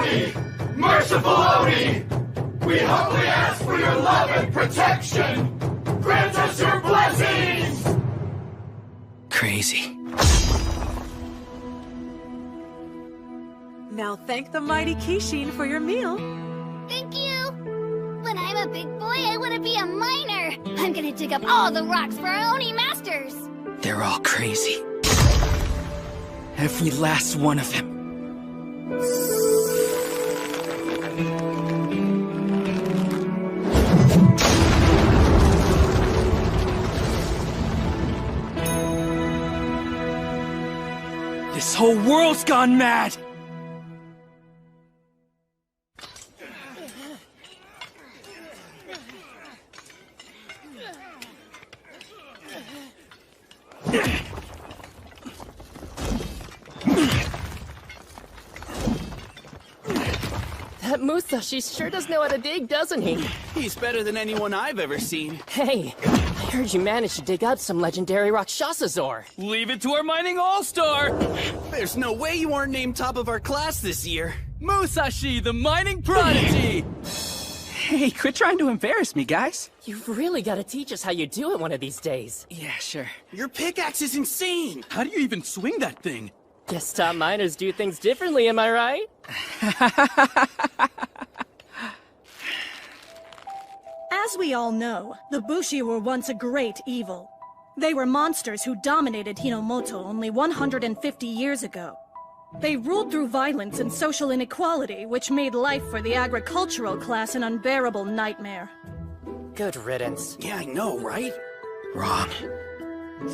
Oni! Merciful Oni! We humbly ask for your love and protection! Grant us your blessings! Crazy. Now thank the mighty Kishin for your meal. Thank you! When I'm a big boy, I want to be a miner! I'm gonna dig up all the rocks for our Oni masters! They're all crazy. Every last one of them. This whole world's gone mad! That Musashi sure does know how to dig, doesn't he? He's better than anyone I've ever seen. Hey, I heard you managed to dig up some legendary Rakshasa ore. Leave it to our mining all-star! There's no way you aren't named top of our class this year. Musashi, the mining prodigy! Hey, quit trying to embarrass me, guys. You've really got to teach us how you do it one of these days. Yeah, sure. Your pickaxe is insane. How do you even swing that thing? Guess top miners do things differently, am I right? As we all know, the Bushi were once a great evil. They were monsters who dominated Hinomoto only 150 years ago. They ruled through violence and social inequality, which made life for the agricultural class an unbearable nightmare. Good riddance. Yeah, I know, right? Wrong.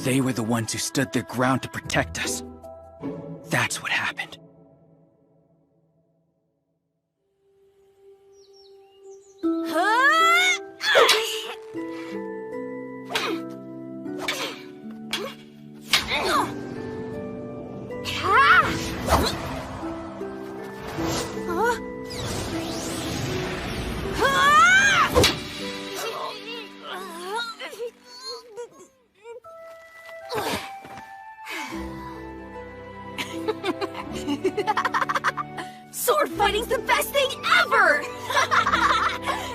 They were the ones who stood their ground to protect us. That's what happened. Sword fighting's the best thing ever!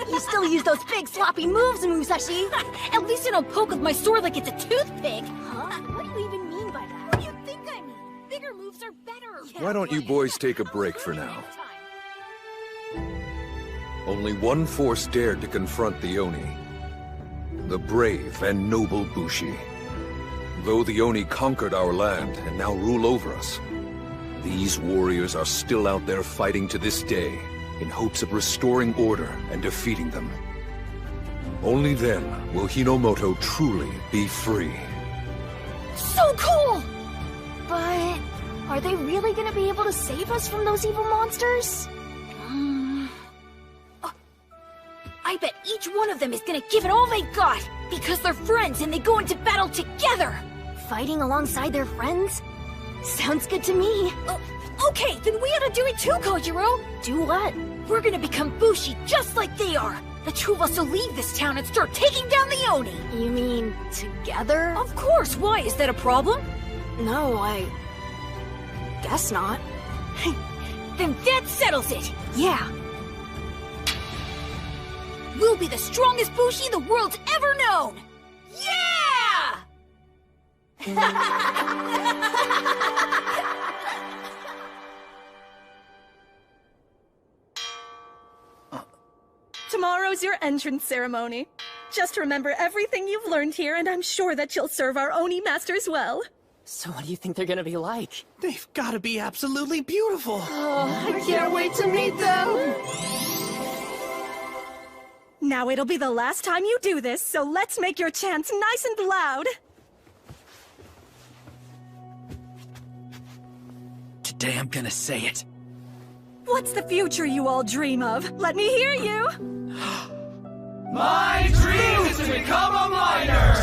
You still use those big sloppy moves, Musashi! At least I don't poke with my sword like it's a toothpick! Huh? What do you even mean by that? What do you think I mean? Bigger moves are better! Why don't you boys take a break for now? Only one force dared to confront the Oni. The brave and noble Bushi. Though the Oni conquered our land and now rule over us, these warriors are still out there fighting to this day in hopes of restoring order and defeating them. Only then will Hinomoto truly be free. So cool! But are they really gonna be able to save us from those evil monsters? I bet each one of them is gonna give it all they've got! Because they're friends and they go into battle together! Fighting alongside their friends? Sounds good to me. Okay, then we ought to do it too, Kojiro! Do what? We're gonna become Bushi just like they are! The two of us will leave this town and start taking down the Oni! You mean, together? Of course! Why? Is that a problem? No, I guess not. Then that settles it! Yeah! We'll be the strongest Bushi the world's ever known! Yeah! Tomorrow's your entrance ceremony. Just remember everything you've learned here, and I'm sure that you'll serve our Oni masters well. So what do you think they're gonna be like? They've gotta be absolutely beautiful. I can't wait to meet them! Now it'll be the last time you do this, so let's make your chants nice and loud. Today I'm gonna say it. What's the future you all dream of? Let me hear you! My dream is to become a miner!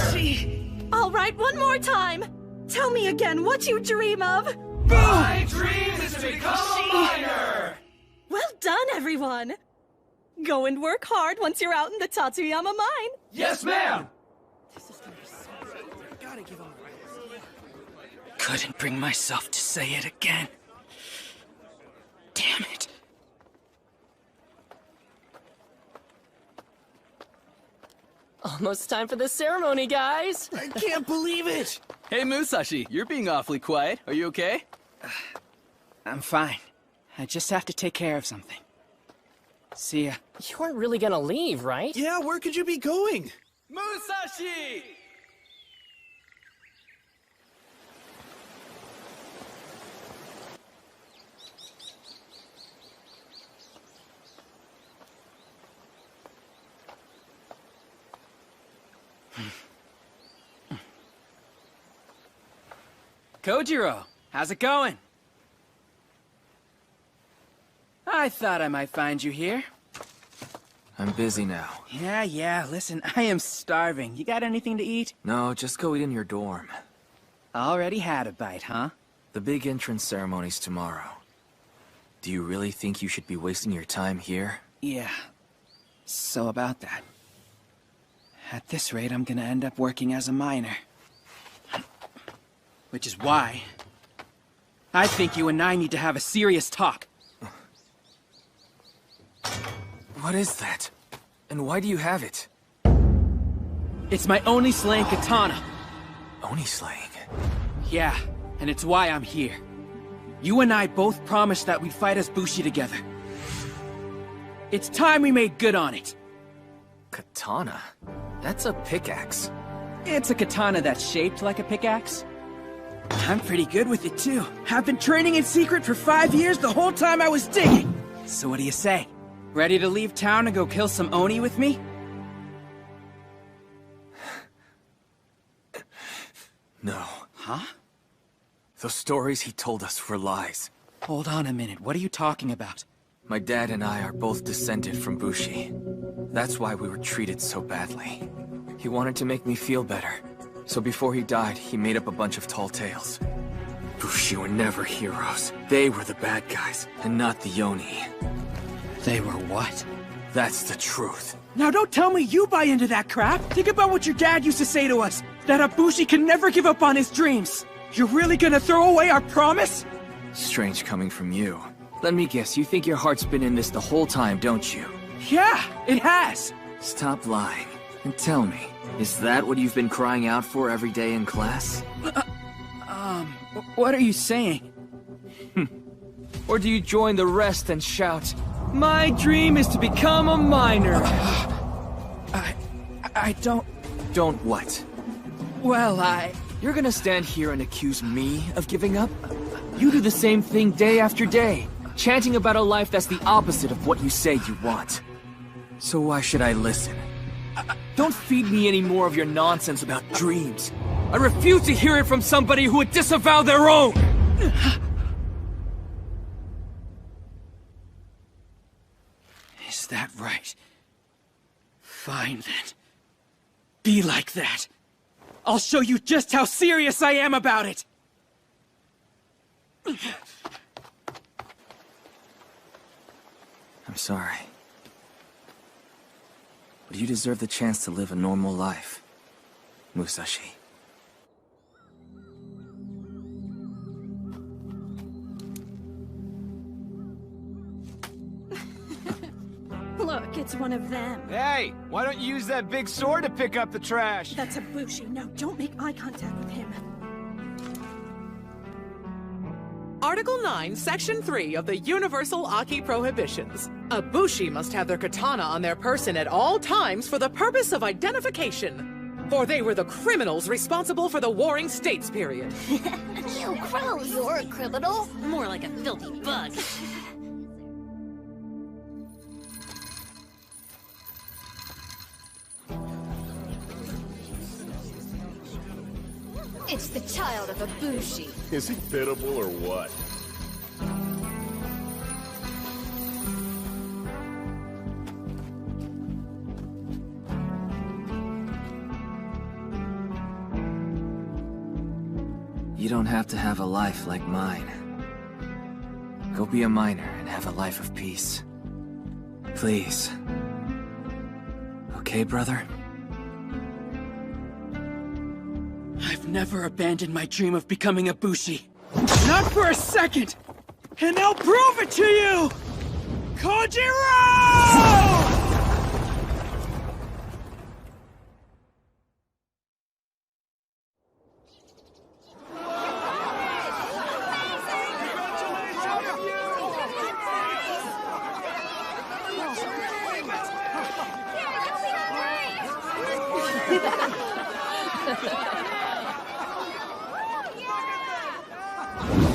All right, one more time. Tell me again what you dream of. My dream is to become a miner! Well done, everyone. Go and work hard once you're out in the Tatsuyama mine. Yes, ma'am! Couldn't bring myself to say it again. Damn it. Almost time for the ceremony, guys! I can't believe it! Hey, Musashi, you're being awfully quiet. Are you okay? I'm fine. I just have to take care of something. See ya. You weren't really gonna leave, right? Yeah, where could you be going? Musashi! Kojiro, how's it going? I thought I might find you here. I'm busy now. Yeah, listen, I am starving. You got anything to eat? No, just go eat in your dorm. Already had a bite, huh? The big entrance ceremony's tomorrow. Do you really think you should be wasting your time here? Yeah. So about that. At this rate, I'm gonna end up working as a miner. Which is why I think you and I need to have a serious talk. What is that? And why do you have it? It's my Oni slaying katana. Oni slaying? Yeah, and it's why I'm here. You and I both promised that we'd fight as Bushi together. It's time we made good on it. Katana? That's a pickaxe. It's a katana that's shaped like a pickaxe. I'm pretty good with it too. I've been training in secret for 5 years the whole time I was digging. So what do you say? Ready to leave town and go kill some Oni with me? No. Huh? Those stories he told us were lies. Hold on a minute, what are you talking about? My dad and I are both descended from Bushi. That's why we were treated so badly. He wanted to make me feel better. So before he died, he made up a bunch of tall tales. Bushi were never heroes. They were the bad guys, and not the Oni. They were what? That's the truth. Now don't tell me you buy into that crap! Think about what your dad used to say to us! That a Bushi can never give up on his dreams! You're really gonna throw away our promise? Strange coming from you. Let me guess, you think your heart's been in this the whole time, don't you? Yeah, it has! Stop lying, and tell me, is that what you've been crying out for every day in class? What are you saying? Or do you join the rest and shout, "My dream is to become a miner"? I don't... Don't what? Well, You're gonna stand here and accuse me of giving up? You do the same thing day after day, chanting about a life that's the opposite of what you say you want. So why should I listen? Don't feed me any more of your nonsense about dreams. I refuse to hear it from somebody who would disavow their own! Is that right? Fine then. Be like that. I'll show you just how serious I am about it! I'm sorry. But you deserve the chance to live a normal life, Musashi. Look, it's one of them. Hey, why don't you use that big sword to pick up the trash? That's a Bushi. No, don't make eye contact with him. Article 9, Section 3 of the Universal Aki Prohibitions. A Bushi must have their katana on their person at all times for the purpose of identification. For they were the criminals responsible for the Warring States period. Ew, gross! You're a criminal? More like a filthy bug. It's the child of a Bushi. Is he biddable or what? You don't have to have a life like mine. Go be a miner and have a life of peace. Please. Okay, brother? I've never abandoned my dream of becoming a Bushi. Not for a second! And I'll prove it to you! Kojiro!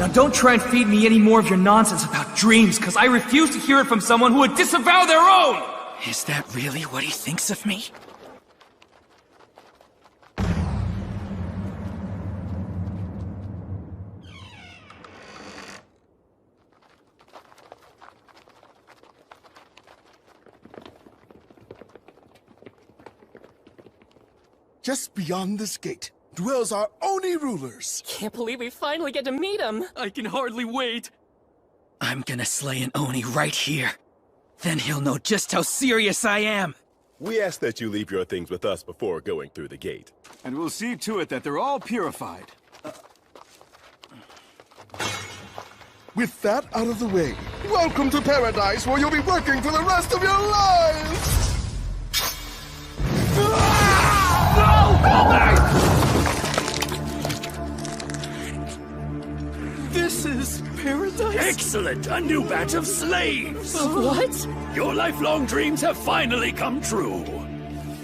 Now don't try and feed me any more of your nonsense about dreams, because I refuse to hear it from someone who would disavow their own! Is that really what he thinks of me? Just beyond this gate dwells our Oni rulers. Can't believe we finally get to meet him. I can hardly wait. I'm gonna slay an Oni right here. Then he'll know just how serious I am. We ask that you leave your things with us before going through the gate. And we'll see to it that they're all purified. With that out of the way, welcome to paradise where you'll be working for the rest of your lives! This is paradise? Excellent! A new batch of slaves! What? Your lifelong dreams have finally come true.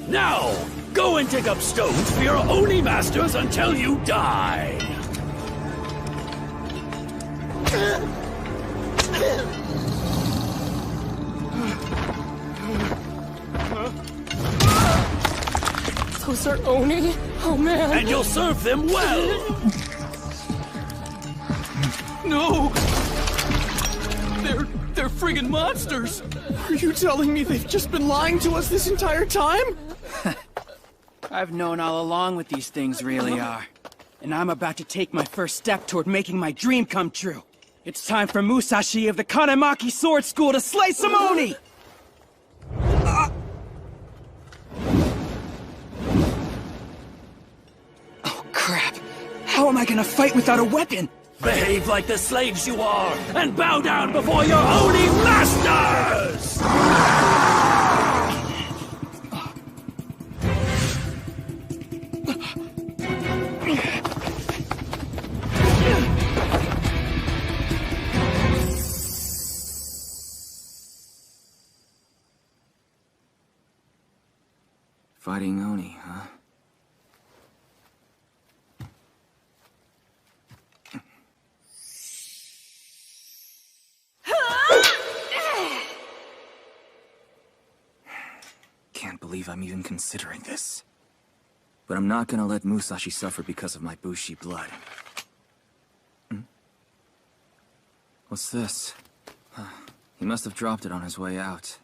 Now, go and dig up stones for your Oni masters until you die. Those are Oni? Oh man. And you'll serve them well. No! They're friggin' monsters! Are you telling me they've just been lying to us this entire time? I've known all along what these things really are. And I'm about to take my first step toward making my dream come true. It's time for Musashi of the Kanemaki Sword School to slay some Oni! Oh crap! How am I gonna fight without a weapon? Behave like the slaves you are, and bow down before your Oni masters! Fighting Oni, huh? Can't believe I'm even considering this. But I'm not gonna let Musashi suffer because of my Bushi blood. What's this? He must have dropped it on his way out.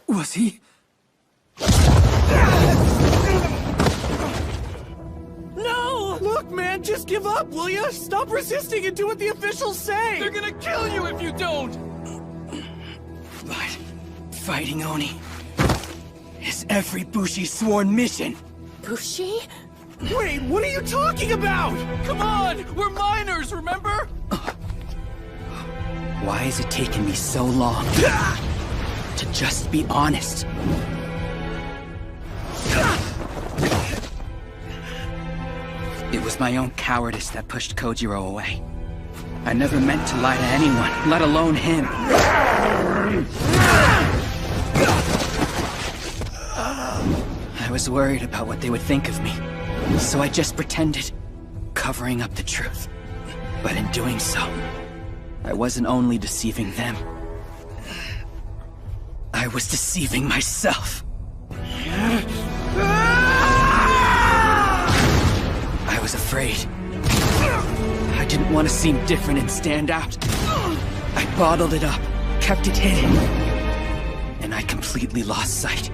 Was he? No! Look, man, just give up, will ya? Stop resisting and do what the officials say! They're gonna kill you if you don't! But fighting Oni is every Bushi's sworn mission. Bushi? Wait, what are you talking about? Come on! We're minors, remember? Why is it taking me so long to just be honest? It was my own cowardice that pushed Kojiro away. I never meant to lie to anyone, let alone him. I was worried about what they would think of me, so I just pretended, covering up the truth. But in doing so, I wasn't only deceiving them, I was deceiving myself. I was afraid. I didn't want to seem different and stand out. I bottled it up, kept it hidden, and I completely lost sight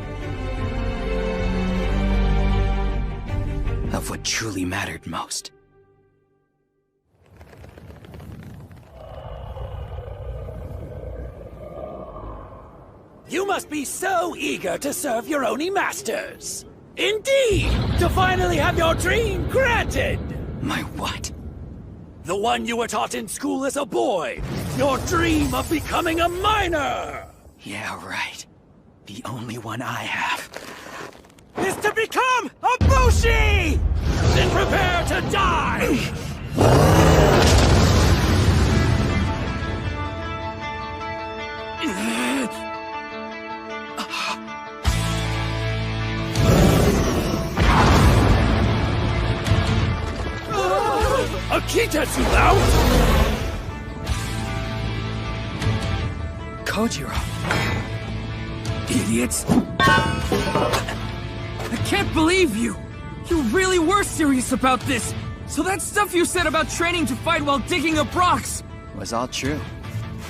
of what truly mattered most. You must be so eager to serve your Oni masters. Indeed, to finally have your dream granted. My what? The one you were taught in school as a boy. Your dream of becoming a miner. Yeah, right. The only one I have is to become a Bushi! Then prepare to die! A Kitetsu mount? Kojiro. Idiots. I can't believe you! You really were serious about this! So that stuff you said about training to fight while digging up rocks was all true.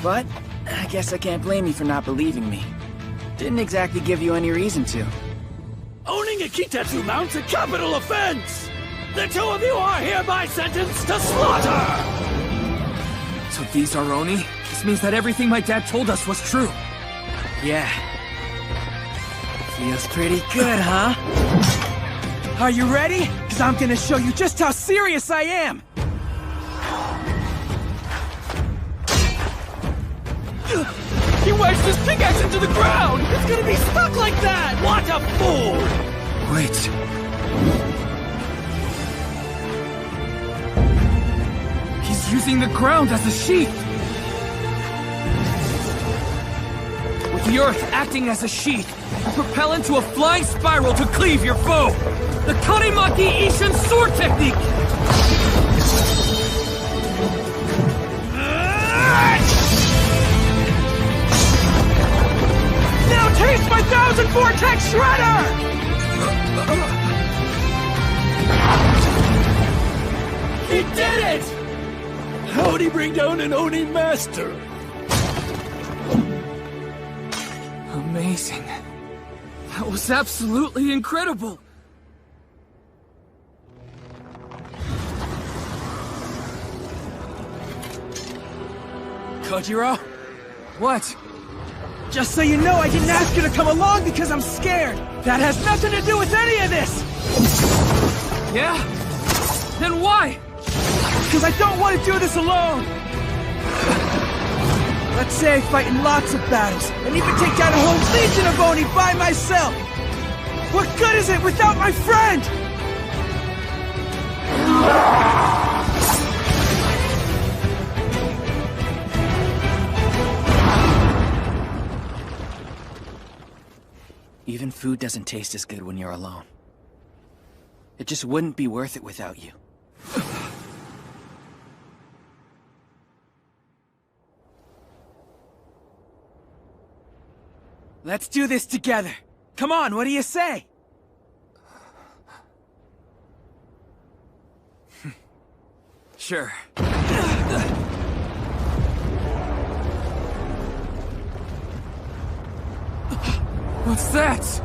But I guess I can't blame you for not believing me. Didn't exactly give you any reason to. Owning a Kitetsu mount's a capital offense! The two of you are hereby sentenced to slaughter! So these are Oni? This means that everything my dad told us was true. Yeah. Feels pretty good, huh? Are you ready? Because I'm gonna show you just how serious I am! He wedged his pickaxe into the ground! It's gonna be stuck like that! What a fool! Wait. He's using the ground as a sheath! With the earth acting as a sheath, propel into a flying spiral to cleave your foe! The Karimaki Ishin sword technique! Now taste my 1000 Vortex Shredder! He did it! How'd he bring down an Oni master? Amazing. That was absolutely incredible! Kojiro? What? Just so you know, I didn't ask you to come along because I'm scared! That has nothing to do with any of this! Yeah? Then why? Because I don't want to do this alone! Let's say I fight in lots of battles, and even take down a whole legion of Oni by myself! What good is it without my friend? Even food doesn't taste as good when you're alone. It just wouldn't be worth it without you. Let's do this together. Come on, what do you say? Sure. What's that?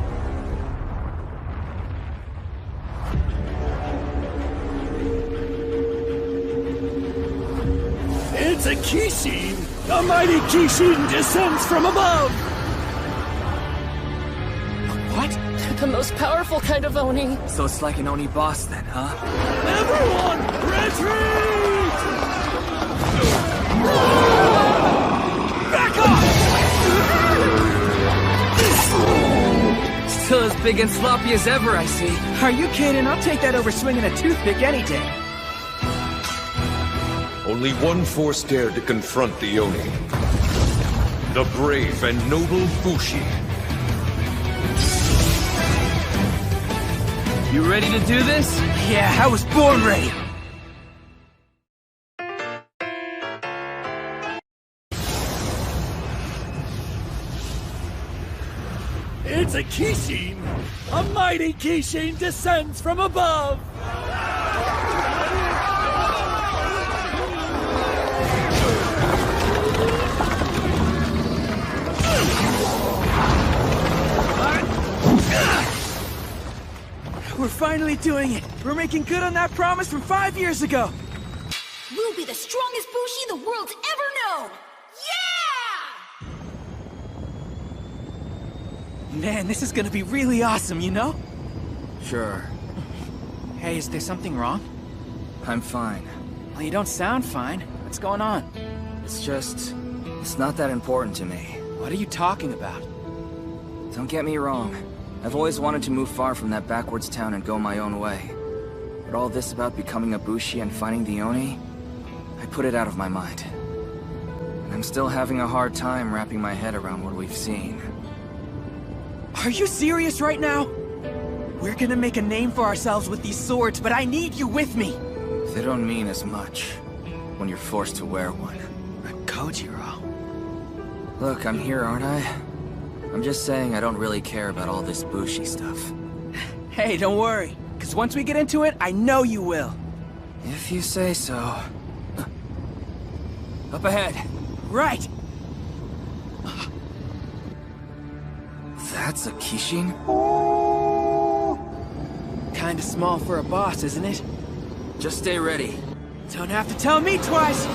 It's a Kishin! A mighty Kishin descends from above! What? The most powerful kind of Oni. So it's like an Oni boss then, huh? Everyone, retreat! Back off! Still as big and sloppy as ever, I see. Are you kidding? I'll take that over swinging a toothpick any day. Only one force dared to confront the Oni. The brave and noble Bushi. You ready to do this? Yeah, I was born ready. It's a Kishin! A mighty Kishin descends from above! We're finally doing it! We're making good on that promise from 5 years ago! We'll be the strongest Bushi the world's ever known! Yeah! Man, this is gonna be really awesome, you know? Sure. Hey, is there something wrong? I'm fine. Well, you don't sound fine. What's going on? It's not that important to me. What are you talking about? Don't get me wrong. I've always wanted to move far from that backwards town and go my own way. But all this about becoming a Bushi and finding the Oni, I put it out of my mind. And I'm still having a hard time wrapping my head around what we've seen. Are you serious right now? We're gonna make a name for ourselves with these swords, but I need you with me! They don't mean as much when you're forced to wear one. Kojiro. Look, I'm here, aren't I? I'm just saying I don't really care about all this Bushi stuff. Hey, don't worry. Because once we get into it, I know you will. If you say so. Up ahead. Right. That's a Kishin? Kinda small for a boss, isn't it? Just stay ready. Don't have to tell me twice.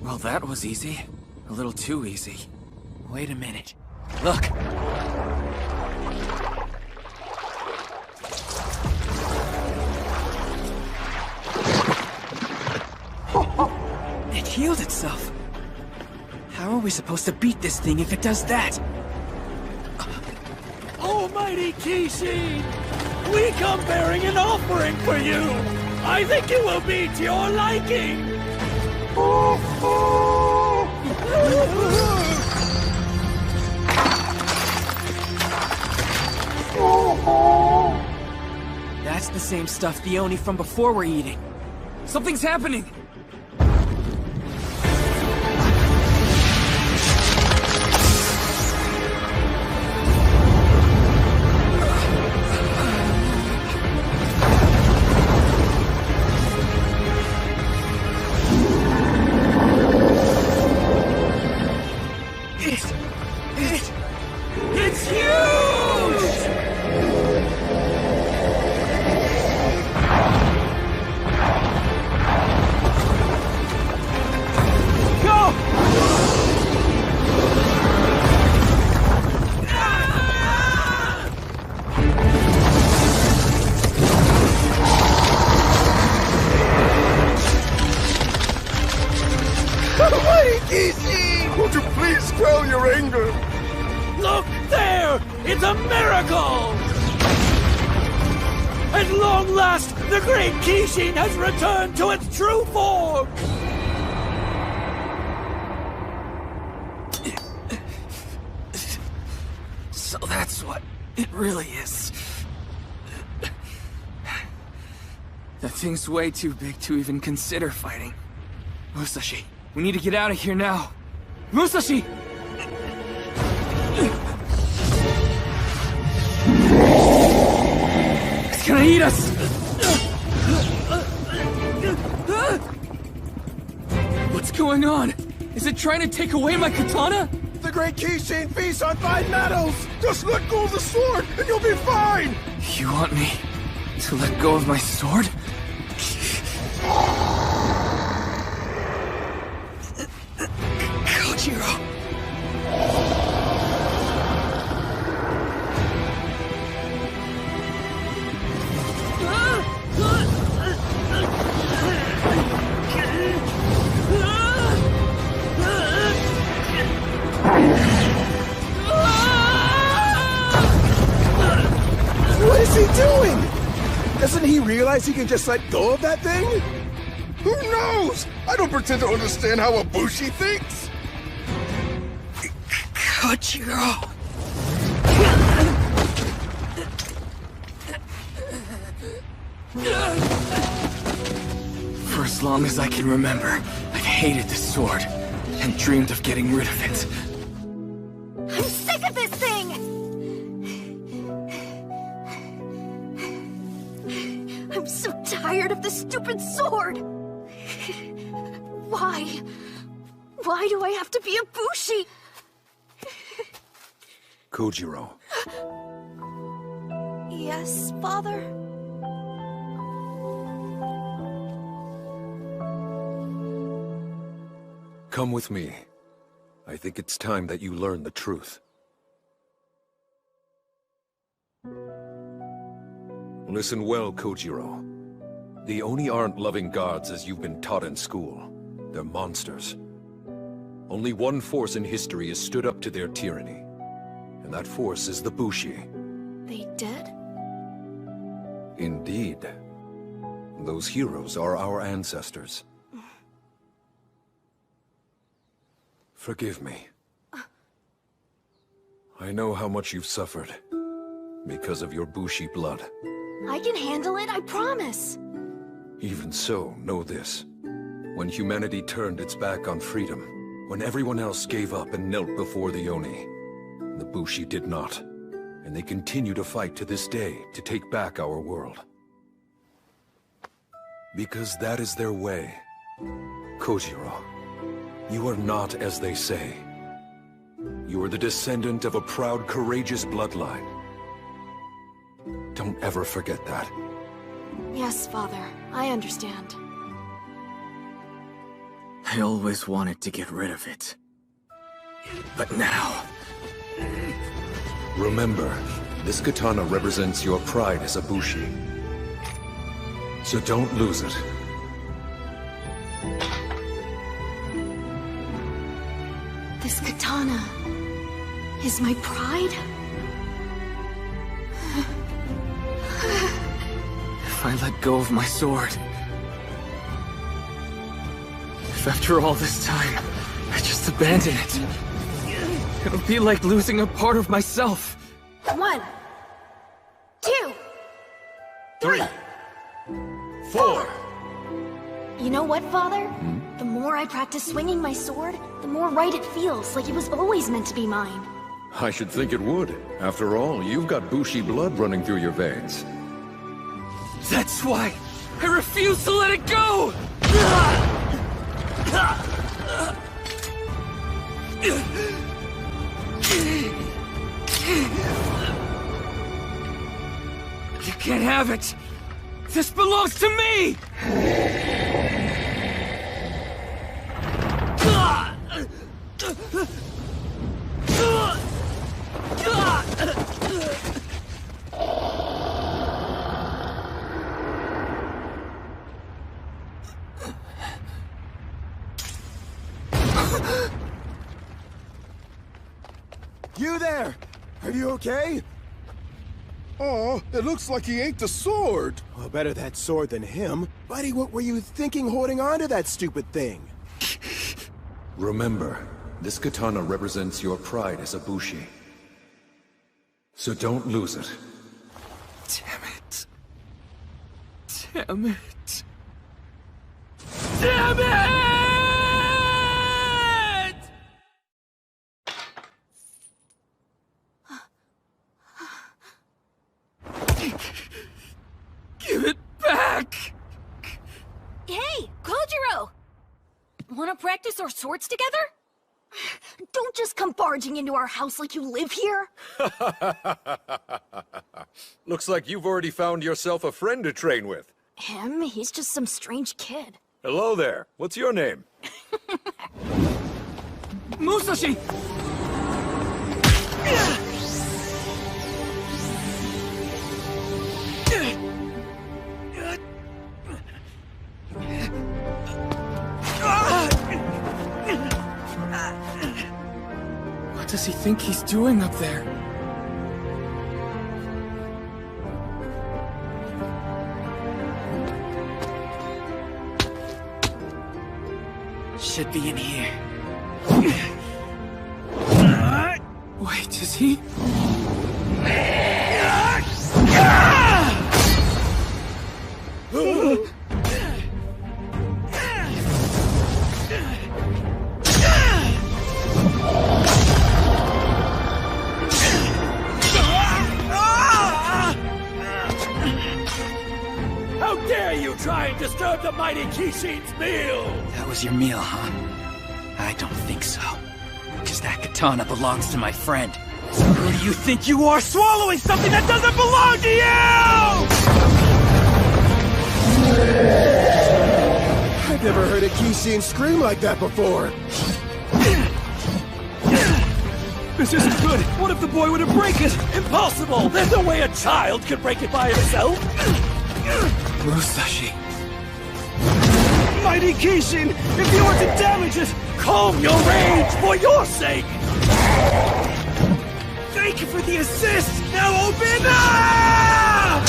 Well, that was easy. A little too easy. Wait a minute. Look! It healed itself. How are we supposed to beat this thing if it does that? Almighty Kishin! We come bearing an offering for you! I think it will be to your liking! That's the same stuff the Oni from before were eating. Something's happening! It's huge! Would you please quell your anger? Look there! It's a miracle! At long last, the great Kishin has returned to its true form! So that's what it really is. That thing's way too big to even consider fighting. Musashi, we need to get out of here now. Musashi! It's gonna eat us! What's going on? Is it trying to take away my katana? The Great Kishin feasts on 5 metals! Just let go of the sword and you'll be fine! You want me to let go of my sword? Kojiro! What is he doing? Doesn't he realize he can just let go of that thing? Who knows? I don't pretend to understand how a Bushi thinks. Kojiro! For as long as I can remember, I've hated this sword and dreamed of getting rid of it. I'm sick of this thing! I'm so tired of this stupid sword! Why? Why do I have to be a Bushi? Kojiro. Yes, Father? Come with me. I think it's time that you learn the truth. Listen well, Kojiro. The Oni aren't loving gods as you've been taught in school. They're monsters. Only one force in history has stood up to their tyranny. And that force is the Bushi. They dead? Indeed. Those heroes are our ancestors. Forgive me. I know how much you've suffered because of your Bushi blood. I can handle it, I promise. Even so, know this. When humanity turned its back on freedom, when everyone else gave up and knelt before the Oni, the Bushi did not. And they continue to fight to this day to take back our world. Because that is their way. Kojiro, you are not as they say. You are the descendant of a proud, courageous bloodline. Don't ever forget that. Yes, Father. I understand. I always wanted to get rid of it. But now... Remember, this katana represents your pride as a Bushi. So don't lose it. This katana is my pride? If I let go of my sword... If after all this time, I just abandon it... It'll be like losing a part of myself. 1, 2, 3, 4. You know what, Father? The more I practice swinging my sword, the more right it feels, like it was always meant to be mine. I should think it would. After all, you've got Bushi blood running through your veins. That's why I refuse to let it go! You can't have it! This belongs to me! You there! Are you okay? Oh, it looks like he ate the sword. Well, better that sword than him. Buddy, what were you thinking holding on to that stupid thing? Remember, this katana represents your pride as a Bushi. So don't lose it. Damn it. Damn it. Damn it! Give it back! Hey, Kojiro! Wanna practice our swords together? Don't just come barging into our house like you live here. Looks like you've already found yourself a friend to train with. Him? He's just some strange kid. Hello there. What's your name? Musashi! What does he think he's doing up there? Should be in here. Wait, is he? How dare you try and disturb the mighty Kishin's meal! That was your meal, huh? I don't think so. Because that katana belongs to my friend. So who do you think you are, swallowing something that doesn't belong to you?! I've never heard a Kishin scream like that before. This isn't good! What if the boy were to break it? Impossible! There's no way a child could break it by himself! Musashi. Mighty Kishin, if you were to damage it, calm your rage for your sake! Thank you for the assist! Now open up!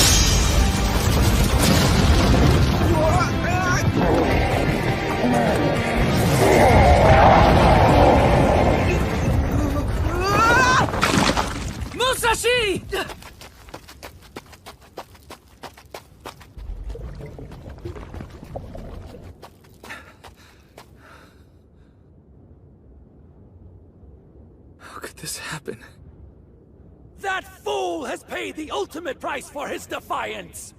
this happen? That fool has paid the ultimate price for his defiance!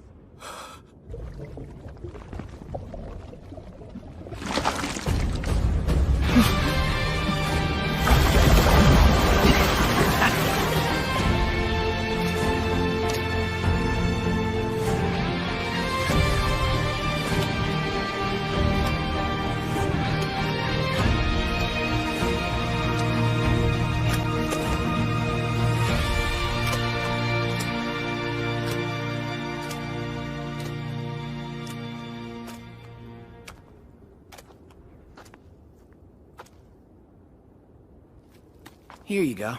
Here you go.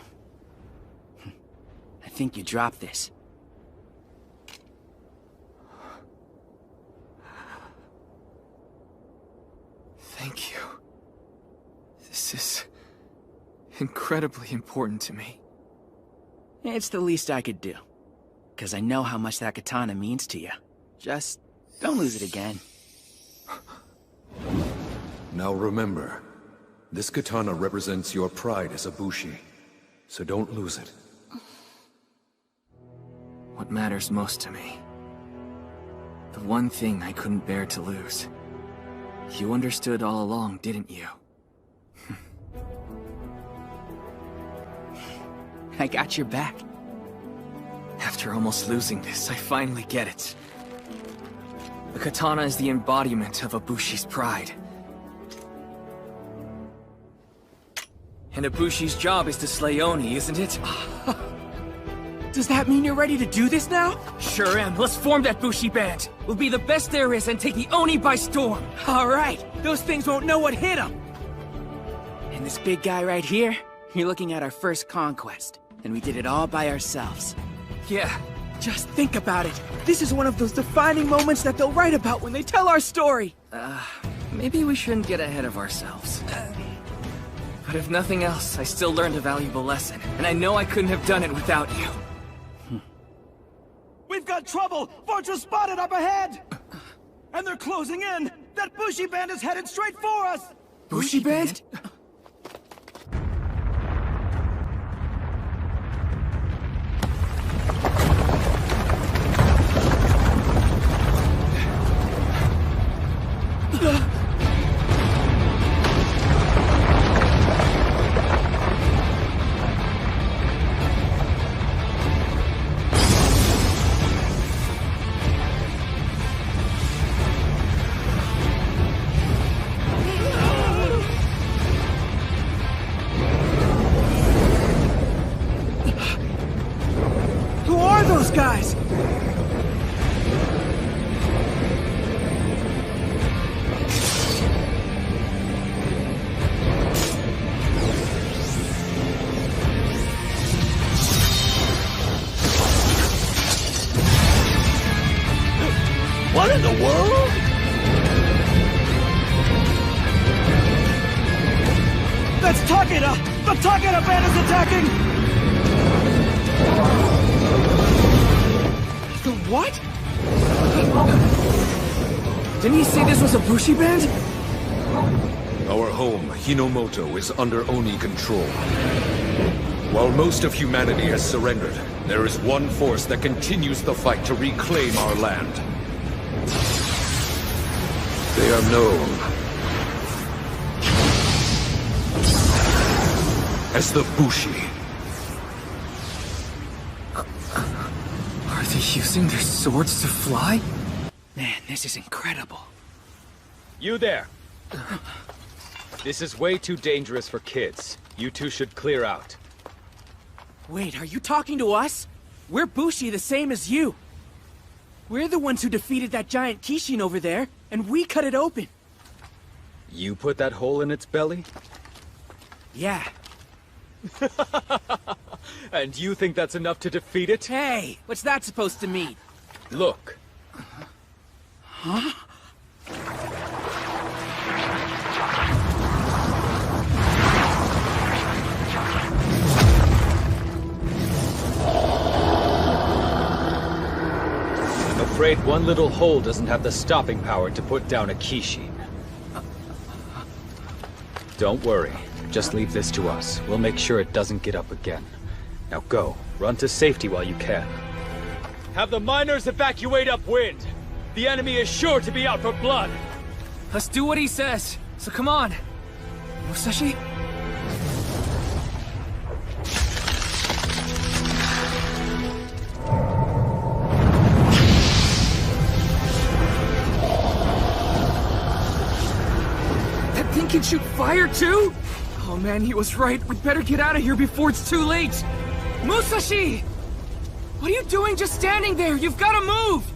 I think you dropped this. Thank you. This is incredibly important to me. It's the least I could do. 'Cause I know how much that katana means to you. Just don't lose it again. Now remember, this katana represents your pride as a Bushi, so don't lose it. What matters most to me? The one thing I couldn't bear to lose. You understood all along, didn't you? I got your back. After almost losing this, I finally get it. The katana is the embodiment of a Bushi's pride. And a Bushi's job is to slay Oni, isn't it? Does that mean you're ready to do this now? Sure am. Let's form that Bushi band. We'll be the best there is and take the Oni by storm. All right. Those things won't know what hit them. And this big guy right here, you're looking at our first conquest. And we did it all by ourselves. Yeah. Just think about it. This is one of those defining moments that they'll write about when they tell our story. Maybe we shouldn't get ahead of ourselves. But if nothing else, I still learned a valuable lesson. And I know I couldn't have done it without you. We've got trouble! Fortress spotted up ahead! And they're closing in! That Bushi band is headed straight for us! Bushi band? Guys! What in the world? That's Takeda! The Takeda band is attacking! What? Didn't he say this was a Bushi band? Our home, Hinomoto, is under Oni control. While most of humanity has surrendered, there is one force that continues the fight to reclaim our land. They are known as the Bushi. Are they using their swords to fly? Man, this is incredible. You there! This is way too dangerous for kids. You two should clear out. Wait, are you talking to us? We're Bushi the same as you. We're the ones who defeated that giant Kishin over there, and we cut it open. You put that hole in its belly? Yeah. And you think that's enough to defeat it? Hey, what's that supposed to mean? Look. Huh? I'm afraid one little hole doesn't have the stopping power to put down a Kishin. Don't worry. Just leave this to us. We'll make sure it doesn't get up again. Now go. Run to safety while you can. Have the miners evacuate upwind! The enemy is sure to be out for blood! Let's do what he says. So come on. Musashi? That thing can shoot fire too? Oh man, he was right. We'd better get out of here before it's too late. Musashi! What are you doing just standing there? You've got to move!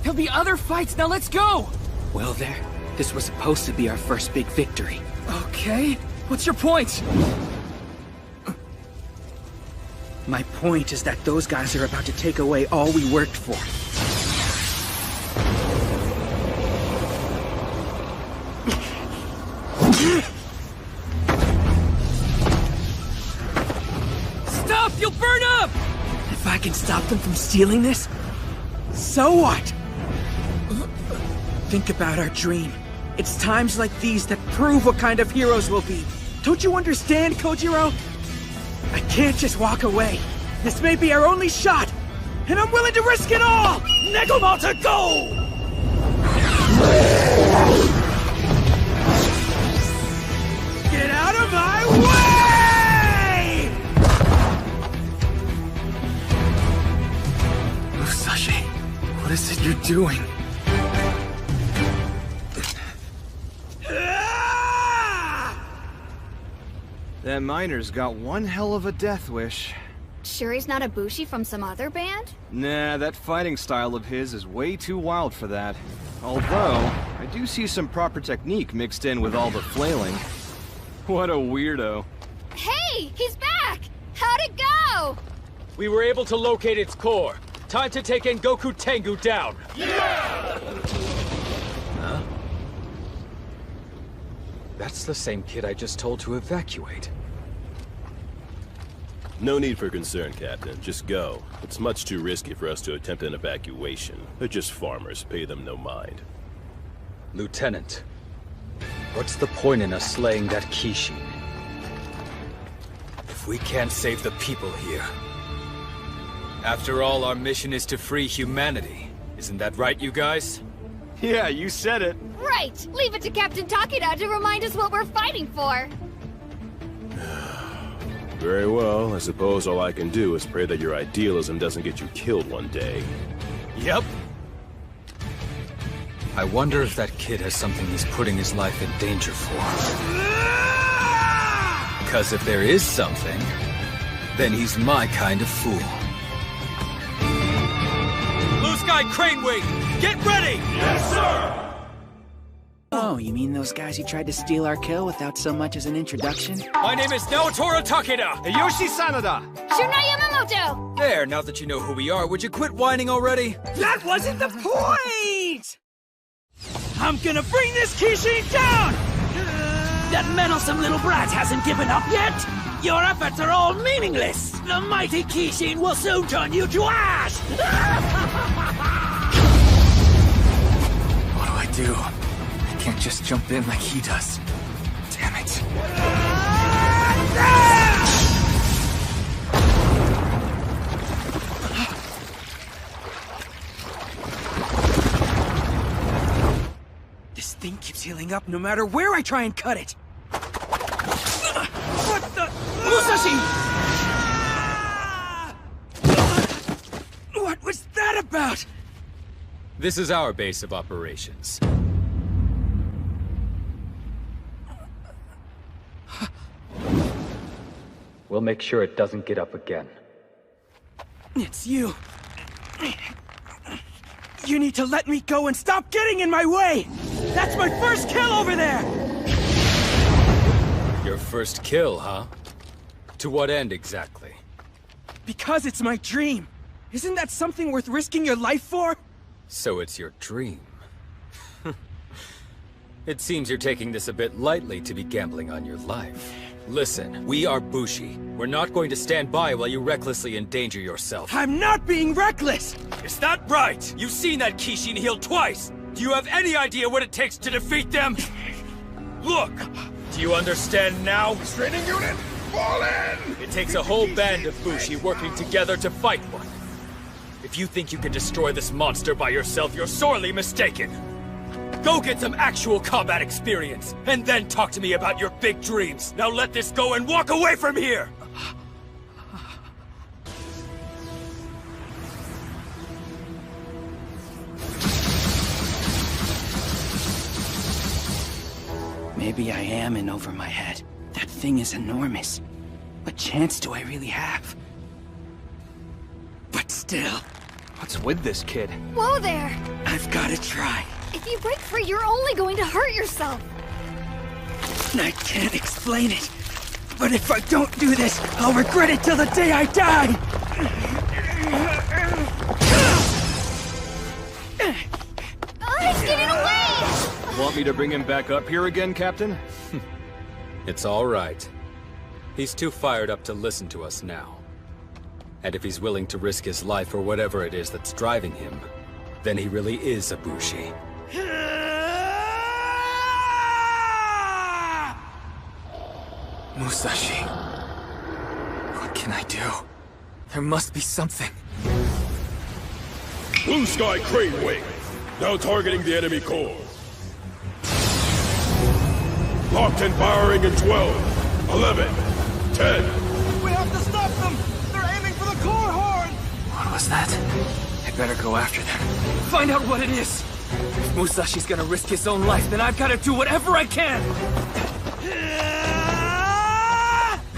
There'll be other fights, now let's go! Well there, this was supposed to be our first big victory. Okay, what's your point? My point is that those guys are about to take away all we worked for. Stop! You'll burn up! If I can stop them from stealing this, so what? Think about our dream. It's times like these that prove what kind of heroes we'll be. Don't you understand, Kojiro? I can't just walk away. This may be our only shot, and I'm willing to risk it all! Nekomata, go! Get out of my way! Musashi, what is it you're doing? That miner's got one hell of a death wish. Sure he's not a Bushi from some other band? Nah, that fighting style of his is way too wild for that. Although, I do see some proper technique mixed in with all the flailing. What a weirdo. Hey! He's back! How'd it go? We were able to locate its core. Time to take Engoku Tengu down! Yeah! Huh? That's the same kid I just told to evacuate. No need for concern, Captain. Just go. It's much too risky for us to attempt an evacuation. They're just farmers. Pay them no mind. Lieutenant, what's the point in us slaying that Kishin? If we can't save the people here. After all, our mission is to free humanity. Isn't that right, you guys? Yeah, you said it. Right! Leave it to Captain Takeda to remind us what we're fighting for. Very well. I suppose all I can do is pray that your idealism doesn't get you killed one day. Yep. I wonder if that kid has something he's putting his life in danger for. Because if there is something, then he's my kind of fool. Blue Sky Crane Wing, get ready! Yes, sir! Oh, you mean those guys who tried to steal our kill without so much as an introduction? My name is Naotora Takeda! Yoshi Sanada! Shunai Yamamoto! There, now that you know who we are, would you quit whining already? That wasn't the point! I'm gonna bring this Kishin down! That meddlesome little brat hasn't given up yet! Your efforts are all meaningless! The mighty Kishin will soon turn you to ash! What do I do? I can't just jump in like he does. Damn it. This thing keeps healing up no matter where I try and cut it. What the? Musashi! What was that about? This is our base of operations. We'll make sure it doesn't get up again. It's you. You need to let me go and stop getting in my way! That's my first kill over there! Your first kill, huh? To what end exactly? Because it's my dream. Isn't that something worth risking your life for? So it's your dream. It seems you're taking this a bit lightly to be gambling on your life. Listen, we are Bushi. We're not going to stand by while you recklessly endanger yourself. I'm not being reckless! Is that right? You've seen that Kishin heal twice! Do you have any idea what it takes to defeat them? Look! Do you understand now? Training unit, fall in! It takes a whole band of Bushi working together to fight one. If you think you can destroy this monster by yourself, you're sorely mistaken. Go get some actual combat experience, and then talk to me about your big dreams. Now let this go and walk away from here! Maybe I am in over my head. That thing is enormous. What chance do I really have? But still... What's with this kid? Whoa there! I've gotta try. If you break free, you're only going to hurt yourself. I can't explain it. But if I don't do this, I'll regret it till the day I die! He's getting away! Want me to bring him back up here again, Captain? It's all right. He's too fired up to listen to us now. And if he's willing to risk his life for whatever it is that's driving him, then he really is a Bushi. Musashi. What can I do? There must be something. Blue Sky Crane Wing. Now targeting the enemy core. Locked and firing in 12, 11, 10. We have to stop them! They're aiming for the core horn! What was that? I better go after them. Find out what it is! If Musashi's gonna risk his own life, then I've gotta do whatever I can!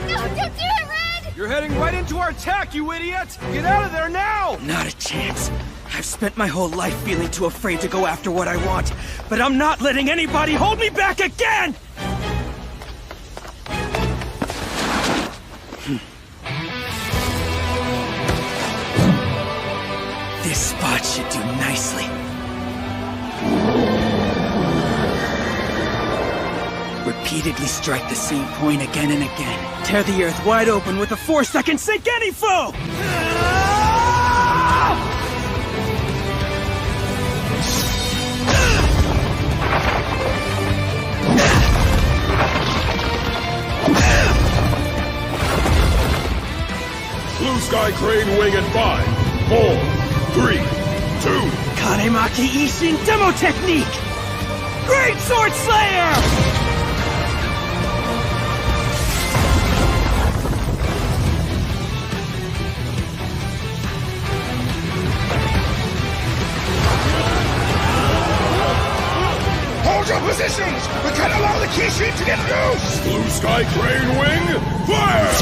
No, don't do it, Red! You're heading right into our attack, you idiot! Get out of there now! Not a chance. I've spent my whole life feeling too afraid to go after what I want, but I'm not letting anybody hold me back again! This spot should do nicely. Repeatedly strike the same point again and again. Tear the earth wide open with a 4-second sink any foe! Blue Sky Crane Wing in 5, 4, 3, 2. Kanemaki Ishin Demo Technique! Great Sword Slayer! Hold your positions! We can't allow the Kishin to get loose! Blue Sky Crane Wing, fire!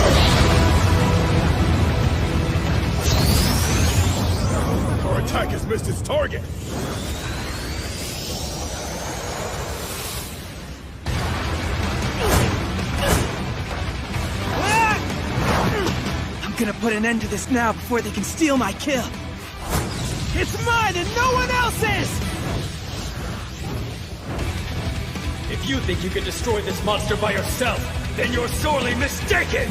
Our attack has missed its target. I'm gonna put an end to this now before they can steal my kill. It's mine and no one else's! If you think you can destroy this monster by yourself, then you're sorely mistaken!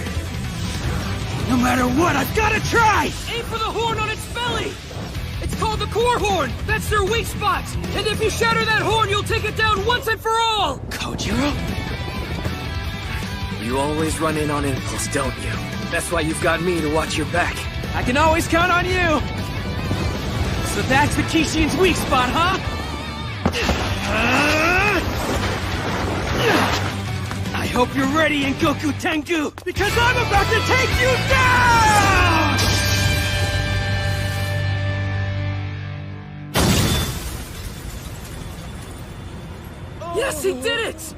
No matter what, I've gotta try! Aim for the horn on its belly! It's called the core horn! That's their weak spot! And if you shatter that horn, you'll take it down once and for all! Kojiro? You always run in on impulse, don't you? That's why you've got me to watch your back. I can always count on you! So that's the Kishin's weak spot, huh? I hope you're ready, Goku Tengu, because I'm about to take you down! Yes, he did it!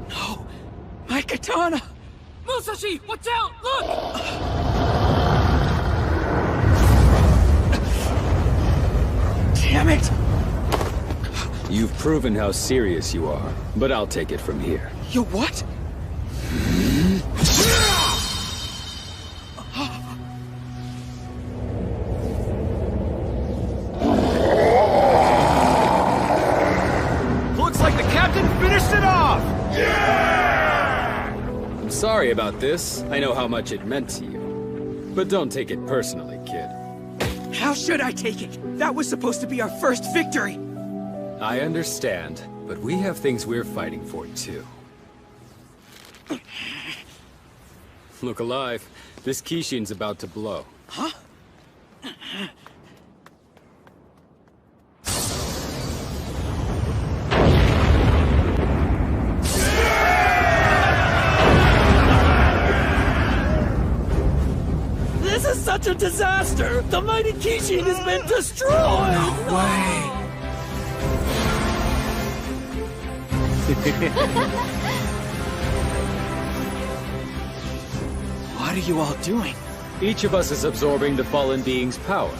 No! My katana! Musashi, watch out! Look! Damn it! You've proven how serious you are, but I'll take it from here. You what? Looks like the captain finished it off! I'm sorry about this. I know how much it meant to you. But don't take it personally, kid. How should I take it? That was supposed to be our first victory! I understand, but we have things we're fighting for, too. Look alive. This Kishin's about to blow. Huh? This is such a disaster! The mighty Kishin has been destroyed! No way! What are you all doing? Each of us is absorbing the fallen being's power.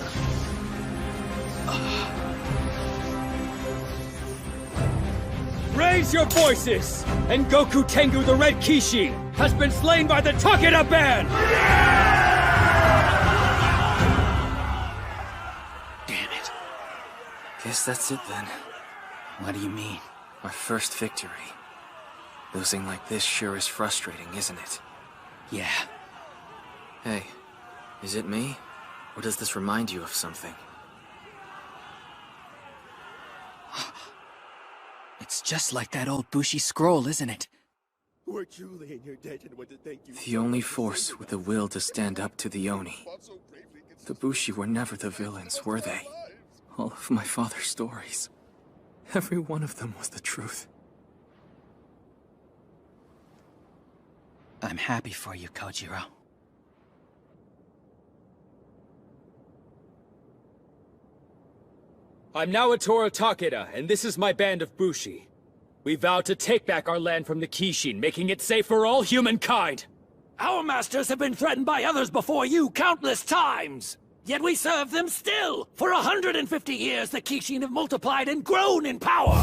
Raise your voices! And Goku Tengu the Red Kishin has been slain by the Takeda Band! Damn it. Guess that's it then. What do you mean? Our first victory. Losing like this sure is frustrating, isn't it? Yeah. Hey, is it me? Or does this remind you of something? It's just like that old Bushi scroll, isn't it? We're truly in your debt and want to thank you. The only force with the will to stand up to the Oni. The Bushi were never the villains, were they? All of my father's stories. Every one of them was the truth. I'm happy for you, Kojiro. I'm now Tora Takeda, and this is my band of Bushi. We vow to take back our land from the Kishin, making it safe for all humankind. Our masters have been threatened by others before you countless times. Yet we serve them still. For 150 years, the Kishin have multiplied and grown in power.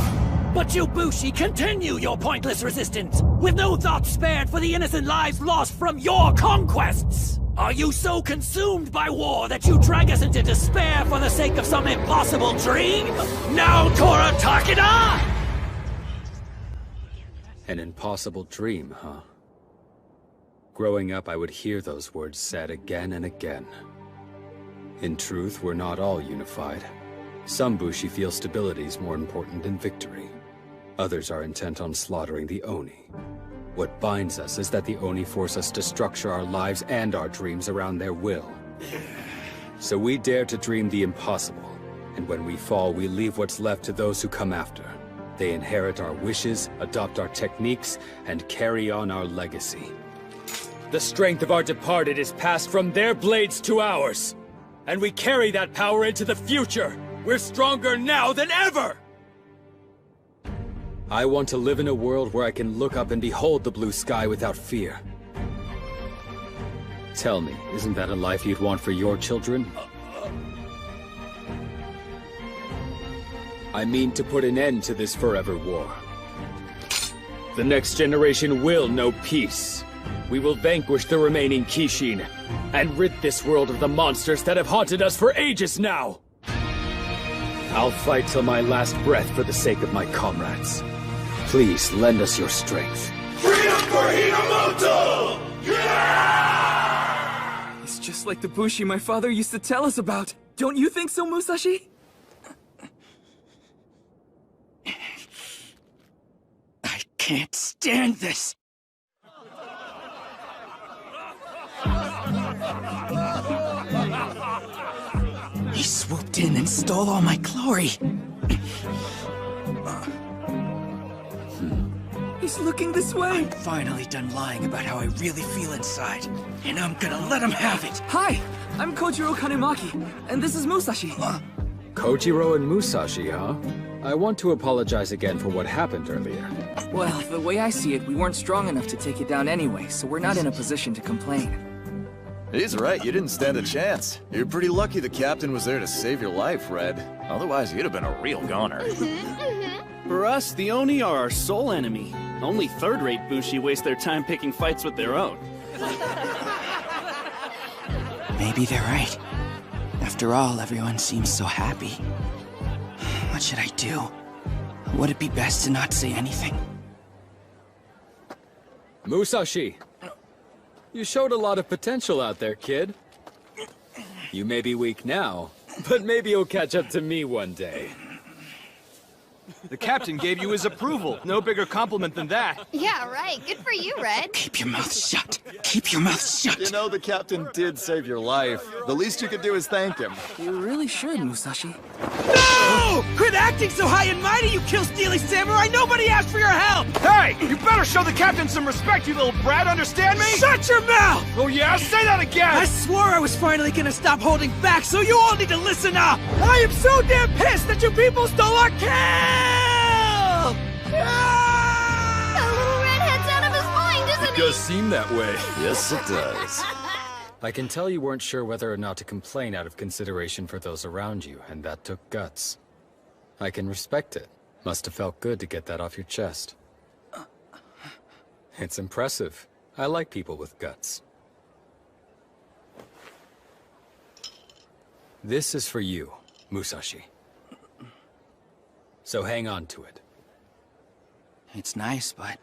But you Bushi continue your pointless resistance, with no thought spared for the innocent lives lost from your conquests. Are you so consumed by war that you drag us into despair for the sake of some impossible dream? Now, Tora Takeda! An impossible dream, huh? Growing up, I would hear those words said again and again. In truth, we're not all unified. Some Bushi feel stability is more important than victory. Others are intent on slaughtering the Oni. What binds us is that the Oni force us to structure our lives and our dreams around their will. So we dare to dream the impossible, and when we fall, we leave what's left to those who come after. They inherit our wishes, adopt our techniques, and carry on our legacy. The strength of our departed is passed from their blades to ours. And we carry that power into the future. We're stronger now than ever! I want to live in a world where I can look up and behold the blue sky without fear. Tell me, isn't that a life you'd want for your children? I mean to put an end to this forever war. The next generation will know peace. We will vanquish the remaining Kishin, and rid this world of the monsters that have haunted us for ages now! I'll fight till my last breath for the sake of my comrades. Please lend us your strength. Freedom for Hinomoto! Yeah! It's just like the Bushi my father used to tell us about. Don't you think so, Musashi? I can't stand this! He swooped in and stole all my glory. He's looking this way. I'm finally done lying about how I really feel inside, and I'm gonna let him have it. Hi, I'm Kojiro Kanemaki, and this is Musashi. Kojiro and Musashi, huh? I want to apologize again for what happened earlier. Well, the way I see it, we weren't strong enough to take you down anyway, so we're not in a position to complain. He's right, you didn't stand a chance. You're pretty lucky the captain was there to save your life, Red. Otherwise, you'd have been a real goner. For us, the Oni are our sole enemy. Only third-rate Bushi waste their time picking fights with their own. Maybe they're right. After all, everyone seems so happy. What should I do? Would it be best to not say anything? Musashi! You showed a lot of potential out there, kid. You may be weak now, But maybe he'll catch up to me one day. The captain gave you his approval. No bigger compliment than that. Yeah, right. Good for you, Red. Keep your mouth shut. Keep your mouth shut. You know, the captain did save your life. The least you could do is thank him. You really should, Musashi. No! Quit acting so high and mighty, you kill-stealing samurai! Nobody asked for your help! Hey! You better show the captain some respect, you little brat, understand me? Shut your mouth! Oh yeah? Say that again! I swore I was finally gonna stop holding back, so you all need to listen up! I am so damn pissed that you people stole our kill! That little redhead's out of his mind, isn't It he? does seem that way. Yes, it does. I can tell you weren't sure whether or not to complain out of consideration for those around you, and that took guts. I can respect it. Must have felt good to get that off your chest. It's impressive. I like people with guts. This is for you, Musashi. So hang on to it. It's nice, but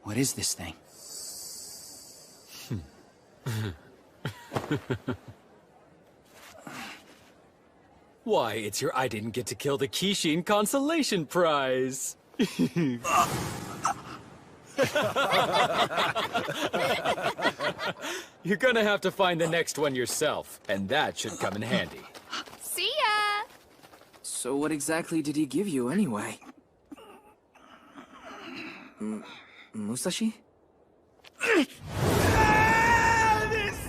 what is this thing? Why, it's your I didn't get to kill the Kishin consolation prize! You're gonna have to find the next one yourself, and that should come in handy. See ya! So what exactly did he give you, anyway? Musashi? This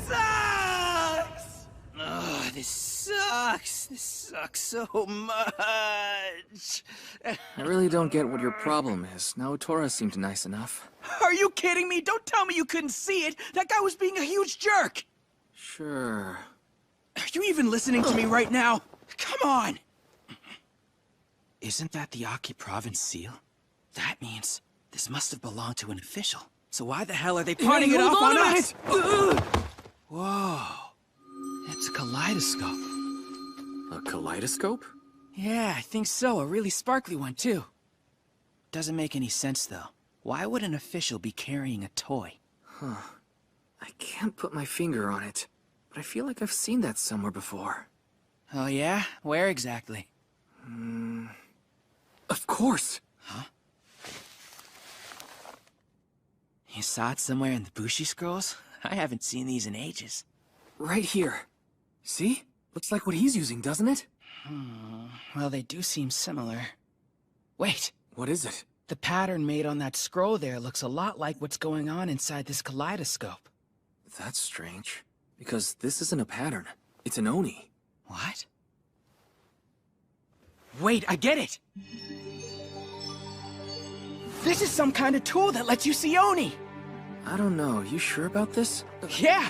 sucks! Ugh, this sucks. This sucks so much. I really don't get what your problem is. Naotora seemed nice enough. Are you kidding me? Don't tell me you couldn't see it. That guy was being a huge jerk. Sure. Are you even listening to me right now? Come on. Isn't that the Aki province seal? That means this must have belonged to an official. So why the hell are they pawning it off on us? Whoa. It's a kaleidoscope. A kaleidoscope? Yeah, I think so. A really sparkly one, too. Doesn't make any sense, though. Why would an official be carrying a toy? Huh. I can't put my finger on it, but I feel like I've seen that somewhere before. Oh, yeah? Where exactly? Of course! Huh? You saw it somewhere in the Bushi scrolls? I haven't seen these in ages. Right here. See? Looks like what he's using, doesn't it? Well, they do seem similar. Wait! What is it? The pattern made on that scroll there looks a lot like what's going on inside this kaleidoscope. That's strange. Because this isn't a pattern. It's an Oni. What? Wait, I get it! This is some kind of tool that lets you see Oni! I don't know. You sure about this? Yeah!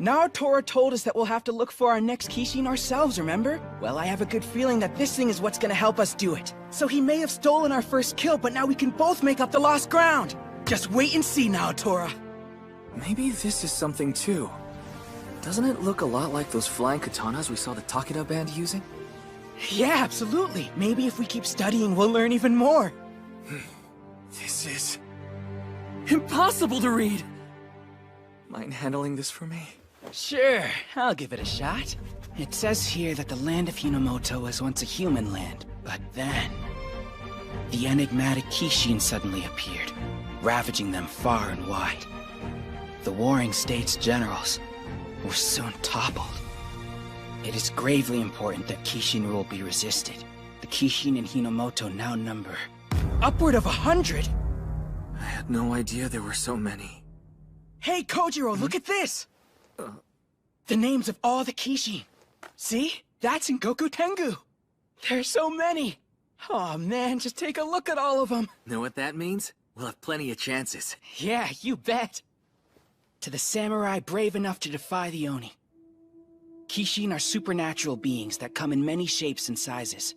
Naotora told us that we'll have to look for our next Kishin ourselves, remember? Well, I have a good feeling that this thing is what's gonna help us do it. So he may have stolen our first kill, but now we can both make up the lost ground! Just wait and see, Naotora! Maybe this is something too. Doesn't it look a lot like those flying katanas we saw the Takeda band using? Yeah, absolutely! Maybe if we keep studying, we'll learn even more! This is... impossible to read! Mind handling this for me? Sure, I'll give it a shot. It says here that the land of Hinomoto was once a human land, but then... the enigmatic Kishin suddenly appeared, ravaging them far and wide. The warring states' generals were soon toppled. It is gravely important that Kishin rule be resisted. The Kishin in Hinomoto now number upward of 100! I had no idea there were so many. Hey, Kojiro, look at this! The names of all the Kishin. See? That's in Goku Tengu. There's so many. Oh man, just take a look at all of them. Know what that means? We'll have plenty of chances. Yeah, you bet. To the samurai brave enough to defy the Oni. Kishin are supernatural beings that come in many shapes and sizes,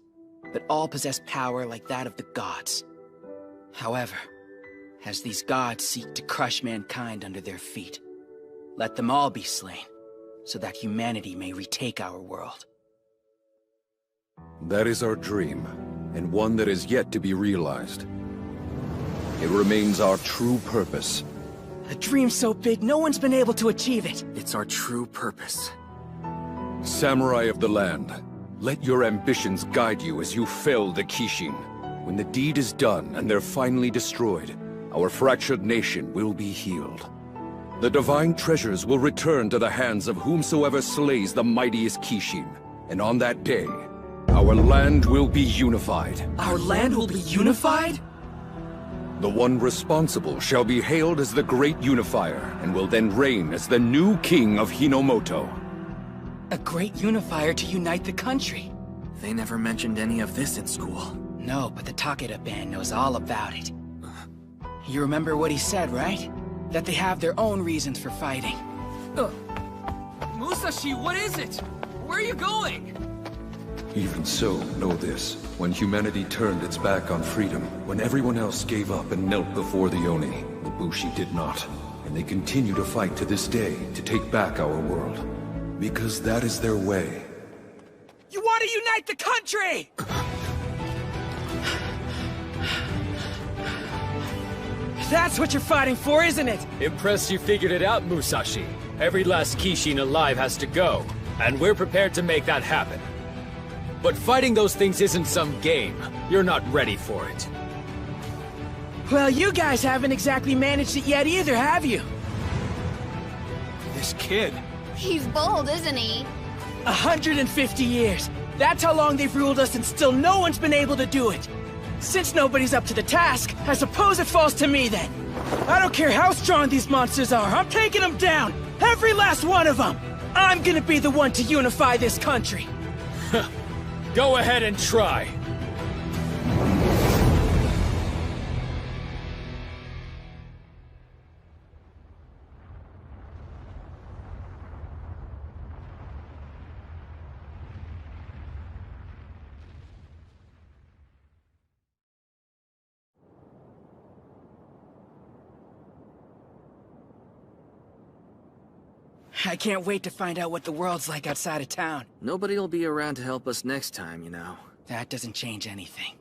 but all possess power like that of the gods. However, as these gods seek to crush mankind under their feet, let them all be slain, so that humanity may retake our world. That is our dream, and one that is yet to be realized. It remains our true purpose. A dream so big, no one's been able to achieve it. It's our true purpose. Samurai of the land, Let your ambitions guide you as you fell the Kishin. When the deed is done and they're finally destroyed, our fractured nation will be healed. The divine treasures will return to the hands of whomsoever slays the mightiest Kishin. And on that day, our land will be unified. Our land will be unified? The one responsible shall be hailed as the Great Unifier, and will then reign as the new king of Hinomoto. A great unifier to unite the country. They never mentioned any of this in school. No, but the Takeda band knows all about it. You remember what he said, right? That they have their own reasons for fighting. Musashi, what is it? Where are you going? Even so, know this. When humanity turned its back on freedom, when everyone else gave up and knelt before the Oni, the Bushi did not. And they continue to fight to this day to take back our world. Because that is their way. You want to unite the country! That's what you're fighting for, isn't it? Impressed you figured it out, Musashi. Every last Kishin alive has to go, and we're prepared to make that happen. But fighting those things isn't some game. You're not ready for it. Well, you guys haven't exactly managed it yet either, have you? This kid... He's bold, isn't he? 150 years. That's how long they've ruled us and still no one's been able to do it. Since nobody's up to the task, I suppose it falls to me then. I don't care how strong these monsters are, I'm taking them down! Every last one of them! I'm gonna be the one to unify this country! Go ahead and try. I can't wait to find out what the world's like outside of town. Nobody'll be around to help us next time, you know. That doesn't change anything.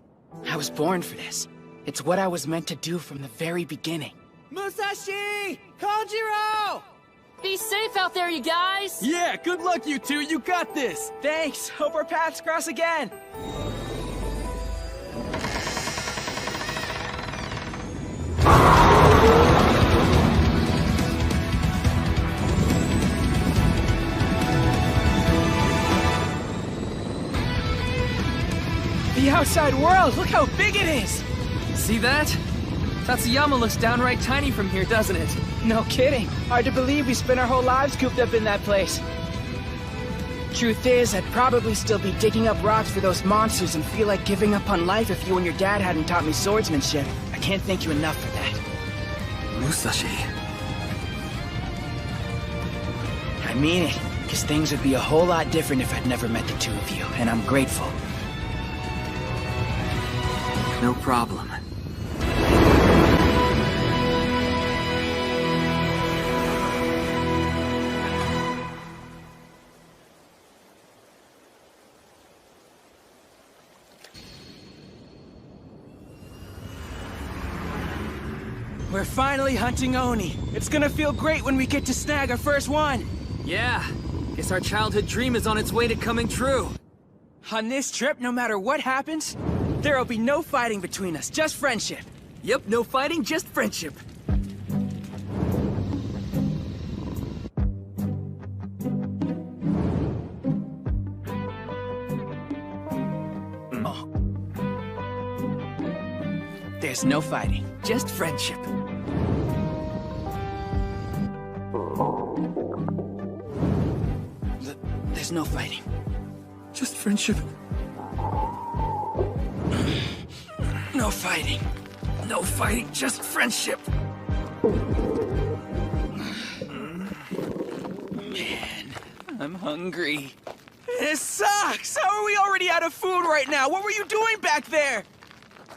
I was born for this. It's what I was meant to do from the very beginning. Musashi! Kanjiro! Be safe out there, you guys! Yeah, good luck, you two. You got this. Thanks. Hope our paths cross again. The outside world, look how big it is! See that? Tatsuyama looks downright tiny from here, doesn't it? No kidding. Hard to believe we spent our whole lives cooped up in that place. Truth is, I'd probably still be digging up rocks for those monsters and feel like giving up on life if you and your dad hadn't taught me swordsmanship. I can't thank you enough for that. Musashi. I mean it, because things would be a whole lot different if I'd never met the two of you, and I'm grateful. No problem. We're finally hunting Oni. It's gonna feel great when we get to snag our first one. Yeah, guess our childhood dream is on its way to coming true. On this trip, no matter what happens, there'll be no fighting between us, just friendship. Yep, no fighting, just friendship. Oh. There's no fighting, just friendship. There's no fighting. Just friendship. No fighting. No fighting, just friendship. Man, I'm hungry. This sucks! How are we already out of food right now? What were you doing back there?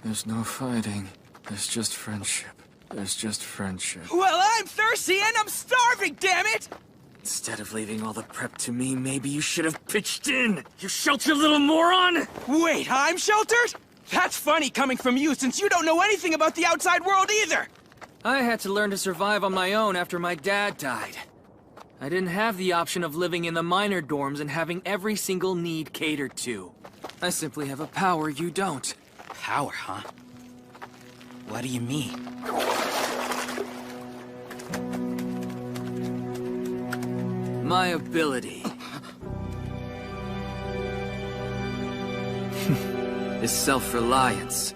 There's no fighting. There's just friendship. There's just friendship. Well, I'm thirsty and I'm starving, damn it! Instead of leaving all the prep to me, maybe you should have pitched in! You sheltered little moron! Wait, I'm sheltered? That's funny coming from you, since you don't know anything about the outside world either! I had to learn to survive on my own after my dad died. I didn't have the option of living in the minor dorms and having every single need catered to. I simply have a power you don't. Power, huh? What do you mean? My ability is self-reliance.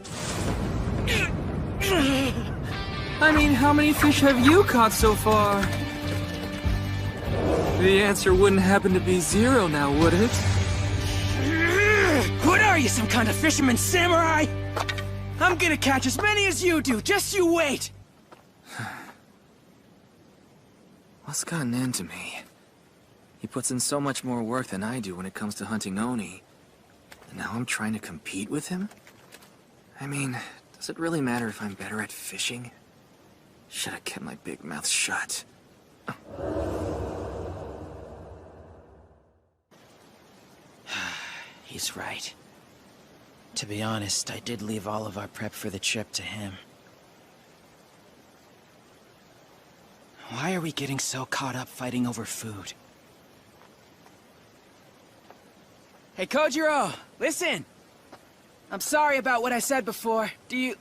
I mean, how many fish have you caught so far? The answer wouldn't happen to be 0 now, would it? What are you, some kind of fisherman samurai? I'm gonna catch as many as you do, just you wait! What's gotten into me? He puts in so much more work than I do when it comes to hunting Oni. And now I'm trying to compete with him? I mean, does it really matter if I'm better at fishing? Should have kept my big mouth shut. He's right. To be honest, I did leave all of our prep for the trip to him. Why are we getting so caught up fighting over food? Hey, Kojiro! Listen! I'm sorry about what I said before. Do you...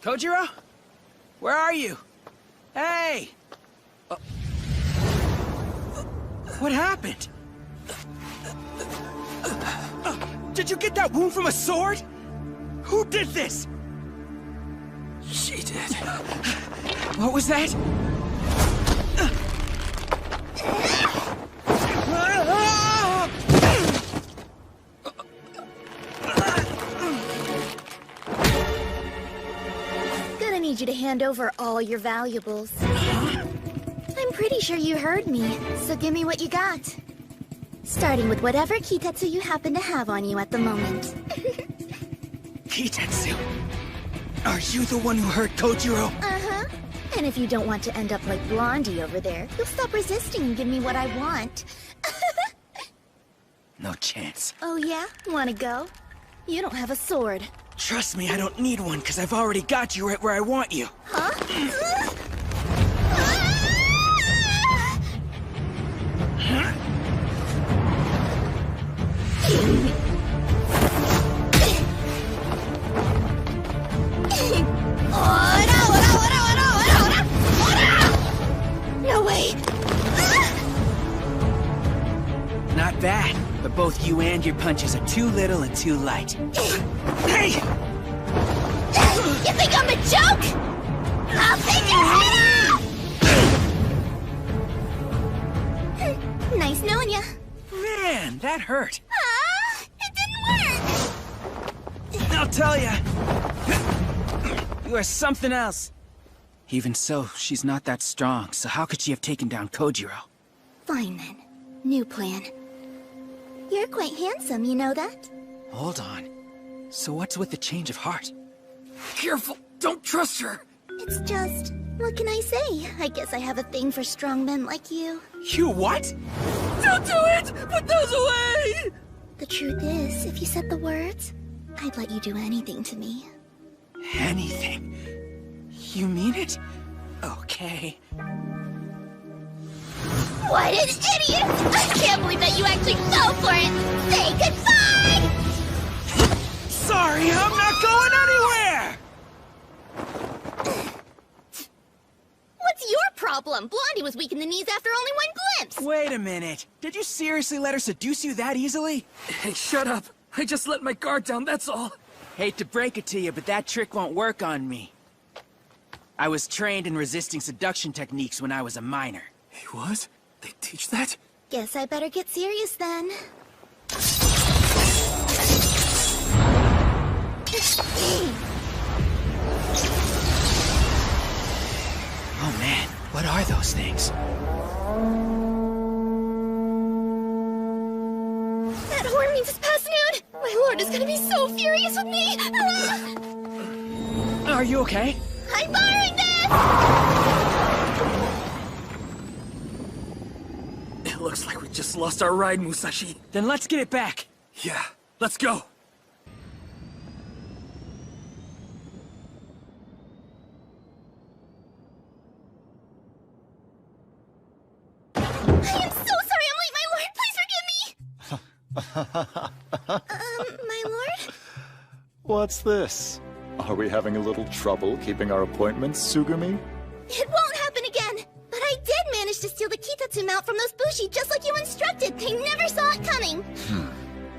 Kojiro? Where are you? Hey! What happened? Did you get that wound from a sword? Who did this? She did. What was that? Gonna need you to hand over all your valuables. I'm pretty sure you heard me, so give me what you got. Starting with whatever Kitetsu you happen to have on you at the moment. Kitetsu? Are you the one who hurt Kojiro? Uh-huh. And if you don't want to end up like Blondie over there, you'll stop resisting and give me what I want. No chance. Oh yeah? Wanna go? You don't have a sword. Trust me, I don't need one, because I've already got you right where I want you. Huh? No way! Not bad, but both you and your punches are too little and too light. Hey! You think I'm a joke? I'll take your head off! Nice knowing ya. Man, that hurt. It didn't work! I'll tell ya. You are something else. Even so, she's not that strong, so how could she have taken down Kojiro? Fine then. New plan. You're quite handsome, you know that? Hold on. So what's with the change of heart? Careful! Don't trust her! It's just... what can I say? I guess I have a thing for strong men like you. You what? Don't do it! Put those away! The truth is, if you said the words, I'd let you do anything to me. Anything? You mean it? Okay. What an idiot! I can't believe that you actually fell for it! Say goodbye! Sorry, I'm not going anywhere! What's your problem? Blondie was weak in the knees after only one glimpse! Wait a minute. Did you seriously let her seduce you that easily? Hey, shut up. I just let my guard down, that's all. Hate to break it to you, but that trick won't work on me. I was trained in resisting seduction techniques when I was a minor. Hey, what? They teach that? Guess I better get serious then. Oh man, what are those things? That horn means it's past noon! My lord is gonna be so furious with me! Are you okay? I'm borrowing this! It looks like we just lost our ride, Musashi. Then let's get it back. Yeah, let's go. I am so sorry I'm late, my lord! Please forgive me! My lord? What's this? Are we having a little trouble keeping our appointments, Sugumi? It won't happen again! But I did manage to steal the Kitatsu mount from those Bushi just like you instructed! They never saw it coming!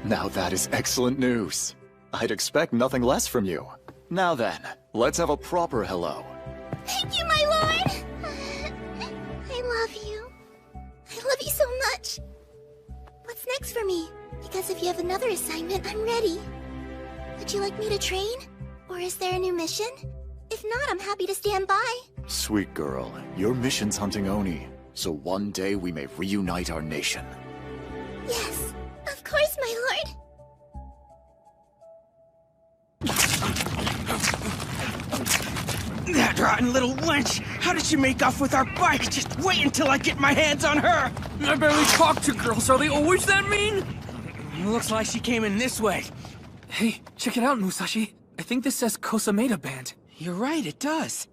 Now that is excellent news. I'd expect nothing less from you. Now then, let's have a proper hello. Thank you, my lord! I love you. I love you so much. What's next for me? Because if you have another assignment, I'm ready. Would you like me to train? Or is there a new mission? If not, I'm happy to stand by. Sweet girl, your mission's hunting Oni, so one day we may reunite our nation. Yes, of course, my lord. That rotten little wench! How did she make off with our bike? Just wait until I get my hands on her! I barely talk to girls. Are they always that mean? Looks like she came in this way. Hey, check it out, Musashi. I think this says Kosameda Band. You're right, it does.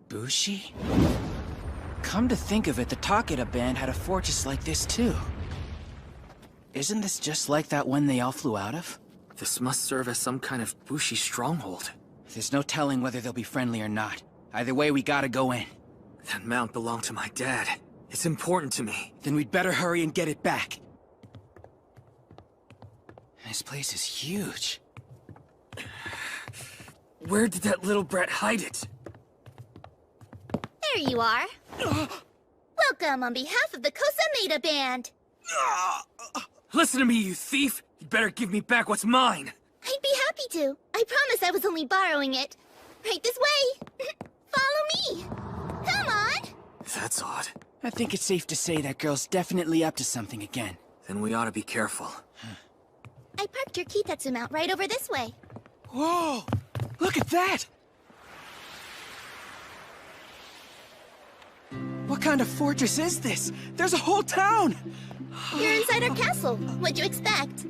Bushi? Come to think of it, the Takeda band had a fortress like this too. Isn't this just like that one they all flew out of? This must serve as some kind of Bushi stronghold. There's no telling whether they'll be friendly or not. Either way, we gotta go in. That mount belonged to my dad. It's important to me. Then we'd better hurry and get it back. This place is huge. Where did that little brat hide it? There you are. Welcome on behalf of the Kosameda band. Listen to me, you thief! You better give me back what's mine! I'd be happy to. I promise I was only borrowing it. Right this way. Follow me. Come on. That's odd. I think it's safe to say that girl's definitely up to something again. Then we ought to be careful. I parked your Kitatsu mount right over this way. Whoa! Look at that! What kind of fortress is this? There's a whole town! You're inside our castle. What'd you expect?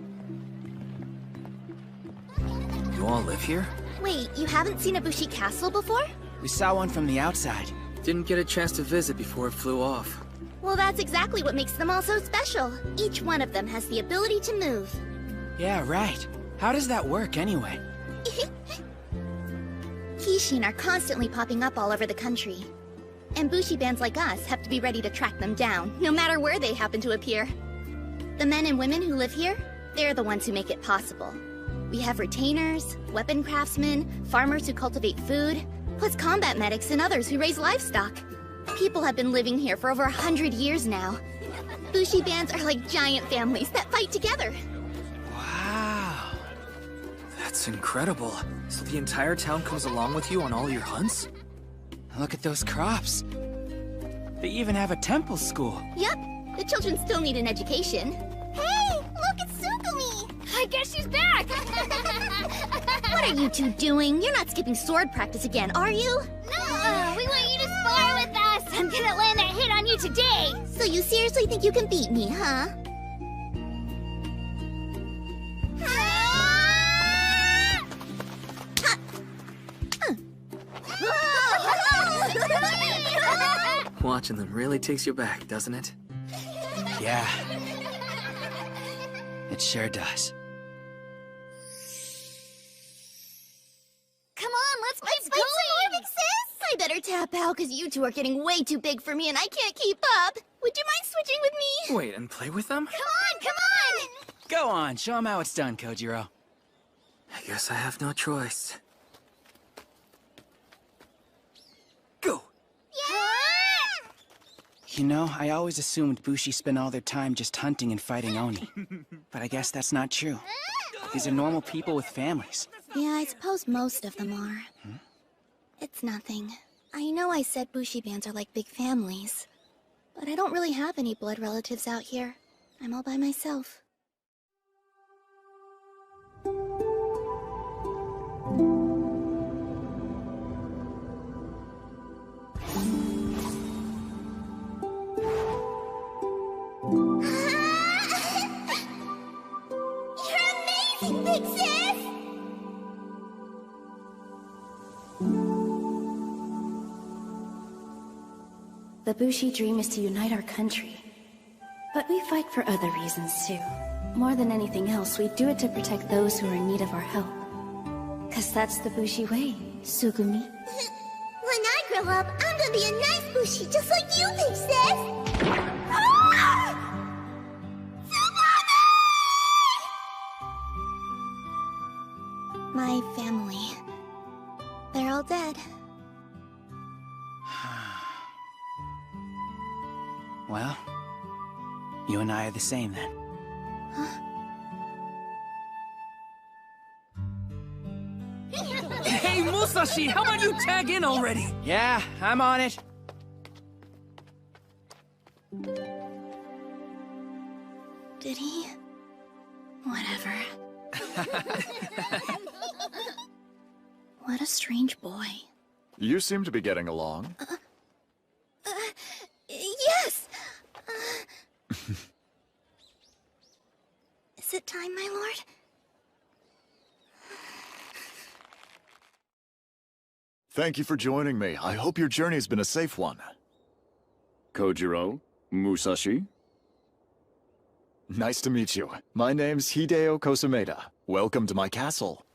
You all live here? Wait, you haven't seen a Bushi castle before? We saw one from the outside. Didn't get a chance to visit before it flew off. Well, that's exactly what makes them all so special. Each one of them has the ability to move. Yeah, right. How does that work, anyway? Kishin are constantly popping up all over the country. And Bushi bands like us have to be ready to track them down, no matter where they happen to appear. The men and women who live here, they're the ones who make it possible. We have retainers, weapon craftsmen, farmers who cultivate food, plus combat medics and others who raise livestock. People have been living here for over 100 years now. Bushi bands are like giant families that fight together. Wow. That's incredible. So the entire town comes along with you on all your hunts? Look at those crops. They even have a temple school. Yep, the children still need an education. Hey, look, it's Sugumi! I guess she's back! What are you two doing? You're not skipping sword practice again, are you? No! We want you to spar with us! I'm gonna land that hit on you today! So you seriously think you can beat me, huh? Watching them really takes you back, doesn't it? Yeah. It sure does. Come on, let's fight some more, big sis! I better tap out, because you two are getting way too big for me and I can't keep up. Would you mind switching with me? Wait, and play with them? Come on, come on! Go on, show them how it's done, Kojiro. I guess I have no choice. You know, I always assumed Bushi spent all their time just hunting and fighting Oni. But I guess that's not true. These are normal people with families. Yeah, I suppose most of them are. It's nothing. I know I said Bushi bands are like big families. But I don't really have any blood relatives out here. I'm all by myself. Big sis! The Bushi dream is to unite our country. But we fight for other reasons too. More than anything else, we do it to protect those who are in need of our help. 'Cause that's the Bushi way, Sugumi. When I grow up, I'm gonna be a nice Bushi just like you, Big Sis! Ah! My family. They're all dead. Well, you and I are the same then. Hey, Musashi, how about you tag in already? Yeah, I'm on it. Did he? Whatever. What a strange boy. You seem to be getting along. Yes! Is it time, my lord? Thank you for joining me. I hope your journey's been a safe one. Kojiro? Musashi? Nice to meet you. My name's Hideo Kosameda. Welcome to my castle.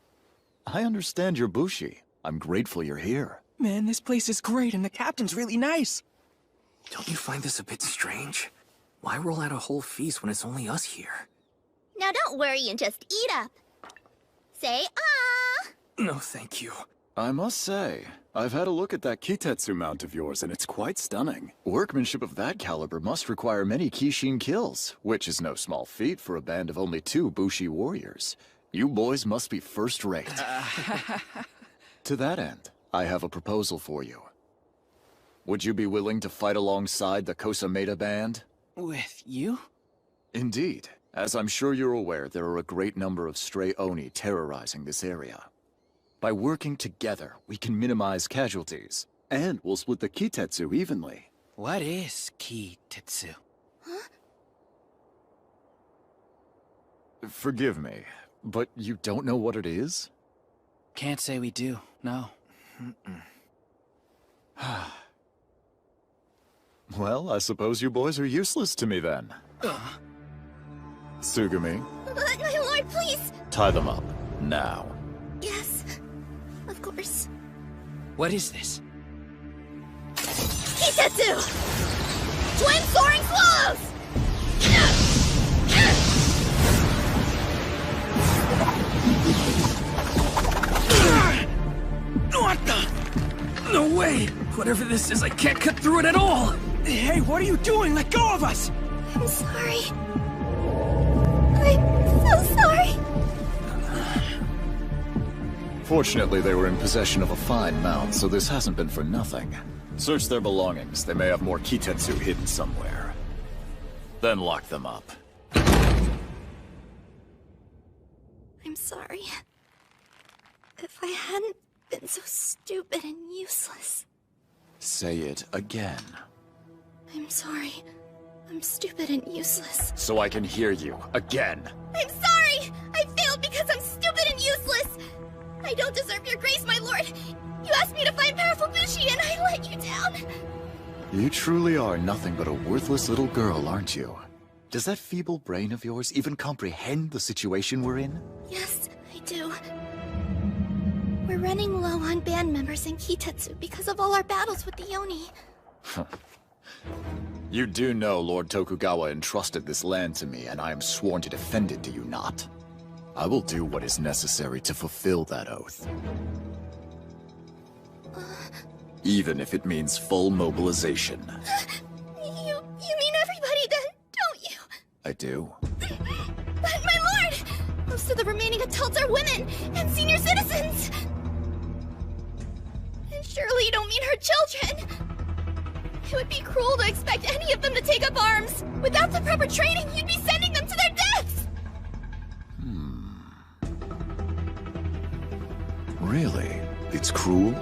I understand you're Bushi. I'm grateful you're here. Man, this place is great and the captain's really nice. Don't you find this a bit strange? Why roll out a whole feast when it's only us here? Now don't worry and just eat up. Say ah! No, thank you. I must say, I've had a look at that Kitetsu mount of yours and it's quite stunning. Workmanship of that caliber must require many Kishin kills, which is no small feat for a band of only 2 Bushi warriors. You boys must be first-rate. To that end, I have a proposal for you. Would you be willing to fight alongside the Kosameda band? With you? Indeed. As I'm sure you're aware, there are a great number of stray Oni terrorizing this area. By working together, we can minimize casualties, and we'll split the Kitetsu evenly. What is Kitetsu? Huh? Forgive me, but you don't know what it is? Can't say we do, no. Well, I suppose you boys are useless to me then. Sugumi, But, my lord, please! tie them up, now. Yes, of course. What is this? Kitetsu! Twin soaring swallows! What the? No way! Whatever this is, I can't cut through it at all! Hey, what are you doing? Let go of us! I'm sorry. I'm so sorry. Fortunately, they were in possession of a fine mount, so this hasn't been for nothing. Search their belongings. They may have more Kitetsu hidden somewhere. Then lock them up. I'm sorry. If I hadn't been so stupid and useless. Say it again. I'm sorry. I'm stupid and useless. So I can hear you. Again. I'm sorry! I failed because I'm stupid and useless! I don't deserve your grace, my lord! You asked me to find powerful Bushi and I let you down! You truly are nothing but a worthless little girl, aren't you? Does that feeble brain of yours even comprehend the situation we're in? Yes, I do. We're running low on band members in Kitetsu because of all our battles with the Oni. You do know Lord Tokugawa entrusted this land to me, and I am sworn to defend it, do you not? I will do what is necessary to fulfill that oath. Even if it means full mobilization. You mean everybody then, don't you? I do. But my lord! Most of the remaining adults are women and senior citizens! And surely you don't mean her children! It would be cruel to expect any of them to take up arms! Without the proper training, you'd be sending them to their deaths! Really? It's cruel?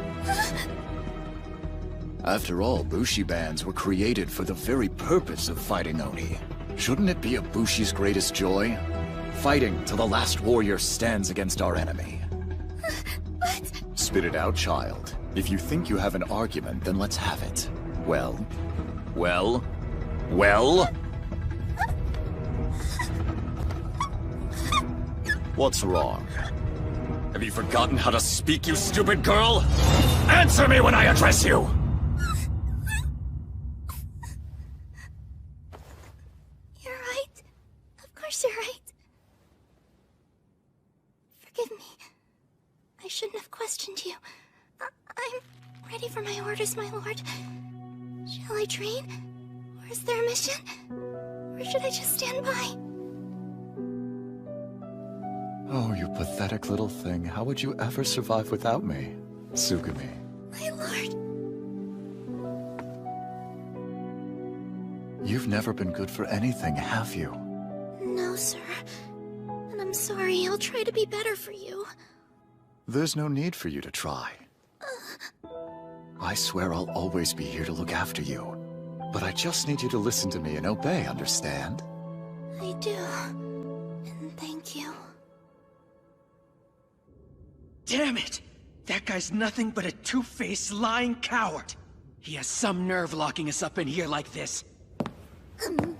After all, Bushi bands were created for the very purpose of fighting Oni. Shouldn't it be a Bushi's greatest joy? Fighting till the last warrior stands against our enemy. But... Spit it out, child. If you think you have an argument, then let's have it. Well? What's wrong? Have you forgotten how to speak, you stupid girl? Answer me when I address you! You're right. Of course you're right. Forgive me. I shouldn't have questioned you. I'm ready for my orders, my lord. Shall I train? Or is there a mission? Or should I just stand by? Oh, you pathetic little thing. How would you ever survive without me, Tsugumi? My lord. You've never been good for anything, have you? No, sir. And I'm sorry. I'll try to be better for you. There's no need for you to try. I swear I'll always be here to look after you. But I just need you to listen to me and obey, understand? I do. And thank you. Damn it! That guy's nothing but a two-faced, lying coward. He has some nerve locking us up in here like this. Yoo-hoo!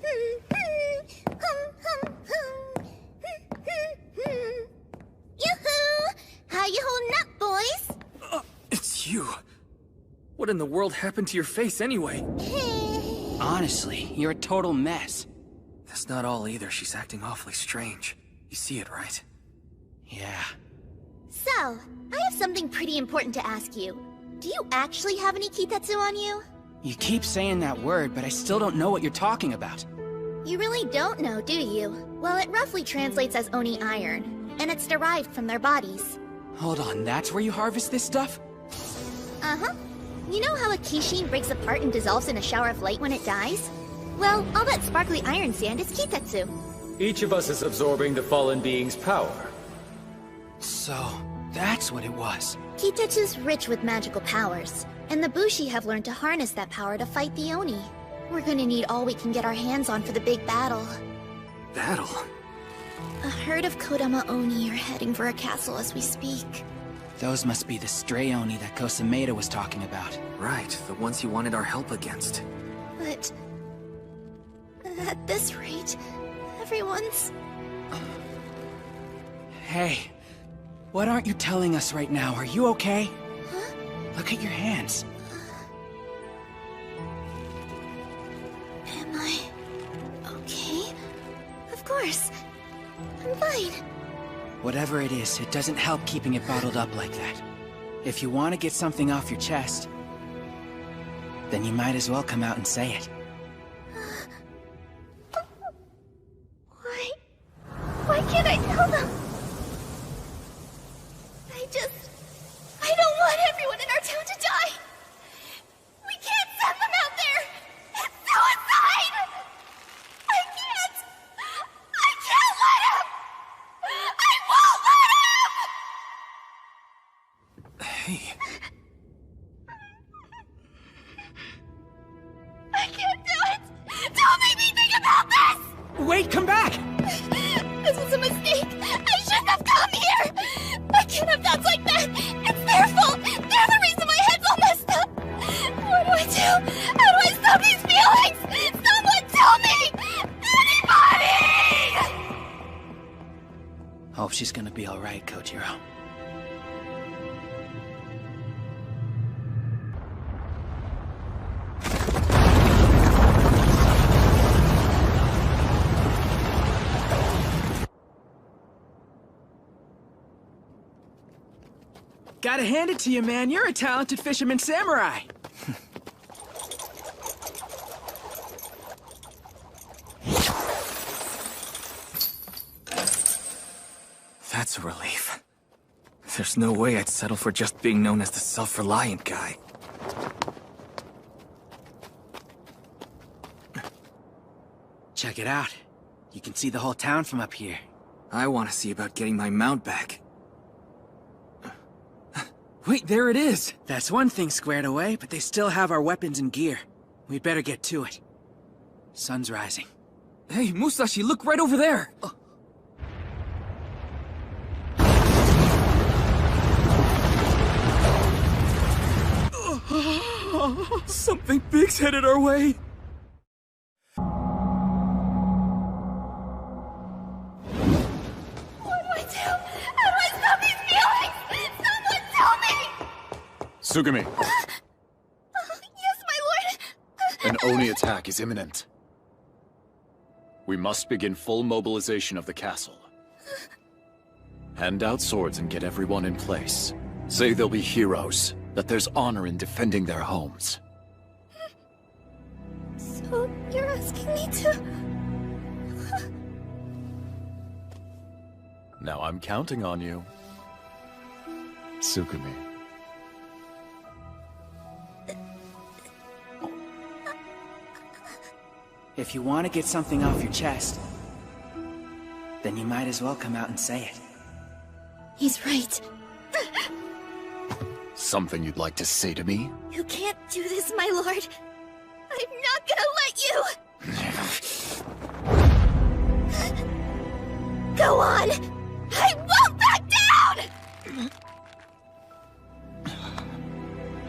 How you holding up, boys? It's you. What in the world happened to your face anyway? Honestly, you're a total mess. That's not all either. She's acting awfully strange. You see it, right? Yeah. So, I have something pretty important to ask you. Do you actually have any Kitetsu on you? You keep saying that word, but I still don't know what you're talking about. You really don't know, do you? Well, it roughly translates as Oni iron, and it's derived from their bodies. Hold on, that's where you harvest this stuff? Uh-huh. You know how a Kishin breaks apart and dissolves in a shower of light when it dies? Well, all that sparkly iron sand is Kitetsu. Each of us is absorbing the fallen being's power. So, that's what it was. Kitetsu's rich with magical powers, and the Bushi have learned to harness that power to fight the Oni. We're gonna need all we can get our hands on for the big battle. Battle? A herd of Kodama Oni are heading for a castle as we speak. Those must be the stray Oni that Kosameda was talking about. Right, the ones he wanted our help against. But... at this rate, everyone's... Hey, what aren't you telling us right now? Are you okay? Huh? Look at your hands. Am I... okay? Of course. I'm fine. Whatever it is, it doesn't help keeping it bottled up like that. If you want to get something off your chest, then you might as well come out and say it. Why can't I tell them? I don't want everyone in our town to die! We can't send them out there! It's suicide! I can't let him! I won't let him! Hey. I can't do it! Don't make me think about this! Wait, come back! This was a mistake! I shouldn't have come here! I can't have thoughts like that! It's their fault! They're the reason my head's all messed up! What do I do? How do I stop these feelings? Someone tell me! Anybody! Hope she's gonna be alright, Kojiro. Gotta hand it to you, man. You're a talented fisherman samurai. That's a relief. There's no way I'd settle for just being known as the self-reliant guy. Check it out. You can see the whole town from up here. I want to see about getting my mount back. Wait, there it is! That's one thing squared away, but they still have our weapons and gear. We'd better get to it. Sun's rising. Hey, Musashi, look right over there! Something big's headed our way! What do I do? Tsugumi, Yes, my lord! an Oni attack is imminent. We must begin full mobilization of the castle. Hand out swords and get everyone in place. Say they'll be heroes, that there's honor in defending their homes. So, you're asking me to... Now I'm counting on you. Tsugumi. If you want to get something off your chest, then you might as well come out and say it. He's right. Something you'd like to say to me? You can't do this, my lord. I'm not gonna let you! Go on! I won't back down!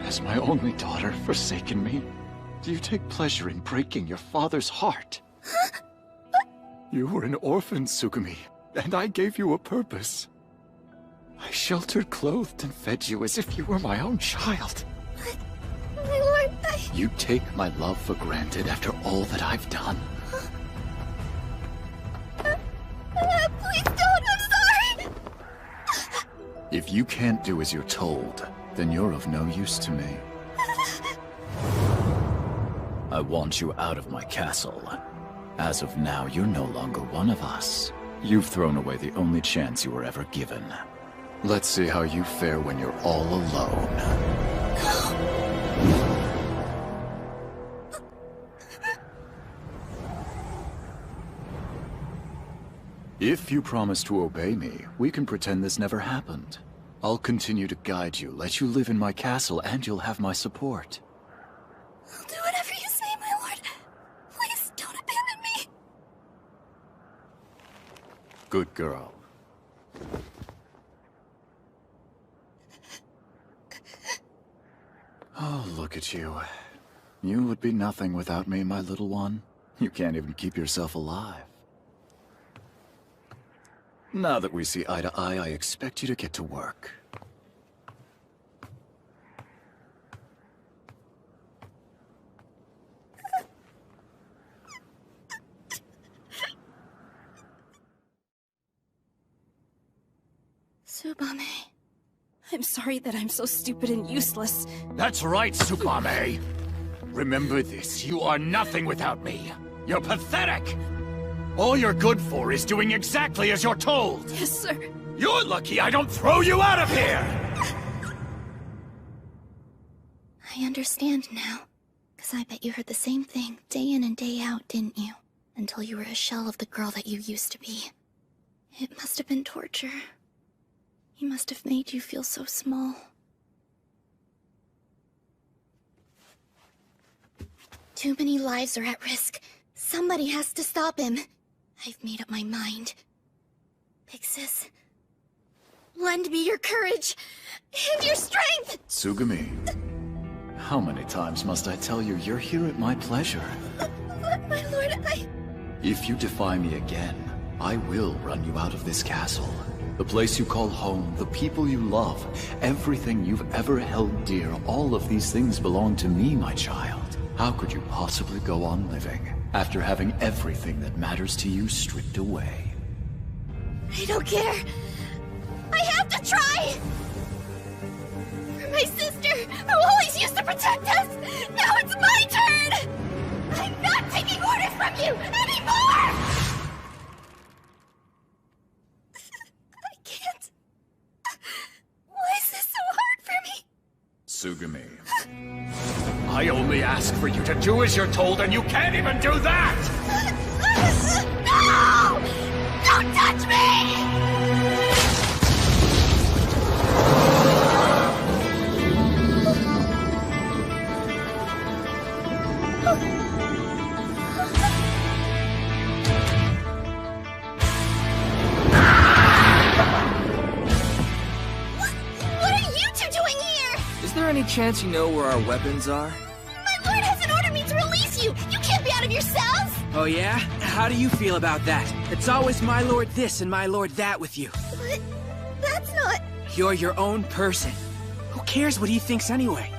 Has my only daughter forsaken me? Do you take pleasure in breaking your father's heart? You were an orphan, Tsugumi, and I gave you a purpose. I sheltered, clothed, and fed you as if you were my own child. My lord, You take my love for granted after all that I've done. Please don't, I'm sorry! If you can't do as you're told, then you're of no use to me. I want you out of my castle. As of now, you're no longer one of us. You've thrown away the only chance you were ever given. Let's see how you fare when you're all alone. If you promise to obey me, we can pretend this never happened. I'll continue to guide you, let you live in my castle, and you'll have my support. I'll do whatever you say, my lord. Please don't abandon me. Good girl. Oh, look at you. You would be nothing without me, my little one. You can't even keep yourself alive. Now that we see eye to eye, I expect you to get to work. Tsubame. I'm sorry that I'm so stupid and useless. That's right, Tsubame. Remember this, you are nothing without me. You're pathetic. All you're good for is doing exactly as you're told. Yes, sir. You're lucky I don't throw you out of here! I understand now. Because I bet you heard the same thing day in and day out, didn't you? Until you were a shell of the girl that you used to be. It must have been torture. He must have made you feel so small. Too many lives are at risk. Somebody has to stop him. I've made up my mind. Big Sis, lend me your courage and your strength! Tsugumi, how many times must I tell you you're here at my pleasure? But, my lord, If you defy me again, I will run you out of this castle. The place you call home, the people you love, everything you've ever held dear, all of these things belong to me, my child. How could you possibly go on living after having everything that matters to you stripped away? I don't care. I have to try! For my sister, who always used to protect us, now it's my turn! I'm not taking orders from you anymore! I can't. Why is this so hard for me? Tsugumi. I only ask for you to do as you're told, and you can't even do that! No! Don't touch me! What are you two doing here? Is there any chance you know where our weapons are? My lord hasn't ordered me to release you! You can't be out of your cells! Oh yeah? How do you feel about that? It's always my lord this and my lord that with you. But that's not... You're your own person. Who cares what he thinks anyway?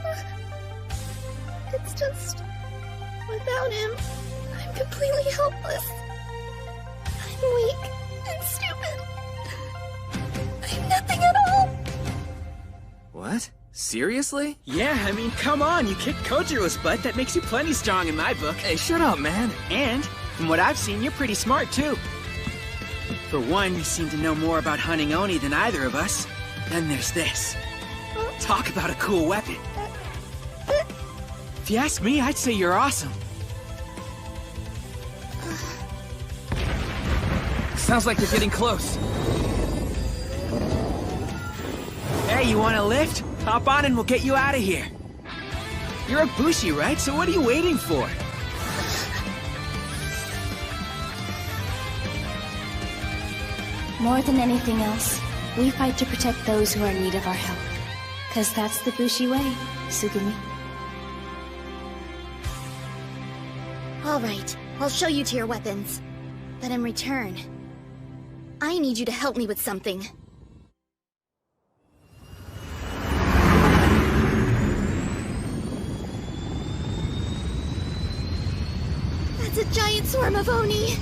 It's just... without him, I'm completely helpless. I'm weak and stupid. I'm nothing at all. What? Seriously? Yeah, I mean, come on, you kicked Kojiro's butt. That makes you plenty strong in my book. Hey, shut up, man. And, from what I've seen, you're pretty smart, too. For one, you seem to know more about hunting Oni than either of us. Then there's this. Talk about a cool weapon. If you ask me, I'd say you're awesome. Sounds like they're getting close. Hey, you want a lift? Hop on and we'll get you out of here. You're a Bushi, right? So what are you waiting for? More than anything else, we fight to protect those who are in need of our help. 'Cause that's the Bushi way, Tsugumi. All right, I'll show you to your weapons. But in return, I need you to help me with something. That's a giant swarm of Oni!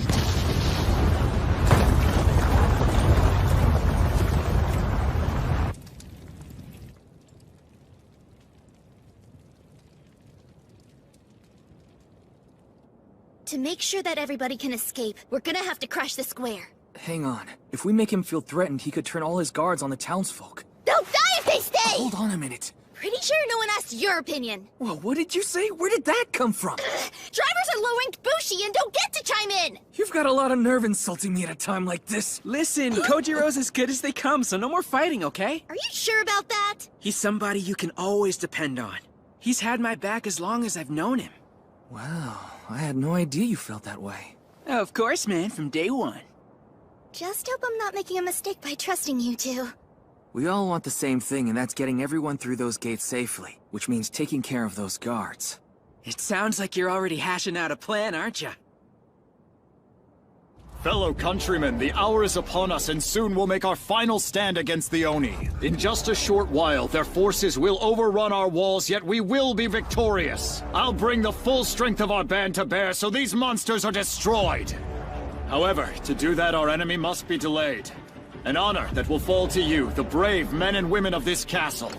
To make sure that everybody can escape, we're gonna have to crash the square. Hang on. If we make him feel threatened, he could turn all his guards on the townsfolk. They'll die if they stay! Hold on a minute. Pretty sure no one asked your opinion. Whoa, what did you say? Where did that come from? Drivers are low-ranked Bushi and don't get to chime in! You've got a lot of nerve insulting me at a time like this. Listen, Kojiro's as good as they come, so no more fighting, okay? Are you sure about that? He's somebody you can always depend on. He's had my back as long as I've known him. Wow, I had no idea you felt that way. Of course, man, from day one. Just hope I'm not making a mistake by trusting you two. We all want the same thing, and that's getting everyone through those gates safely, which means taking care of those guards. It sounds like you're already hashing out a plan, aren't you? Fellow countrymen, the hour is upon us, and soon we'll make our final stand against the Oni. In just a short while, their forces will overrun our walls, yet we will be victorious. I'll bring the full strength of our band to bear so these monsters are destroyed. However, to do that, our enemy must be delayed. An honor that will fall to you, the brave men and women of this castle.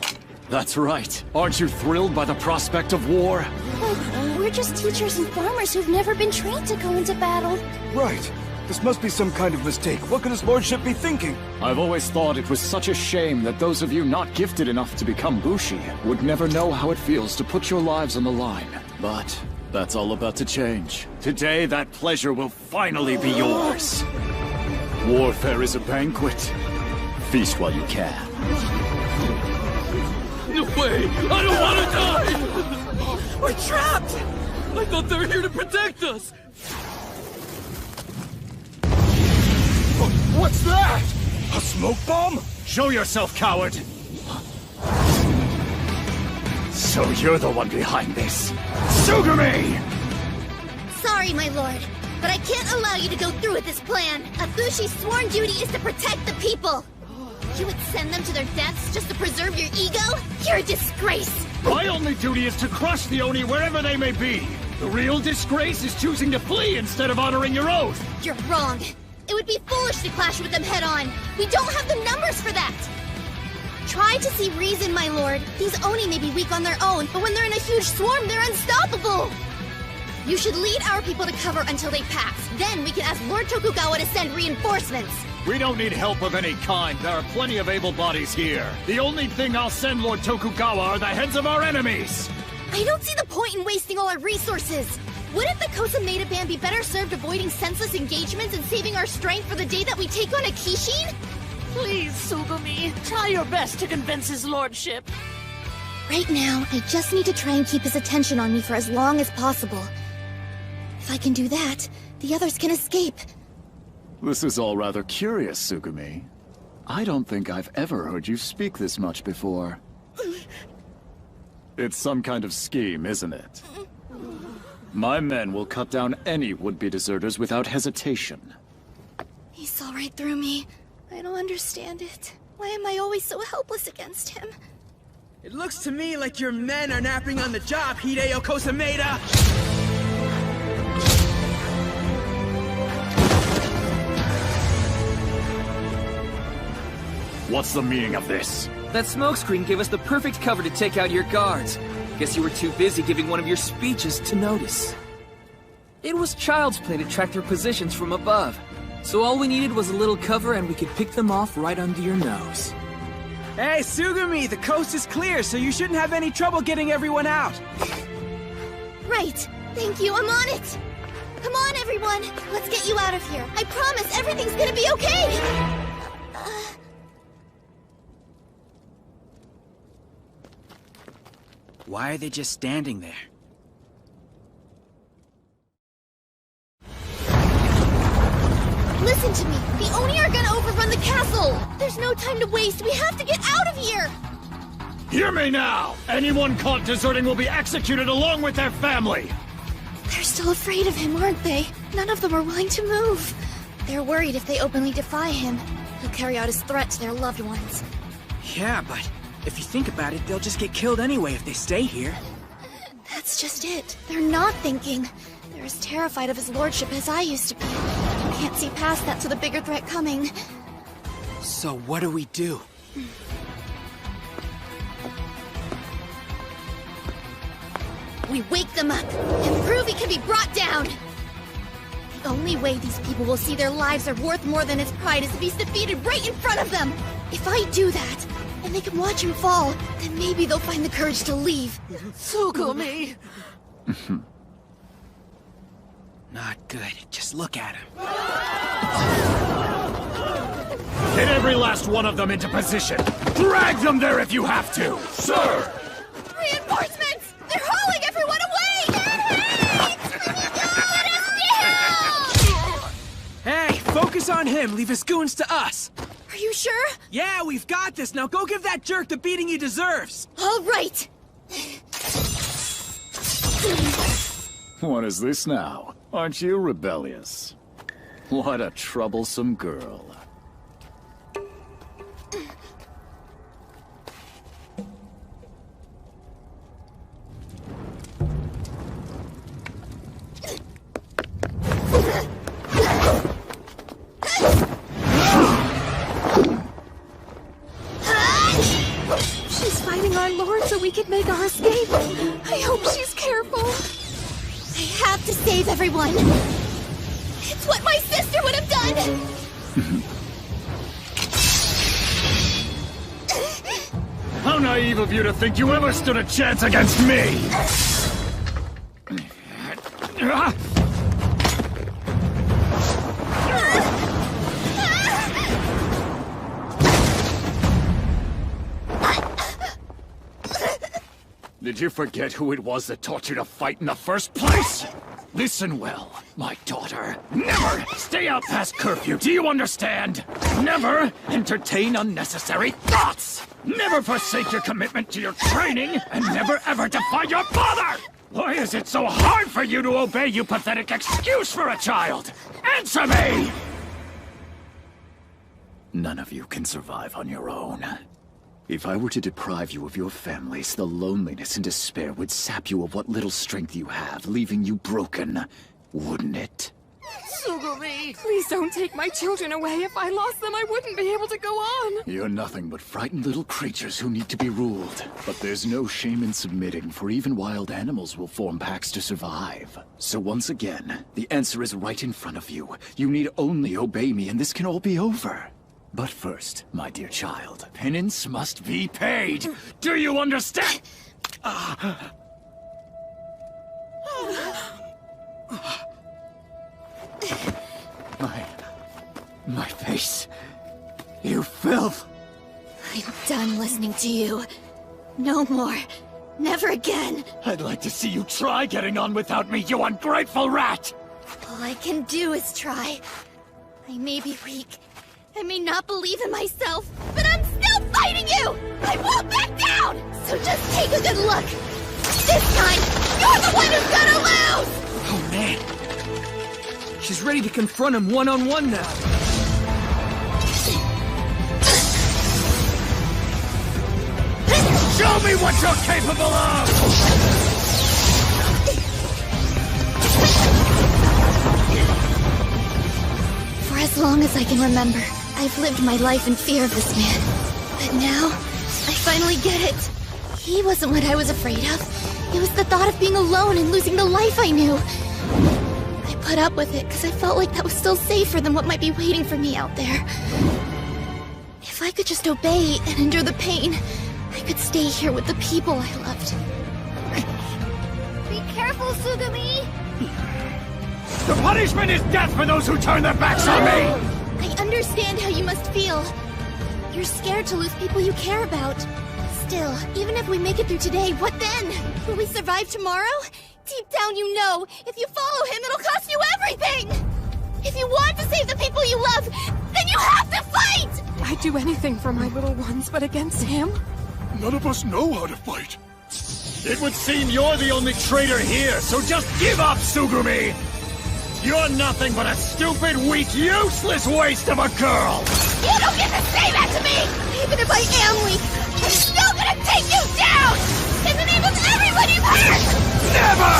That's right. Aren't you thrilled by the prospect of war? Look, we're just teachers and farmers who've never been trained to go into battle. Right. This must be some kind of mistake. What could his lordship be thinking? I've always thought it was such a shame that those of you not gifted enough to become Bushi would never know how it feels to put your lives on the line. But that's all about to change. Today, that pleasure will finally be yours. Warfare is a banquet. Feast while you can. No way! I don't want to die! We're trapped! I thought they were here to protect us! What's that? A smoke bomb? Show yourself, coward! So you're the one behind this. Tsugumi! Sorry, my lord, but I can't allow you to go through with this plan. A Bushi's sworn duty is to protect the people. You would send them to their deaths just to preserve your ego? You're a disgrace! My only duty is to crush the Oni wherever they may be. The real disgrace is choosing to flee instead of honoring your oath. You're wrong. It would be foolish to clash with them head-on. We don't have the numbers for that. Try to see reason, my lord. These Oni may be weak on their own, but when they're in a huge swarm, they're unstoppable. You should lead our people to cover until they pass. Then we can ask Lord Tokugawa to send reinforcements. We don't need help of any kind. There are plenty of able bodies here. The only thing I'll send Lord Tokugawa are the heads of our enemies. I don't see the point in wasting all our resources. Wouldn't the Kosameda band be better served avoiding senseless engagements and saving our strength for the day that we take on a Kishin? Please, Tsugumi, try your best to convince his lordship. Right now, I just need to try and keep his attention on me for as long as possible. If I can do that, the others can escape. This is all rather curious, Tsugumi. I don't think I've ever heard you speak this much before. It's some kind of scheme, isn't it? My men will cut down any would-be deserters without hesitation. He saw right through me. I don't understand it. Why am I always so helpless against him? It looks to me like your men are napping on the job, Hideo Kosameda! What's the meaning of this? That smokescreen gave us the perfect cover to take out your guards. Guess you were too busy giving one of your speeches to notice. It was child's play to track their positions from above. So all we needed was a little cover and we could pick them off right under your nose. Hey, Sugumi, the coast is clear, so you shouldn't have any trouble getting everyone out. Right. Thank you, I'm on it. Come on, everyone. Let's get you out of here. I promise everything's gonna be okay. Why are they just standing there? Listen to me. The Oni are gonna overrun the castle. There's no time to waste. We have to get out of here. Hear me now! Anyone caught deserting will be executed along with their family! They're still afraid of him, aren't they? None of them are willing to move. They're worried if they openly defy him, he'll carry out his threat to their loved ones. Yeah, but if you think about it, they'll just get killed anyway if they stay here. That's just it. They're not thinking. They're as terrified of his lordship as I used to be. Can't see past that to the bigger threat coming. So what do we do? We wake them up and prove he can be brought down. The only way these people will see their lives are worth more than his pride is if he's defeated right in front of them. If I do that, and they can watch him fall, then maybe they'll find the courage to leave. Sugumi! Not good. Just look at him. Get every last one of them into position! Drag them there if you have to! Sir! Reinforcements! They're hauling everyone away! Hey, focus on him. Leave his goons to us. Are you sure? Yeah, we've got this. Now go give that jerk the beating he deserves. All right. What is this now? Aren't you rebellious? What a troublesome girl. She's fighting our lord so we can make our escape. I hope she's careful. I have to save everyone. It's what my sister would have done. How naive of you to think you ever stood a chance against me! Did you forget who it was that taught you to fight in the first place? Listen well, my daughter. Never stay out past curfew, do you understand? Never entertain unnecessary thoughts! Never forsake your commitment to your training, and never ever defy your father! Why is it so hard for you to obey, you pathetic excuse for a child? Answer me! None of you can survive on your own. If I were to deprive you of your families, the loneliness and despair would sap you of what little strength you have, leaving you broken, wouldn't it? Sugumi! Please don't take my children away. If I lost them, I wouldn't be able to go on. You're nothing but frightened little creatures who need to be ruled. But there's no shame in submitting, for even wild animals will form packs to survive. So once again, the answer is right in front of you. You need only obey me and this can all be over. But first, my dear child, penance must be paid! Do you understand? My face. You filth! I'm done listening to you. No more. Never again. I'd like to see you try getting on without me, you ungrateful rat! All I can do is try. I may be weak. I may not believe in myself, but I'm still fighting you! I won't back down! So just take a good look. This time, you're the one who's gonna lose! Oh, man. She's ready to confront him one-on-one now. Show me what you're capable of! For as long as I can remember, I've lived my life in fear of this man. But now, I finally get it. He wasn't what I was afraid of. It was the thought of being alone and losing the life I knew. I put up with it because I felt like that was still safer than what might be waiting for me out there. If I could just obey and endure the pain, I could stay here with the people I loved. Be careful, Sugumi! The punishment is death for those who turn their backs on me! I understand how you must feel. You're scared to lose people you care about. Still, even if we make it through today, what then? Will we survive tomorrow? Deep down you know, if you follow him, it'll cost you everything! If you want to save the people you love, then you have to fight! I'd do anything for my little ones, but against him? None of us know how to fight. It would seem you're the only traitor here, so just give up, Sugumi! You're nothing but a stupid, weak, useless waste of a girl! You don't get to say that to me! Even if I am weak, I'm still gonna take you down! In the name of everyone you've hurt! Never!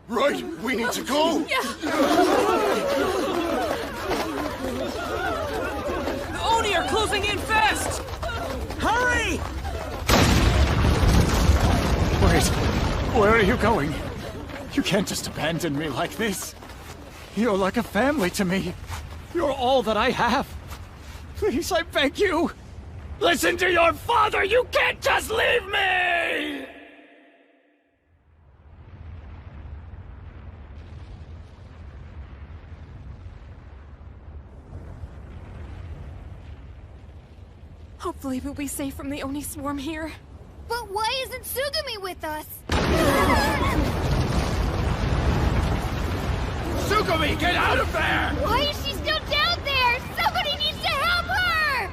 Right, we need to go! The Oni are closing in fast! Hurry! Wait, where are you going? You can't just abandon me like this. You're like a family to me. You're all that I have. Please, I beg you. Listen to your father! You can't just leave me! Hopefully we'll be safe from the Oni swarm here. But why isn't Sugumi with us? Sugumi, get out of there! Why is she still down there? Somebody needs to help her!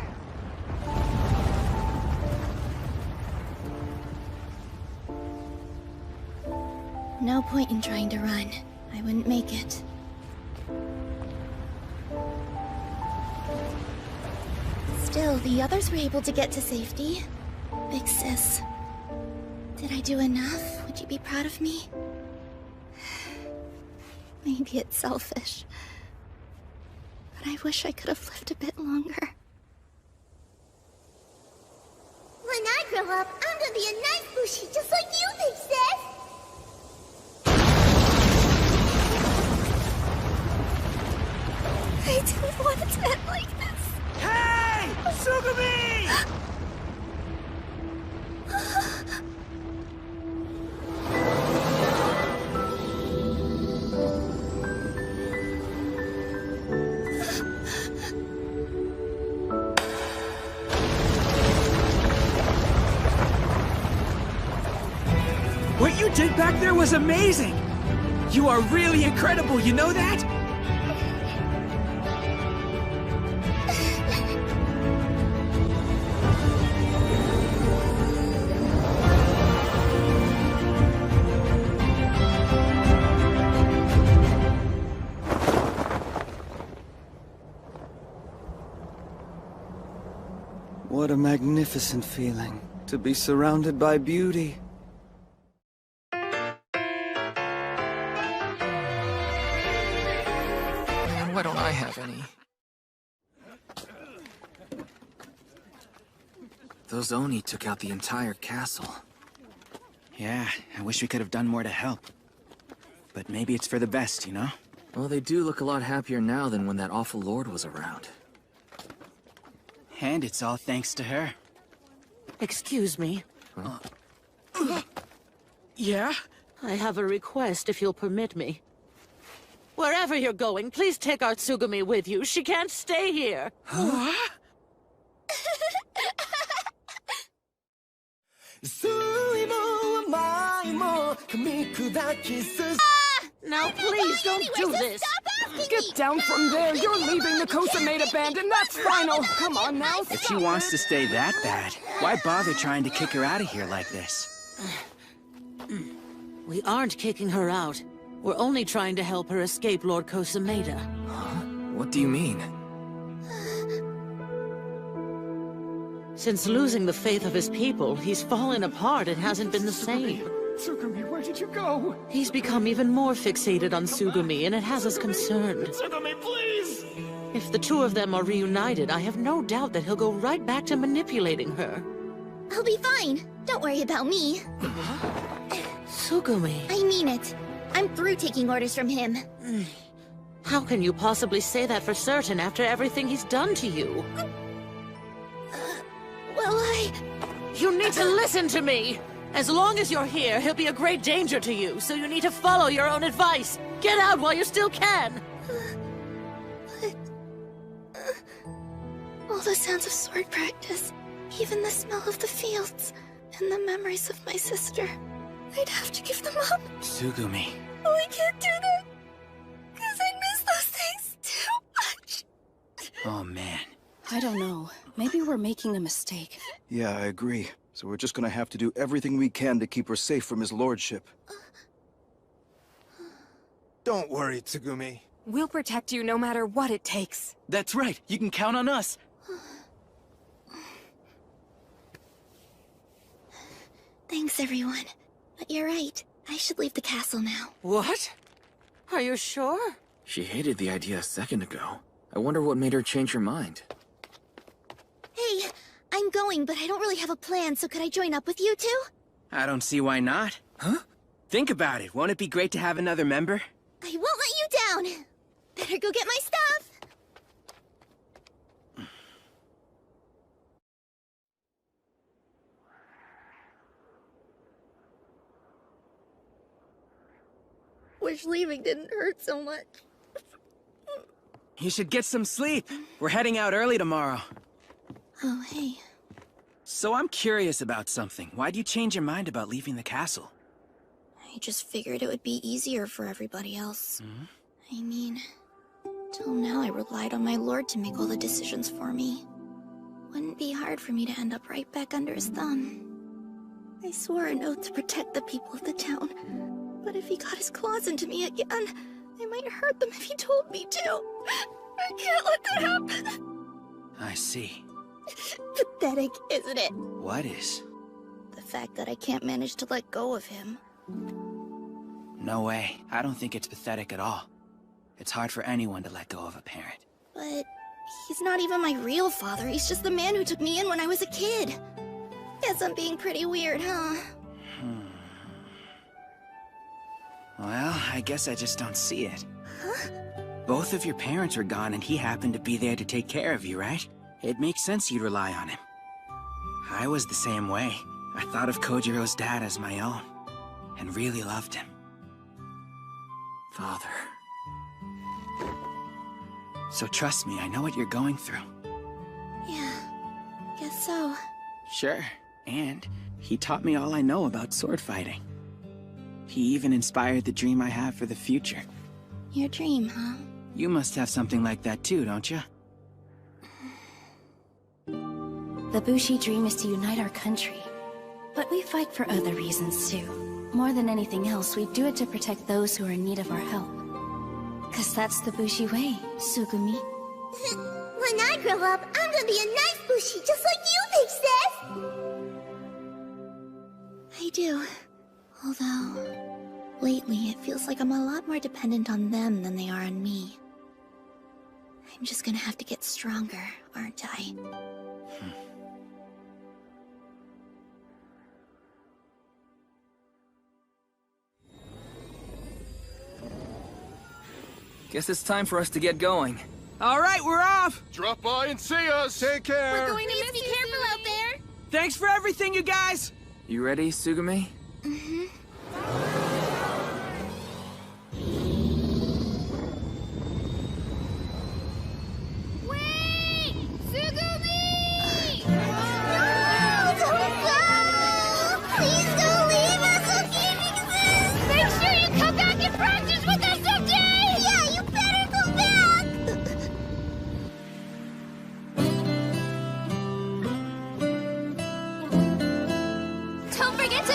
No point in trying to run. I wouldn't make it. Still, the others were able to get to safety. Big sis. Did I do enough? Would you be proud of me? Maybe it's selfish. But I wish I could have lived a bit longer. When I grow up, I'm gonna be a nice Bushi just like you, Big Sis! I didn't want it to end like this. Hey! Sugumi! What you did back there was amazing! You are really incredible, you know that? What a magnificent feeling, to be surrounded by beauty. Man, why don't I have any? Those Oni took out the entire castle. Yeah, I wish we could have done more to help. But maybe it's for the best, you know? Well, they do look a lot happier now than when that awful lord was around. And it's all thanks to her. Excuse me. Yeah? I have a request if you'll permit me. Wherever you're going, please take our Tsugumi with you. She can't stay here. What? Now please don't do this. Stop Get down from there! You're leaving the Kosameda band, and that's final! Come on now, If she wants to stay that bad, why bother trying to kick her out of here like this? We aren't kicking her out. We're only trying to help her escape Lord Kosameda. What do you mean? Since losing the faith of his people, he's fallen apart and hasn't been the same. Tsugumi, where did you go? He's become even more fixated on Tsugumi, and it has us concerned. Tsugumi, please! If the two of them are reunited, I have no doubt that he'll go right back to manipulating her. I'll be fine. Don't worry about me. Tsugumi. I mean it. I'm through taking orders from him. How can you possibly say that for certain after everything he's done to you? Well, You need to listen to me! As long as you're here, he'll be a great danger to you, so you need to follow your own advice. Get out while you still can! All the sounds of sword practice, even the smell of the fields, and the memories of my sister. I'd have to give them up. Tsugumi. Oh, I can't do that. Because I miss those things too much. Oh, man. I don't know. Maybe we're making a mistake. Yeah, I agree. So we're just gonna have to do everything we can to keep her safe from his lordship. Don't worry, Tsugumi. We'll protect you no matter what it takes. That's right. You can count on us. Thanks, everyone. But you're right. I should leave the castle now. What? Are you sure? She hated the idea a second ago. I wonder what made her change her mind. Hey, I'm going, but I don't really have a plan, so could I join up with you two? I don't see why not. Huh? Think about it. Won't it be great to have another member? I won't let you down. Better go get my stuff. Wish leaving didn't hurt so much. You should get some sleep. We're heading out early tomorrow. Oh, hey. So I'm curious about something. Why'd you change your mind about leaving the castle? I just figured it would be easier for everybody else. I mean, till now I relied on my lord to make all the decisions for me. Wouldn't be hard for me to end up right back under his thumb. I swore an oath to protect the people of the town, but if he got his claws into me again, I might hurt them if he told me to. I can't let that happen. I see. Pathetic, isn't it? What is? The fact that I can't manage to let go of him. No way. I don't think it's pathetic at all. It's hard for anyone to let go of a parent. But he's not even my real father. He's just the man who took me in when I was a kid. Guess I'm being pretty weird, huh? Well, I guess I just don't see it. Huh? Both of your parents were gone and he happened to be there to take care of you, right? It makes sense you'd rely on him. I was the same way. I thought of Kojiro's dad as my own, and really loved him. Father. So trust me, I know what you're going through. Yeah, guess so. Sure, and he taught me all I know about sword fighting. He even inspired the dream I have for the future. Your dream, huh? You must have something like that too, don't you? The Bushi dream is to unite our country. But we fight for other reasons too. More than anything else, we do it to protect those who are in need of our help. 'Cause that's the Bushi way, Tsugumi. When I grow up, I'm gonna be a nice Bushi, just like you, Big Sis! I do. Although, lately it feels like I'm a lot more dependent on them than they are on me. I'm just gonna have to get stronger, aren't I? Guess it's time for us to get going. All right, we're off! Drop by and see us. Take care. We're going to be careful out there. Thanks for everything, you guys! You ready, Tsugumi? Mm-hmm. Wait! Tsugumi! No! Don't go! Please don't leave us, okay, Big Sis? Make sure you come back and practice with us someday! Yeah, you better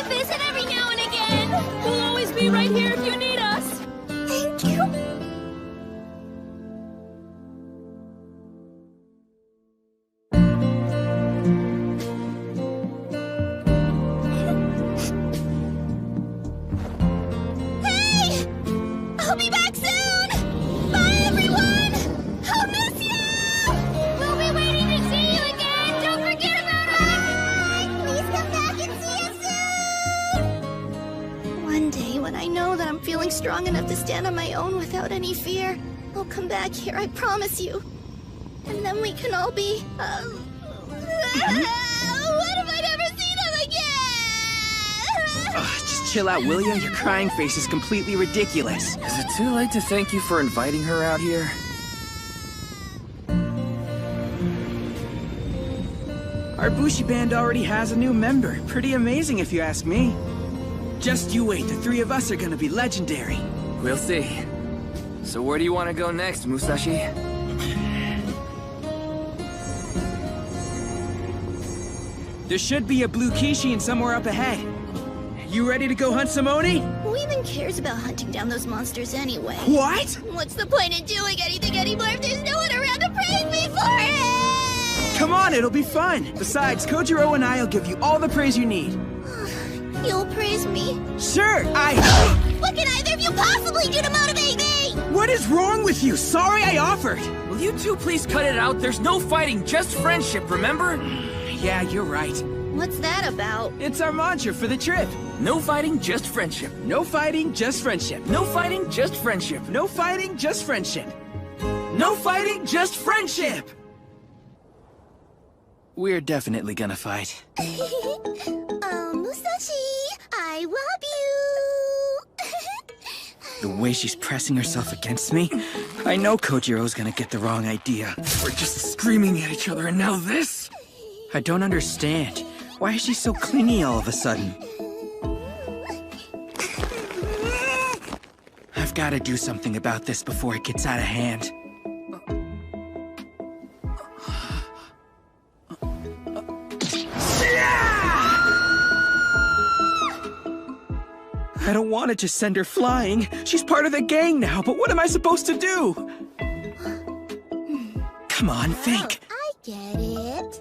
visit every now and again. We'll always be right here if you need us. Thank you. Hey! I'll be back soon! Bye, everyone! I'll miss you! We'll be waiting to see you again! Don't forget about us! Please come back and see us soon! One day, when I know that I'm feeling strong enough to stand on my own without any fear, I'll come back here, I promise you. And then we can all be, what if I never see them again? Just chill out, will ya? Your crying face is completely ridiculous. Is it too late to thank you for inviting her out here? Our Bushi band already has a new member. Pretty amazing if you ask me. Just you wait, the three of us are gonna be legendary. We'll see. So where do you want to go next, Musashi? There should be a blue Kishin somewhere up ahead. You ready to go hunt some Oni? Who even cares about hunting down those monsters anyway? What? What's the point in doing anything anymore if there's no one around to praise me for it? Come on, it'll be fun. Besides, Kojiro and I'll give you all the praise you need. You'll praise me? Sure, What can either of you possibly do to motivate me? What is wrong with you? Sorry I offered. Will you two please cut it out? There's no fighting, just friendship, remember? Yeah, you're right. What's that about? It's our mantra for the trip. No fighting, just friendship. No fighting, just friendship. No fighting, just friendship. No fighting, just friendship. No fighting, just friendship! We're definitely gonna fight. Musashi, I love you! The way she's pressing herself against me, I know Kojiro's gonna get the wrong idea. We're just screaming at each other and now this? I don't understand. Why is she so clingy all of a sudden? I've gotta do something about this before it gets out of hand. I don't want to just send her flying. She's part of the gang now, but what am I supposed to do? Come on, think. I get it.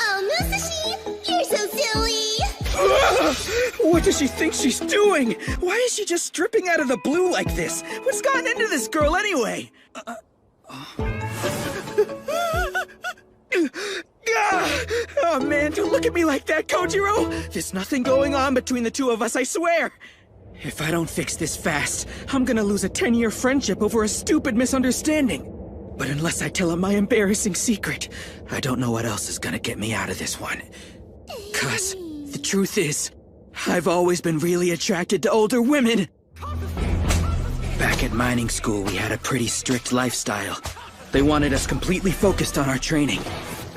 Oh, Musashi, you're so silly! What does she think she's doing? Why is she just stripping out of the blue like this? What's gotten into this girl anyway? Oh man, don't look at me like that, Kojiro! There's nothing going on between the two of us, I swear! If I don't fix this fast, I'm gonna lose a 10-year friendship over a stupid misunderstanding. But unless I tell him my embarrassing secret, I don't know what else is gonna get me out of this one. 'Cause the truth is, I've always been really attracted to older women. Back at mining school, we had a pretty strict lifestyle. They wanted us completely focused on our training.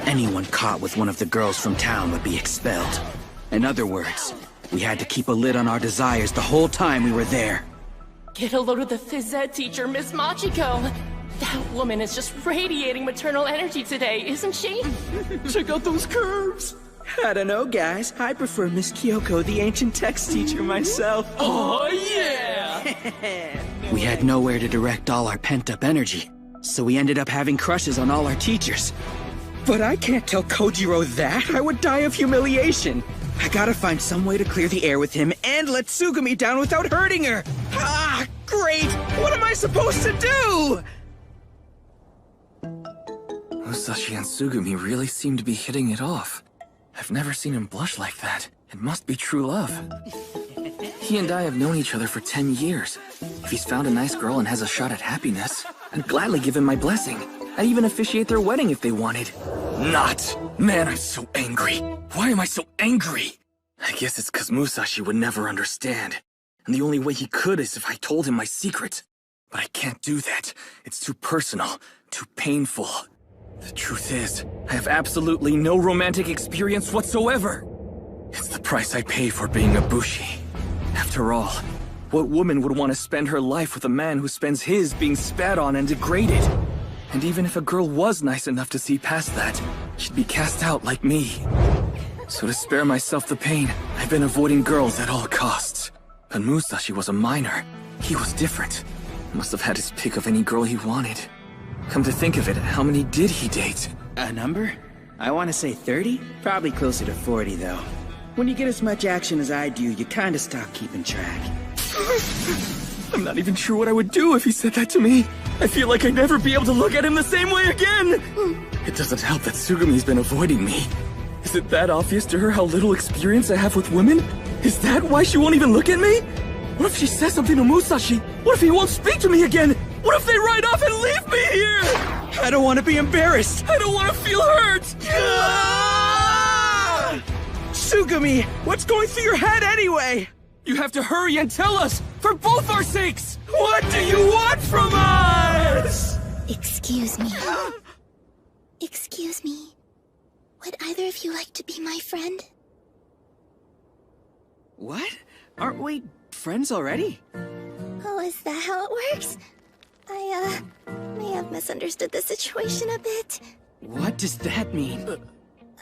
Anyone caught with one of the girls from town would be expelled. In other words, we had to keep a lid on our desires the whole time we were there. Get a load of the phys ed teacher, Miss Machiko. That woman is just radiating maternal energy today, isn't she? Check out those curves! I don't know, guys. I prefer Miss Kyoko, the ancient text teacher, myself. Oh, yeah! We had nowhere to direct all our pent-up energy, so we ended up having crushes on all our teachers. But I can't tell Kojiro that. I would die of humiliation. I gotta find some way to clear the air with him and let Tsugumi down without hurting her. Ah, great! What am I supposed to do? Musashi and Tsugumi really seem to be hitting it off. I've never seen him blush like that. It must be true love. He and I have known each other for 10 years. If he's found a nice girl and has a shot at happiness, I'd gladly give him my blessing. I'd even officiate their wedding if they wanted. Not! Man, I'm so angry. Why am I so angry? I guess it's 'cause Musashi would never understand. And the only way he could is if I told him my secret. But I can't do that. It's too personal, too painful. The truth is, I have absolutely no romantic experience whatsoever. It's the price I pay for being a bushi. After all, what woman would want to spend her life with a man who spends his being spat on and degraded? And even if a girl was nice enough to see past that, she'd be cast out like me. So to spare myself the pain, I've been avoiding girls at all costs. But Musashi was a minor. He was different. Must have had his pick of any girl he wanted. Come to think of it, how many did he date? A number? I want to say 30? Probably closer to 40, though. When you get as much action as I do, you kinda stop keeping track. I'm not even sure what I would do if he said that to me. I feel like I'd never be able to look at him the same way again. It doesn't help that Tsugumi's been avoiding me. Is it that obvious to her how little experience I have with women? Is that why she won't even look at me? What if she says something to Musashi? What if he won't speak to me again? What if they ride off and leave me here? I don't want to be embarrassed. I don't want to feel hurt. Tsugumi, what's going through your head anyway? You have to hurry and tell us, for both our sakes! What do you want from us? Excuse me. Excuse me. Would either of you like to be my friend? What? Aren't we friends already? Oh, is that how it works? I, may have misunderstood the situation a bit. What does that mean?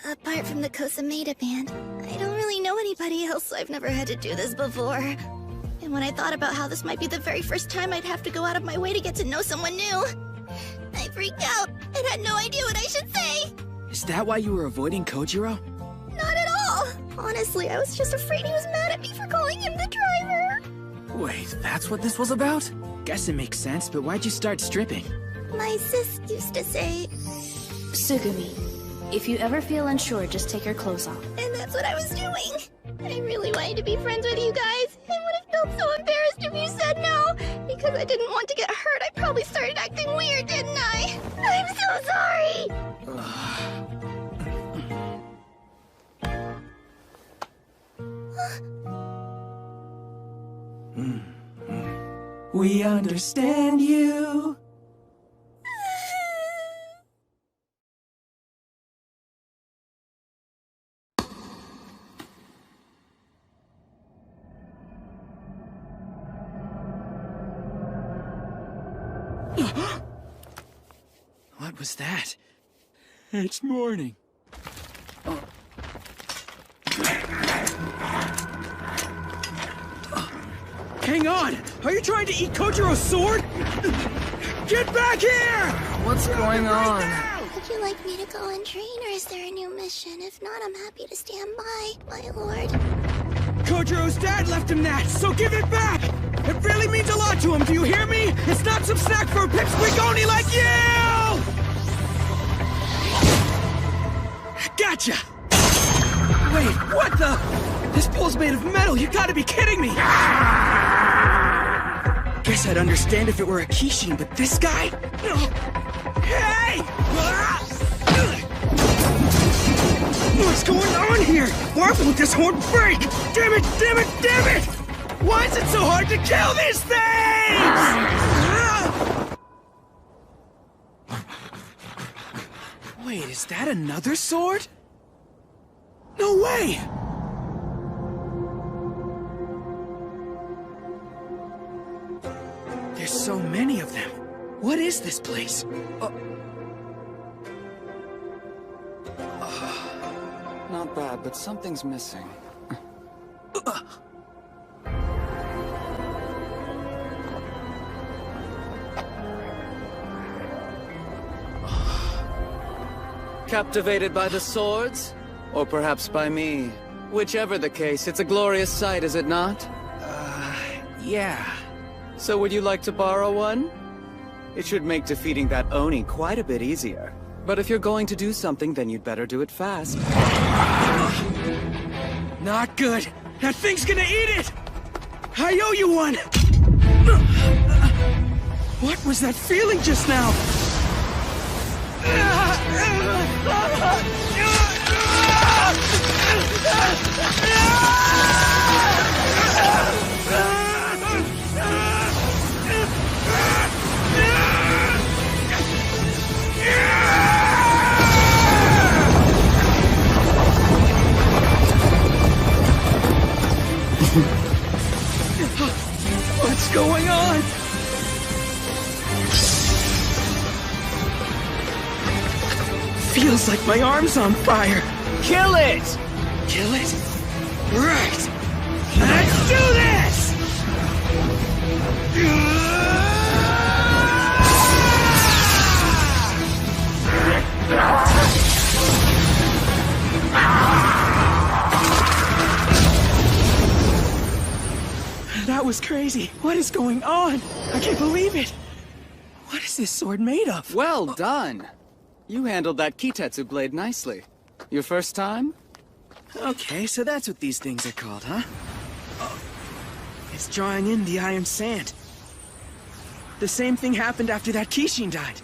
Apart from the Kosameda band, I don't really know anybody else, so I've never had to do this before. And when I thought about how this might be the very first time I'd have to go out of my way to get to know someone new, I freaked out and had no idea what I should say. Is that why you were avoiding Kojiro? Not at all! Honestly, I was just afraid he was mad at me for calling him the driver. Wait, that's what this was about? Guess it makes sense, but why'd you start stripping? My sis used to say... Tsugumi, if you ever feel unsure, just take your clothes off. And that's what I was doing. I really wanted to be friends with you guys. I would have felt so embarrassed if you said no. Because I didn't want to get hurt, I probably started acting weird, didn't I? I'm so sorry! We understand you. What was that? It's morning. Hang on! Are you trying to eat Kojiro's sword? Get back here! What's going on? Would you like me to go and train, or is there a new mission? If not, I'm happy to stand by, my lord. Kojiro's dad left him that, so give it back! It really means a lot to him, do you hear me? It's not some snack for a pipsqueak like you! Gotcha! Wait, what the? This pole's made of metal, you gotta be kidding me! Guess I'd understand if it were a Kishin, but this guy? Hey! What's going on here? Why won't this horn break? Damn it, damn it, damn it! Why is it so hard to kill these things? Wait, is that another sword? No way! There's so many of them. What is this place? Not bad, but something's missing. Captivated by the swords? Or perhaps by me? Whichever the case, it's a glorious sight, is it not? Yeah. So would you like to borrow one? It should make defeating that Oni quite a bit easier. But if you're going to do something, then you'd better do it fast. Not good. That thing's gonna eat it! I owe you one! What was that feeling just now? What's going on? Feels like my arm's on fire. Kill it! Kill it? Right! Let's do this! That was crazy. What is going on? I can't believe it. What is this sword made of? Well done. You handled that Kitetsu blade nicely. Your first time? Okay, so that's what these things are called, huh? Oh. It's drawing in the iron sand. The same thing happened after that Kishin died.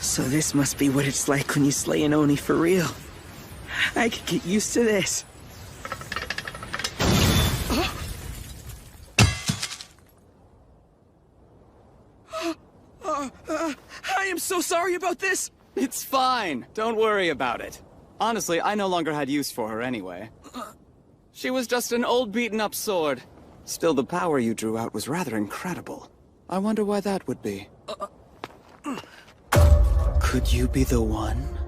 So this must be what it's like when you slay an Oni for real. I could get used to this. I am so sorry about this! It's fine. Don't worry about it. Honestly, I no longer had use for her anyway. She was just an old beaten-up sword. Still, the power you drew out was rather incredible. I wonder why that would be. Could you be the one?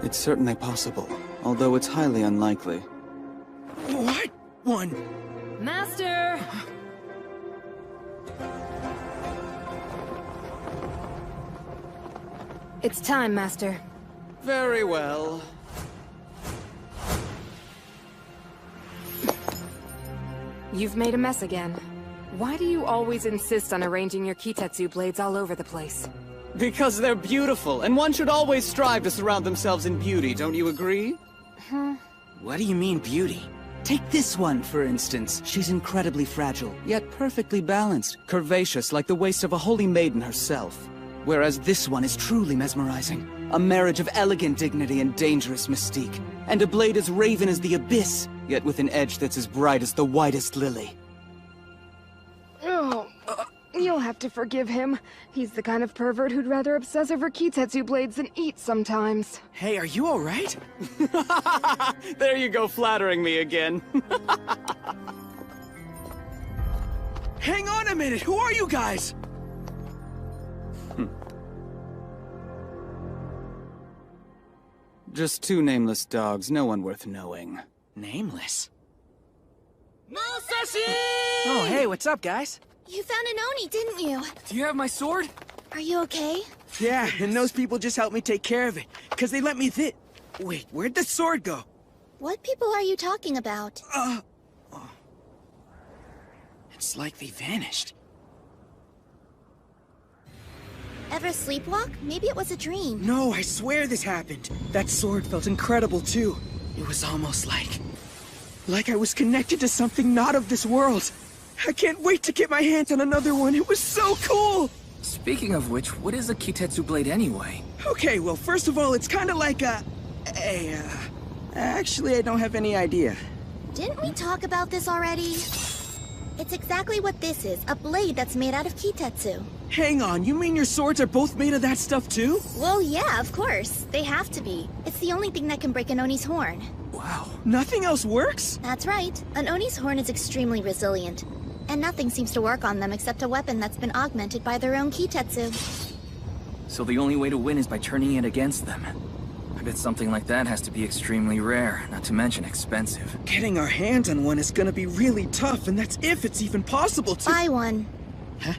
It's certainly possible, although it's highly unlikely. What one? Master! It's time, Master. Very well. You've made a mess again. Why do you always insist on arranging your Kitetsu blades all over the place? Because they're beautiful, and one should always strive to surround themselves in beauty, don't you agree? What do you mean, beauty? Take this one, for instance. She's incredibly fragile, yet perfectly balanced, curvaceous like the waist of a holy maiden herself. Whereas this one is truly mesmerizing. A marriage of elegant dignity and dangerous mystique. And a blade as raven as the abyss, yet with an edge that's as bright as the whitest lily. Oh, you'll have to forgive him. He's the kind of pervert who'd rather obsess over Kitetsu blades than eat sometimes. Hey, are you alright? There you go, flattering me again. Hang on a minute, who are you guys? Just two nameless dogs, no one worth knowing. Nameless? Musashi! Oh, hey, what's up, guys? You found an Oni, didn't you? Do you have my sword? Are you okay? Yeah, and those people just helped me take care of it, because they let me Wait, where'd the sword go? What people are you talking about? It's like they vanished. Ever sleepwalk? Maybe it was a dream. No, I swear this happened. That sword felt incredible, too. It was almost like I was connected to something not of this world. I can't wait to get my hands on another one. It was so cool! Speaking of which, what is a Kitetsu blade anyway? Okay, well, first of all, it's kind of like actually, I don't have any idea. Didn't we talk about this already? It's exactly what this is, a blade that's made out of Kitetsu. Hang on, you mean your swords are both made of that stuff too? Well, yeah, of course. They have to be. It's the only thing that can break an Oni's horn. Wow, nothing else works? That's right. An Oni's horn is extremely resilient. And nothing seems to work on them except a weapon that's been augmented by their own Kitetsu. So the only way to win is by turning it against them. I bet something like that has to be extremely rare, not to mention expensive. Getting our hands on one is gonna be really tough, and that's if it's even possible to— Buy one. Huh?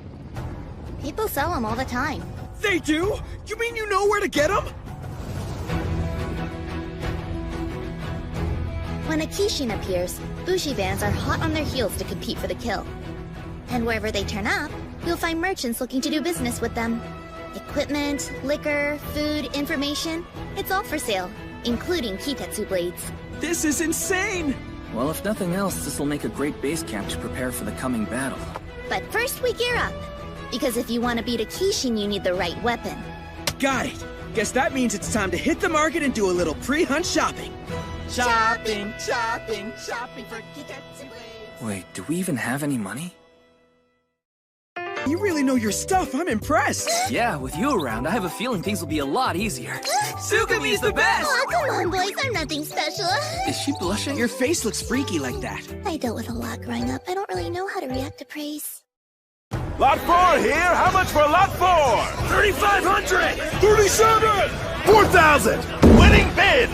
People sell them all the time. They do? You mean you know where to get them? When a Kishin appears, Bushi bands are hot on their heels to compete for the kill. And wherever they turn up, you'll find merchants looking to do business with them. Equipment, liquor, food, information, it's all for sale, including Kitetsu blades. This is insane! Well, if nothing else, this'll make a great base camp to prepare for the coming battle. But first we gear up. Because if you want to beat a Kishin, you need the right weapon. Got it! Guess that means it's time to hit the market and do a little pre-hunt shopping. Shopping for Kitetsu blades. Wait, do we even have any money? You really know your stuff, I'm impressed! Yeah, with you around, I have a feeling things will be a lot easier. Tsukumi's the best! Oh, come on, boys, I'm nothing special. Is she blushing? Your face looks freaky like that. I dealt with a lot growing up. I don't really know how to react to praise. Lot 4 here. How much for lot 4? 3,500! 37! 4,000! Winning bid!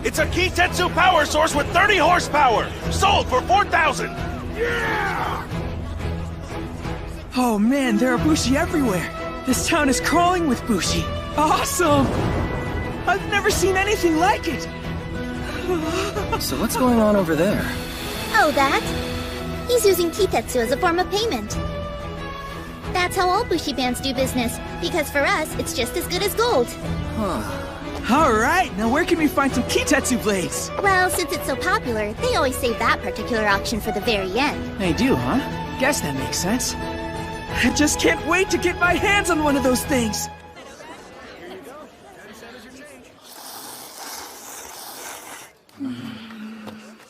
It's a Kitetsu power source with 30 horsepower! Sold for 4,000! Yeah! Oh man, there are Bushi everywhere! This town is crawling with Bushi! Awesome! I've never seen anything like it! So what's going on over there? Oh, that? He's using Kitetsu as a form of payment. That's how all Bushi bands do business, because for us, it's just as good as gold. Alright, now where can we find some Kitetsu blades? Well, since it's so popular, they always save that particular auction for the very end. They do, huh? Guess that makes sense. I just can't wait to get my hands on one of those things!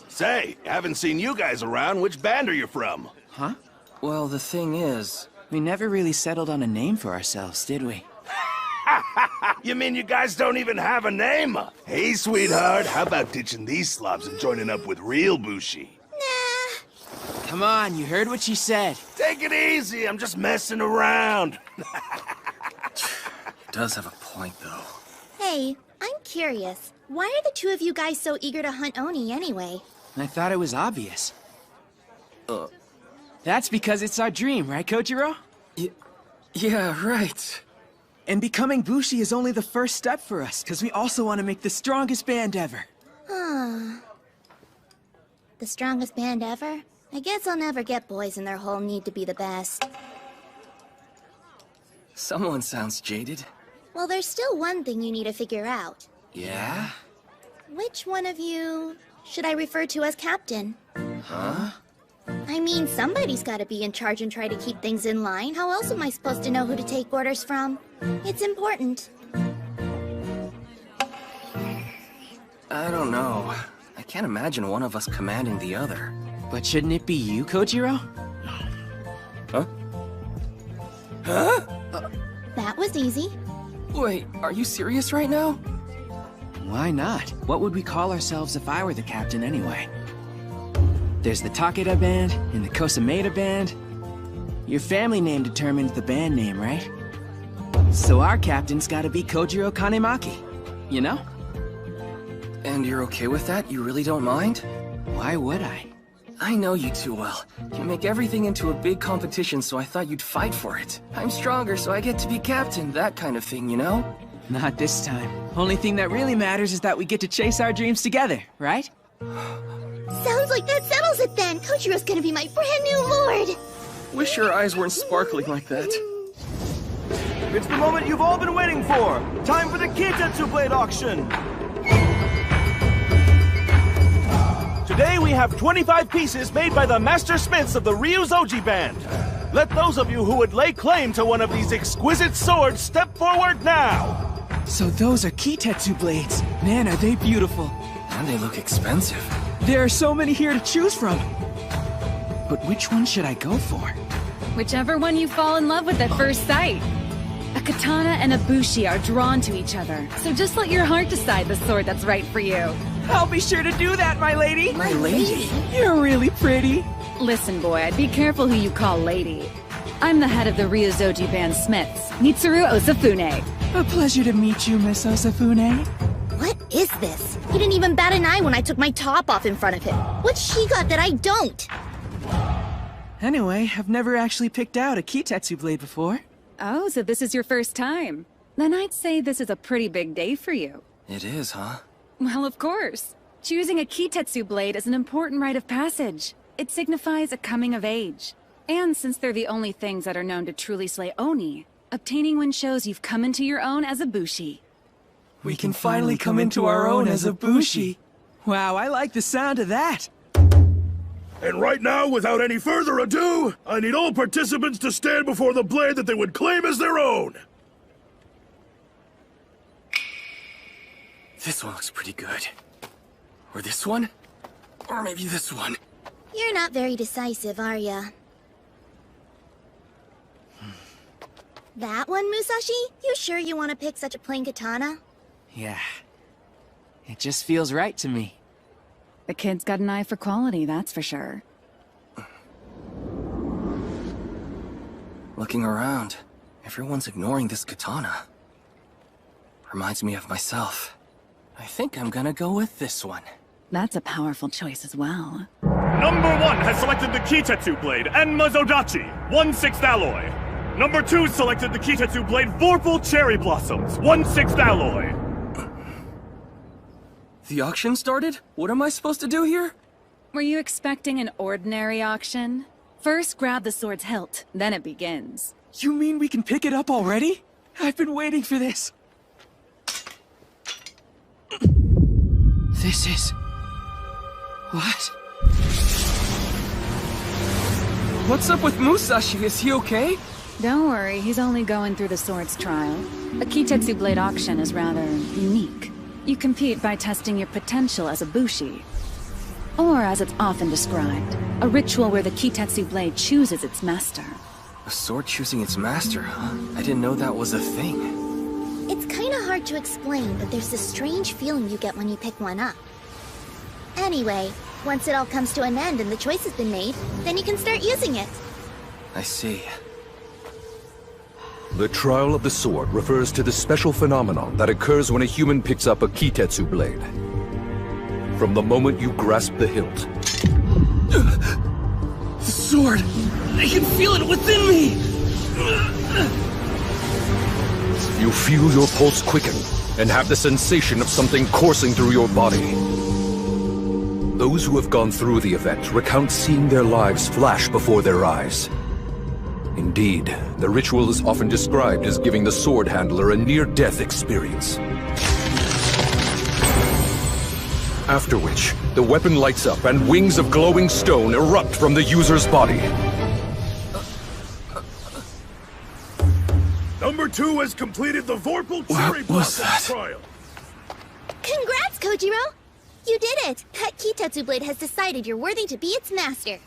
Say, haven't seen you guys around. Which band are you from? Huh? Well, the thing is... We never really settled on a name for ourselves, did we? You mean you guys don't even have a name? Hey, sweetheart, how about ditching these slobs and joining up with real Bushi? Come on, you heard what she said. Take it easy, I'm just messing around. Does have a point, though. Hey, I'm curious. Why are the two of you guys so eager to hunt Oni anyway? I thought it was obvious. That's because it's our dream, right, Kojiro? Yeah, right. And becoming Bushi is only the first step for us, because we also want to make the strongest band ever. The strongest band ever? I guess I'll never get boys in their whole need to be the best. Someone sounds jaded. Well, there's still one thing you need to figure out. Yeah? Which one of you should I refer to as captain? Huh? I mean, somebody's gotta be in charge and try to keep things in line. How else am I supposed to know who to take orders from? It's important. I don't know. I can't imagine one of us commanding the other. But shouldn't it be you, Kojiro? Huh? Huh? That was easy. Wait, are you serious right now? Why not? What would we call ourselves if I were the captain anyway? There's the Takeda band and the Kosameda band. Your family name determines the band name, right? So our captain's gotta be Kojiro Kanemaki, you know? And you're okay with that? You really don't mind? Why would I? I know you too well. You make everything into a big competition, so I thought you'd fight for it. I'm stronger, so I get to be captain, that kind of thing, you know? Not this time. Only thing that really matters is that we get to chase our dreams together, right? Sounds like that settles it then. Kojiro's gonna be my brand new lord. Wish your eyes weren't sparkling like that. It's the moment you've all been waiting for. Time for the Kitetsu Blade auction. Today we have 25 pieces made by the master smiths of the Ryuzoji band. Let those of you who would lay claim to one of these exquisite swords step forward now. So those are Kitetsu blades. Man, are they beautiful. And they look expensive. There are so many here to choose from. But which one should I go for? Whichever one you fall in love with at first sight. A katana and a bushi are drawn to each other, so just let your heart decide the sword that's right for you. I'll be sure to do that, my lady! My lady? You're really pretty. Listen, boy, be careful who you call lady. I'm the head of the Ryuzoji band smiths, Mitsuru Osafune. A pleasure to meet you, Miss Osafune. What is this? He didn't even bat an eye when I took my top off in front of him. What's she got that I don't? Anyway, I've never actually picked out a Kitetsu blade before. Oh, so this is your first time. Then I'd say this is a pretty big day for you. It is, huh? Well, of course. Choosing a Kitetsu blade is an important rite of passage. It signifies a coming of age. And since they're the only things that are known to truly slay Oni, obtaining one shows you've come into your own as a Bushi. We can finally come into our own as a Bushi. Wow, I like the sound of that. And right now, without any further ado, I need all participants to stand before the blade that they would claim as their own. This one looks pretty good. Or this one? Or maybe this one. You're not very decisive, are ya? That one, Musashi? You sure you want to pick such a plain katana? Yeah. It just feels right to me. The kid's got an eye for quality, that's for sure. Looking around, everyone's ignoring this katana. Reminds me of myself. I think I'm gonna go with this one. That's a powerful choice as well. Number 1 has selected the Kitetsu blade, Enma Zodachi, 1/6 alloy. Number 2 selected the Kitetsu blade, Vorpal Cherry Blossoms, 1/6 alloy. The auction started? What am I supposed to do here? Were you expecting an ordinary auction? First grab the sword's hilt, then it begins. You mean we can pick it up already? I've been waiting for this. This is... what? What's up with Musashi? Is he okay? Don't worry, he's only going through the sword's trial. A Kitetsu blade auction is rather unique. You compete by testing your potential as a bushi. Or as it's often described, a ritual where the Kitetsu blade chooses its master. A sword choosing its master, huh? I didn't know that was a thing. It's kinda hard to explain, but there's this strange feeling you get when you pick one up. Anyway, once it all comes to an end and the choice has been made, then you can start using it. I see. The trial of the sword refers to the special phenomenon that occurs when a human picks up a Kitetsu blade. From the moment you grasp the hilt. The sword! I can feel it within me! You feel your pulse quicken and have the sensation of something coursing through your body. Those who have gone through the event recount seeing their lives flash before their eyes. Indeed, the ritual is often described as giving the sword handler a near-death experience. After which, the weapon lights up and wings of glowing stone erupt from the user's body. Number 2 has completed the Vorpal Cherry Blossoms trial. Congrats, Kojiro! You did it! That Kitetsu blade has decided you're worthy to be its master.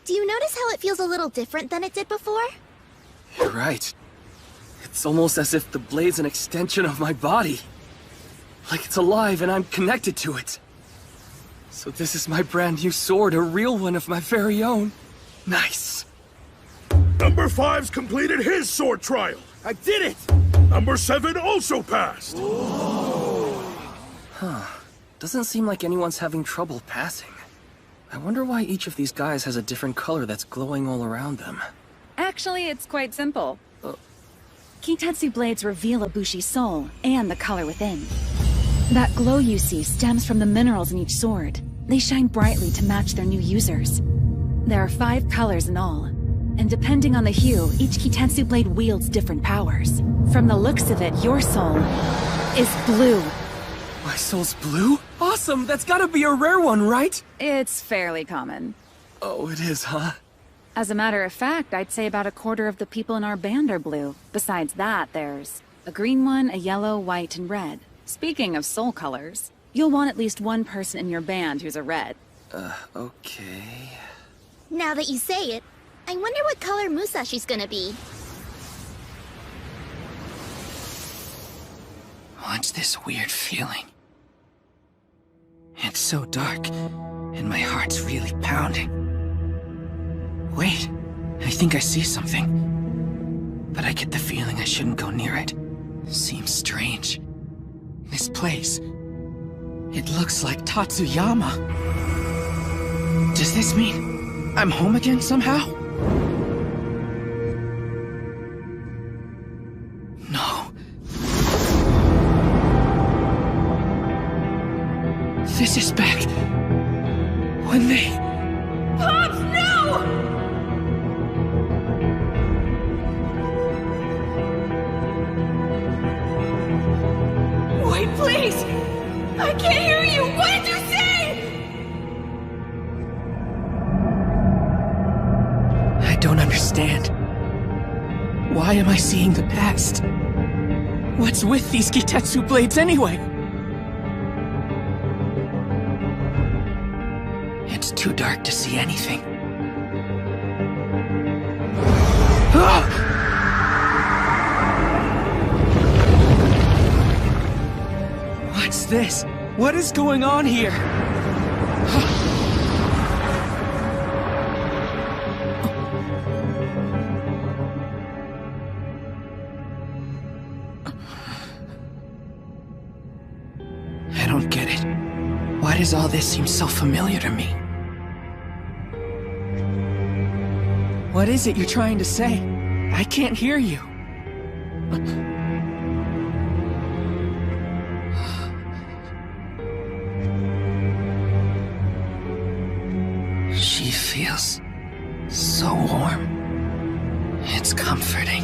Do you notice how it feels a little different than it did before? You're right. It's almost as if the blade's an extension of my body. Like it's alive and I'm connected to it. So this is my brand new sword, a real one of my very own. Nice. Number 5's completed his sword trial. I did it! Number 7 also passed. Huh. Doesn't seem like anyone's having trouble passing. I wonder why each of these guys has a different color that's glowing all around them. Actually, it's quite simple. Kitetsu blades reveal a bushi's soul and the color within. That glow you see stems from the minerals in each sword. They shine brightly to match their new users. There are 5 colors in all, and depending on the hue, each Kitetsu blade wields different powers. From the looks of it, your soul is blue. My soul's blue? Awesome! That's gotta be a rare one, right? It's fairly common. Oh, it is, huh? As a matter of fact, I'd say about 1/4 of the people in our band are blue. Besides that, there's a green one, a yellow, white, and red. Speaking of soul colors, you'll want at least one person in your band who's a red. Okay... Now that you say it, I wonder what color Musashi's gonna be. What's this weird feeling? It's so dark, and my heart's really pounding. Wait, I think I see something. But I get the feeling I shouldn't go near it. Seems strange. This place... it looks like Tatsuyama. Does this mean I'm home again somehow? No. This is back when they... Pops, no! Wait, please! I can't hear you! What did you say? I don't understand. Why am I seeing the past? What's with these Kitetsu blades anyway? It's too dark to see anything. What's this? What is going on here? it? Why does all this seem so familiar to me? What is it you're trying to say? I can't hear you. She feels so warm. It's comforting.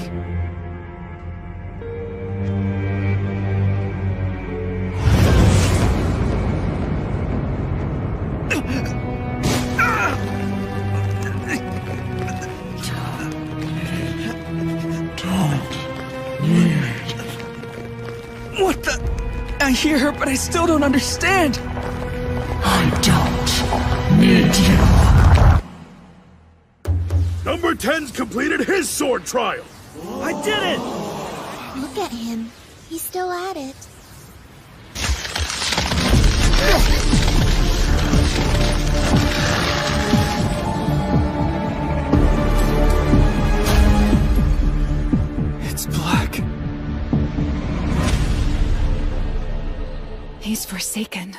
What the? I hear her, but I still don't understand. I don't need you. Number 10's completed his sword trial. I did it! Look at him. He's still at it. It's black. He's forsaken.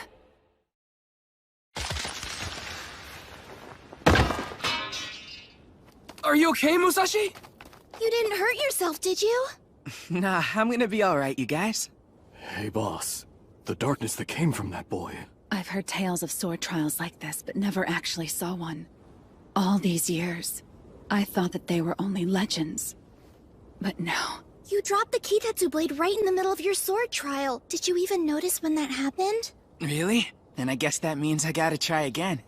Are you okay, Musashi? You didn't hurt yourself, did you? Nah, I'm gonna be alright, you guys. Hey, boss. The darkness that came from that boy. I've heard tales of sword trials like this, but never actually saw one. All these years, I thought that they were only legends. But no. You dropped the Kitetsu blade right in the middle of your sword trial. Did you even notice when that happened? Really? Then I guess that means I gotta try again.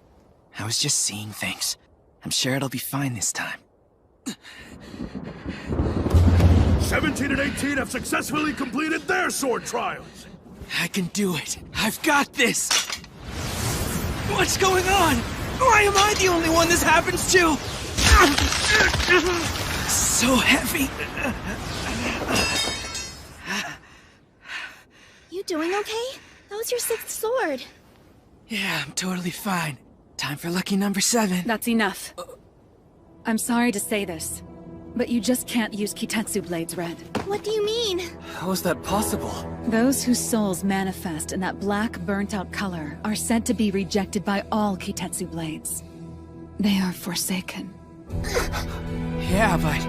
I was just seeing things. I'm sure it'll be fine this time. 17 and 18 have successfully completed their sword trials. I can do it. I've got this. What's going on? Why am I the only one this happens to? So heavy. You doing okay? That was your 6th sword. Yeah, I'm totally fine. Time for lucky number 7. That's enough. I'm sorry to say this, but you just can't use Kitetsu blades, Red. What do you mean? How is that possible? Those whose souls manifest in that black, burnt-out color are said to be rejected by all Kitetsu blades. They are forsaken. Yeah, but...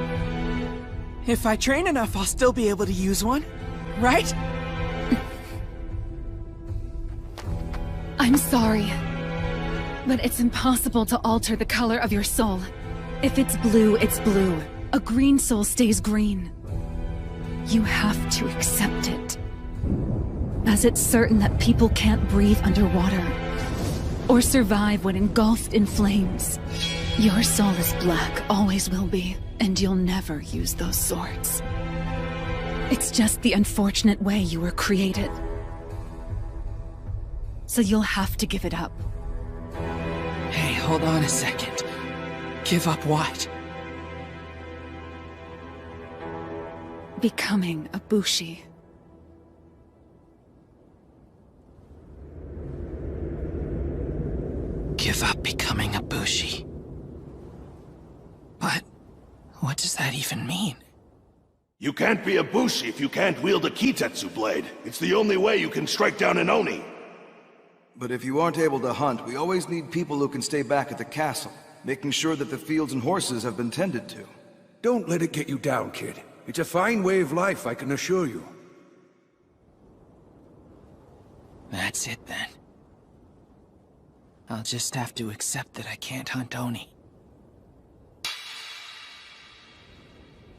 if I train enough, I'll still be able to use one, right? I'm sorry, but it's impossible to alter the color of your soul. If it's blue, it's blue. A green soul stays green. You have to accept it. As it's certain that people can't breathe underwater, or survive when engulfed in flames. Your soul is black, always will be, and you'll never use those swords. It's just the unfortunate way you were created. So you'll have to give it up. Hey, hold on a second. Give up what? Becoming a Bushi. Give up becoming a Bushi. But what does that even mean? You can't be a Bushi if you can't wield a Kitetsu blade. It's the only way you can strike down an Oni. But if you aren't able to hunt, we always need people who can stay back at the castle, making sure that the fields and horses have been tended to. Don't let it get you down, kid. It's a fine way of life, I can assure you. That's it then. I'll just have to accept that I can't hunt Oni.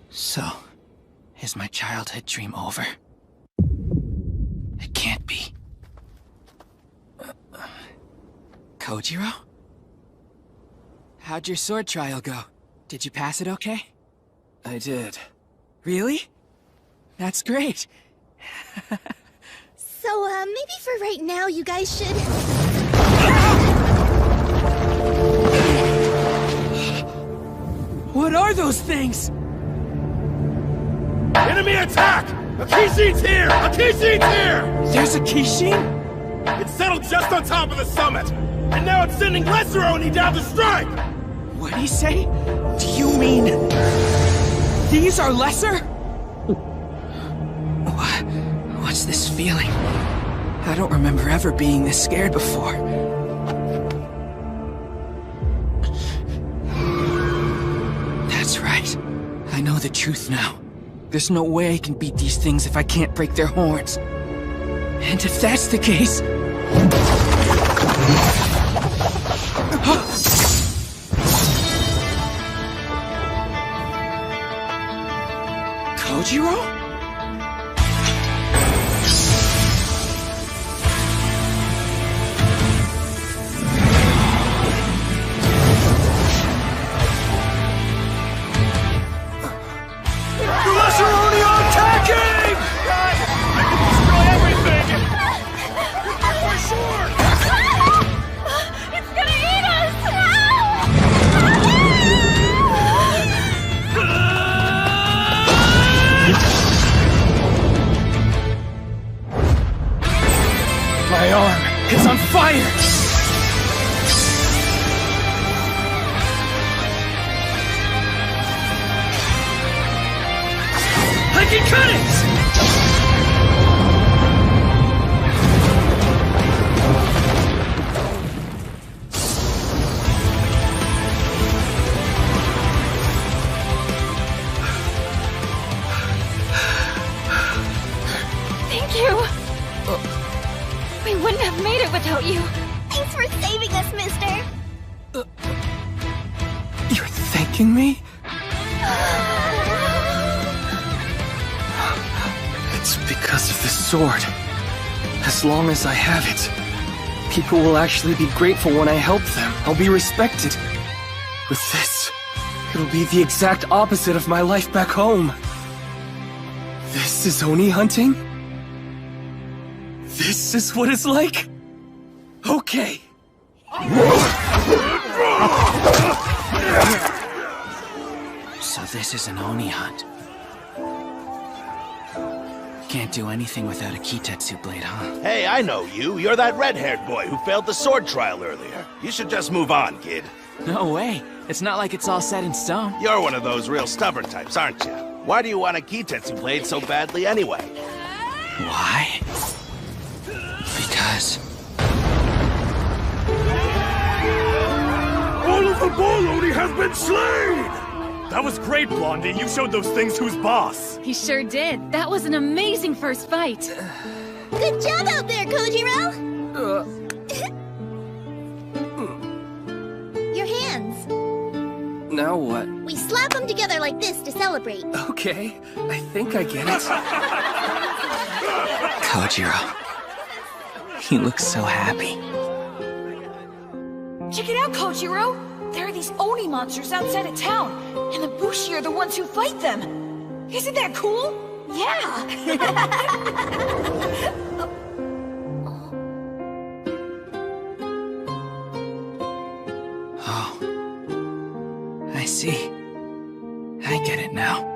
So, is my childhood dream over? It can't be. Kojiro? How'd your sword trial go? Did you pass it okay? I did. Really? That's great. So, maybe for right now, you guys should... What are those things? Enemy attack! A Kishin's here! A Kishin's here! There's a Kishin? It's settled just on top of the summit! And now it's sending Lesser Oni down to strike! What'd he say? Do you mean... these are lesser? What's this feeling? I don't remember ever being this scared before. That's right. I know the truth now. There's no way I can beat these things if I can't break their horns. And if that's the case... Kojiro? My arm is on fire! I can cut it! Thank you! We wouldn't have made it without you. Thanks for saving us, mister. You're thanking me? It's because of the sword. As long as I have it, people will actually be grateful when I help them. I'll be respected. With this, it'll be the exact opposite of my life back home. This is Oni hunting? This is what it's like? Okay. So this is an Oni hunt. Can't do anything without a Kitetsu blade, huh? Hey, I know you. You're that red-haired boy who failed the sword trial earlier. You should just move on, kid. No way. It's not like it's all set in stone. You're one of those real stubborn types, aren't you? Why do you want a Kitetsu blade so badly anyway? Why? Because... All of the ball Oni has been slain! That was great, Blondie. You showed those things who's boss. He sure did. That was an amazing first fight. Good job out there, Kojiro! Your hands. Now what? We slap them together like this to celebrate. Okay, I think I get it. Kojiro. He looks so happy. Check it out, Kojiro! There are these Oni monsters outside of town, and the Bushi are the ones who fight them. Isn't that cool? Yeah! Oh. I see. I get it now.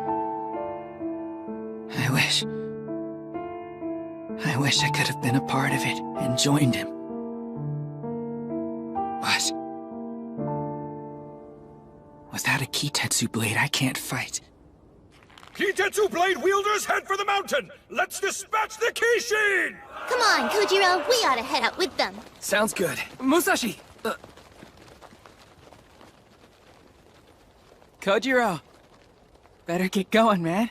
I wish I could have been a part of it and joined him. But... without a Kitetsu blade, I can't fight. Kitetsu blade wielders, head for the mountain! Let's dispatch the Kishin! Come on, Kojiro, we ought to head out with them. Sounds good. Musashi! Kojiro! Better get going, man.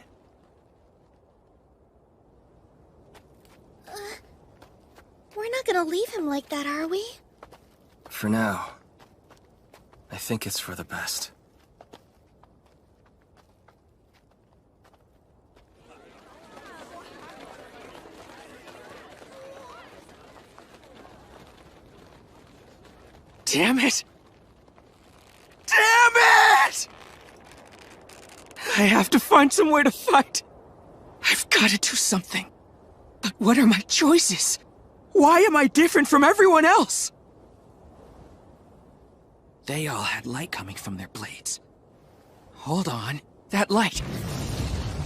We're not gonna leave him like that, are we? For now, I think it's for the best. Damn it! Damn it! I have to find somewhere to fight. I've got to do something. But what are my choices? Why am I different from everyone else? They all had light coming from their blades. Hold on. That light.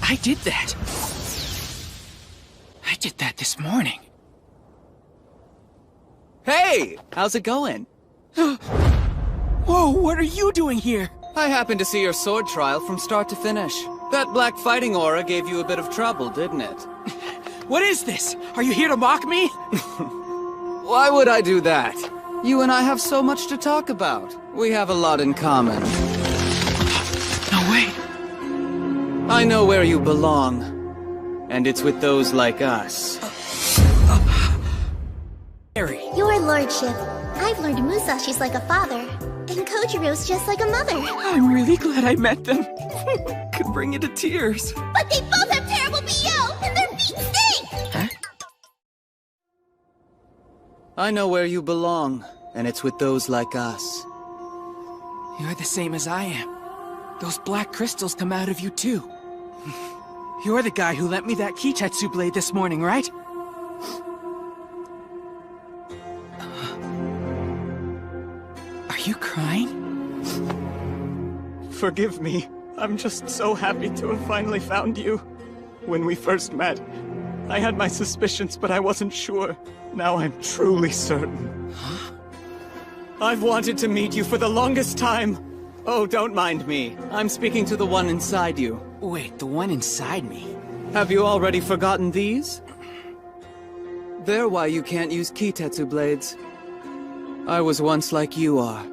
I did that. I did that this morning. Hey! How's it going? Whoa, what are you doing here? I happened to see your sword trial from start to finish. That black fighting aura gave you a bit of trouble, didn't it? What is this? Are you here to mock me? Why would I do that? You and I have so much to talk about. We have a lot in common. No way. I know where you belong. And it's with those like us. Harry. Your lordship, I've learned Musashi's like a father, and Kojiro's just like a mother. I'm really glad I met them. Could bring you to tears. But they both have terrible BO, and their feet stink! Huh? I know where you belong, and it's with those like us. You're the same as I am. Those black crystals come out of you too. You're the guy who lent me that Kitetsu blade this morning, right? Are you crying? Forgive me. I'm just so happy to have finally found you. When we first met, I had my suspicions, but I wasn't sure. Now I'm truly certain. Huh? I've wanted to meet you for the longest time. Oh, don't mind me. I'm speaking to the one inside you. Wait, the one inside me? Have you already forgotten these? They're why you can't use Kitetsu blades. I was once like you are.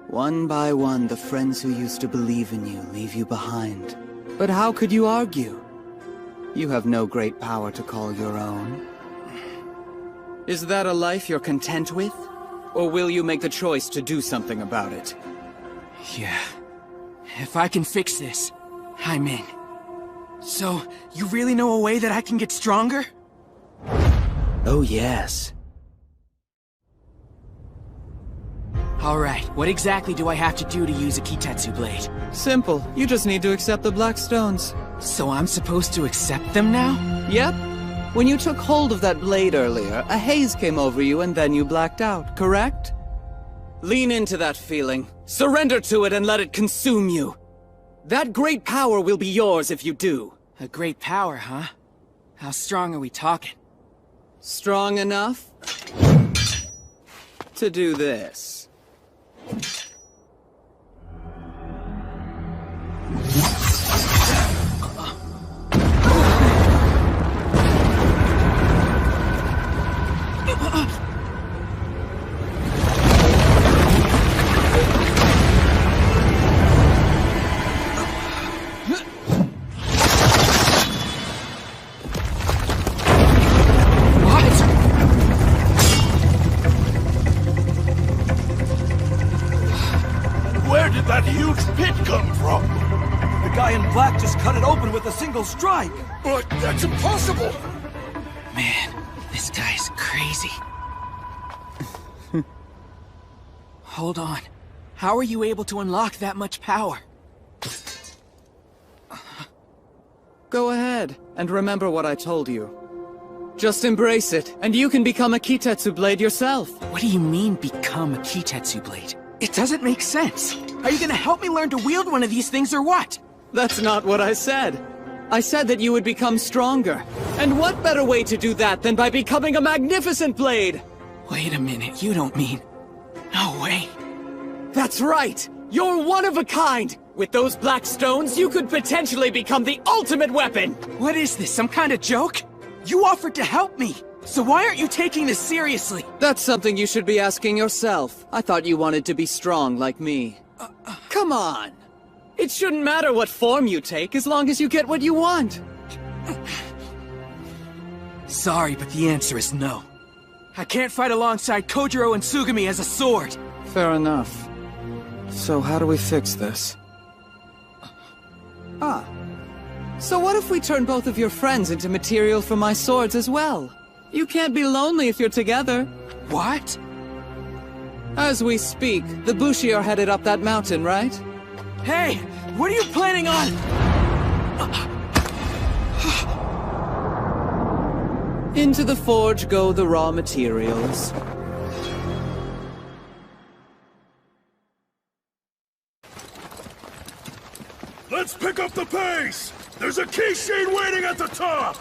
One by one, the friends who used to believe in you leave you behind. But how could you argue? You have no great power to call your own. Is that a life you're content with? Or will you make the choice to do something about it? Yeah. If I can fix this, I'm in. So, you really know a way that I can get stronger? Oh, yes. Alright, what exactly do I have to do to use a Kitetsu blade? Simple. You just need to accept the black stones. So I'm supposed to accept them now? Yep. When you took hold of that blade earlier, a haze came over you and then you blacked out, correct? Lean into that feeling. Surrender to it and let it consume you. That great power will be yours if you do. A great power, huh? How strong are we talking? Strong enough to do this. That huge pit come from? The guy in black just cut it open with a single strike. But that's impossible! Man, this guy's crazy. Hold on. How are you able to unlock that much power? Go ahead, and remember what I told you. Just embrace it, and you can become a Kitetsu blade yourself. What do you mean, become a Kitetsu blade? It doesn't make sense. Are you gonna help me learn to wield one of these things or what? That's not what I said. I said that you would become stronger. And what better way to do that than by becoming a magnificent blade? Wait a minute, you don't mean... No way. That's right! You're one of a kind! With those black stones, you could potentially become the ultimate weapon! What is this, some kind of joke? You offered to help me! So why aren't you taking this seriously? That's something you should be asking yourself. I thought you wanted to be strong like me. Come on! It shouldn't matter what form you take, as long as you get what you want. Sorry, but the answer is no. I can't fight alongside Kojiro and Tsugumi as a sword! Fair enough. So how do we fix this? So what if we turn both of your friends into material for my swords as well? You can't be lonely if you're together. What? As we speak, the Bushi are headed up that mountain, right? Hey! What are you planning on? Into the forge go the raw materials. Let's pick up the pace! There's a Kishin waiting at the top!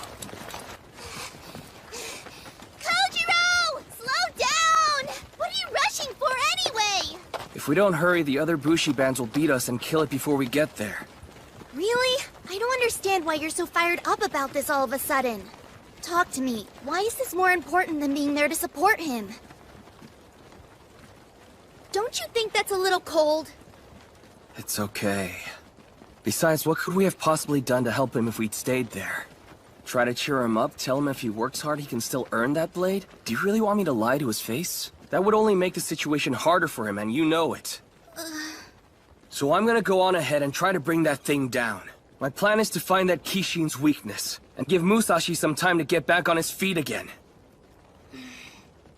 If we don't hurry, the other Bushi bands will beat us and kill it before we get there. Really? I don't understand why you're so fired up about this all of a sudden. Talk to me. Why is this more important than being there to support him? Don't you think that's a little cold? It's okay. Besides, what could we have possibly done to help him if we'd stayed there? Try to cheer him up, tell him if he works hard he can still earn that blade? Do you really want me to lie to his face? That would only make the situation harder for him, and you know it. So I'm gonna go on ahead and try to bring that thing down. My plan is to find that Kishin's weakness, and give Musashi some time to get back on his feet again.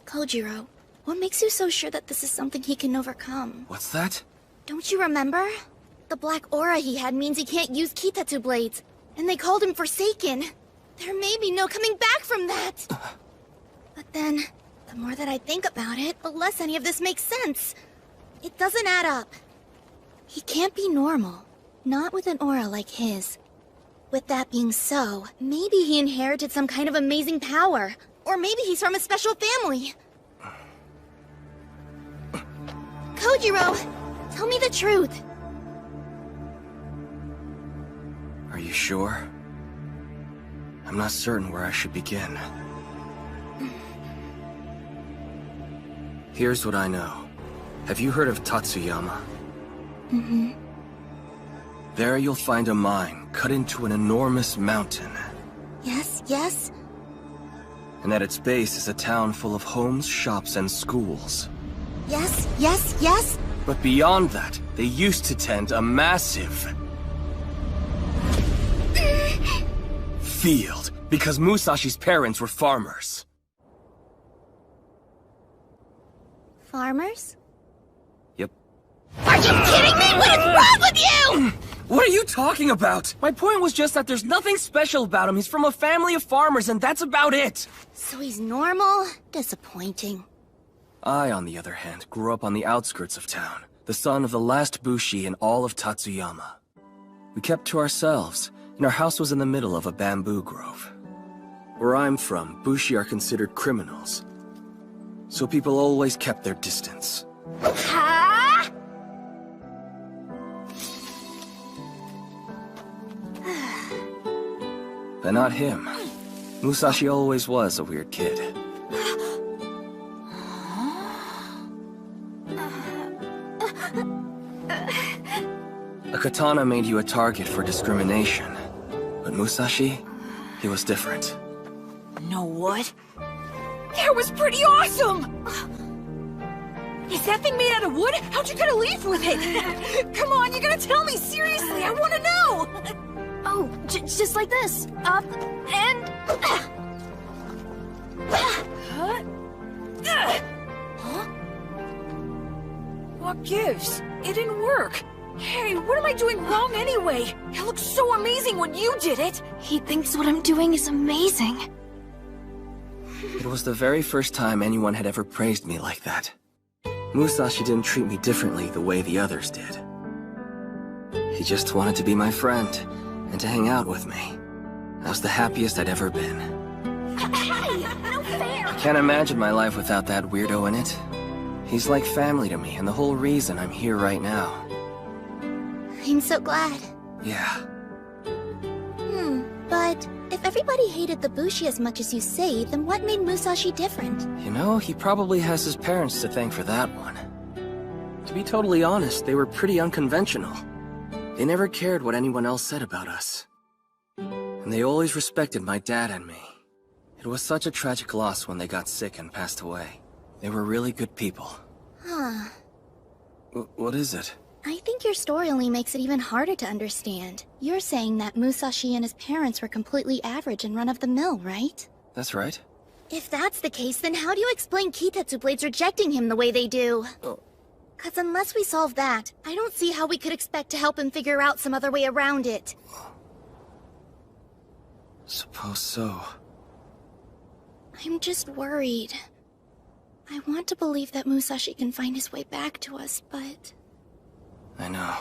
Kojiro, what makes you so sure that this is something he can overcome? What's that? Don't you remember? The black aura he had means he can't use Kitetsu blades, and they called him Forsaken. There may be no coming back from that. But then, the more that I think about it, the less any of this makes sense. It doesn't add up. He can't be normal, not with an aura like his. With that being so, maybe he inherited some kind of amazing power. Or maybe he's from a special family. Kojiro, tell me the truth. Are you sure? I'm not certain where I should begin. Here's what I know. Have you heard of Tatsuyama? Mm-hmm. There you'll find a mine cut into an enormous mountain. Yes, yes. And at its base is a town full of homes, shops, and schools. Yes, yes, yes. But beyond that, they used to tend a massive field, because Musashi's parents were farmers. Farmers? Yep. Are you kidding me? What is wrong with you? What are you talking about? My point was just that there's nothing special about him. He's from a family of farmers, and that's about it. So he's normal? Disappointing. I, on the other hand, grew up on the outskirts of town, the son of the last Bushi in all of Tatsuyama. We kept to ourselves, and our house was in the middle of a bamboo grove. Where I'm from, Bushi are considered criminals, so people always kept their distance. Huh? But not him. Musashi always was a weird kid. A katana made you a target for discrimination. But Musashi, he was different. Know what? That was pretty awesome! Is that thing made out of wood? How'd you get a leaf with it? Come on, you gotta tell me, seriously, I wanna know! Oh, just like this. Up, and... Huh? What gives? It didn't work. Hey, what am I doing wrong anyway? It looks so amazing when you did it! He thinks what I'm doing is amazing. It was the very first time anyone had ever praised me like that. Musashi didn't treat me differently the way the others did. He just wanted to be my friend, and to hang out with me. I was the happiest I'd ever been. Hey, no fair! I can't imagine my life without that weirdo in it. He's like family to me, and the whole reason I'm here right now. I'm so glad. Yeah. But if everybody hated the Bushi as much as you say, then what made Musashi different? You know, he probably has his parents to thank for that one. To be totally honest, they were pretty unconventional. They never cared what anyone else said about us. And they always respected my dad and me. It was such a tragic loss when they got sick and passed away. They were really good people. Huh. What is it? I think your story only makes it even harder to understand. You're saying that Musashi and his parents were completely average and run-of-the-mill, right? That's right. If that's the case, then how do you explain Kitetsu Blades rejecting him the way they do? Cause unless we solve that, I don't see how we could expect to help him figure out some other way around it. Suppose so. I'm just worried. I want to believe that Musashi can find his way back to us, but... I know.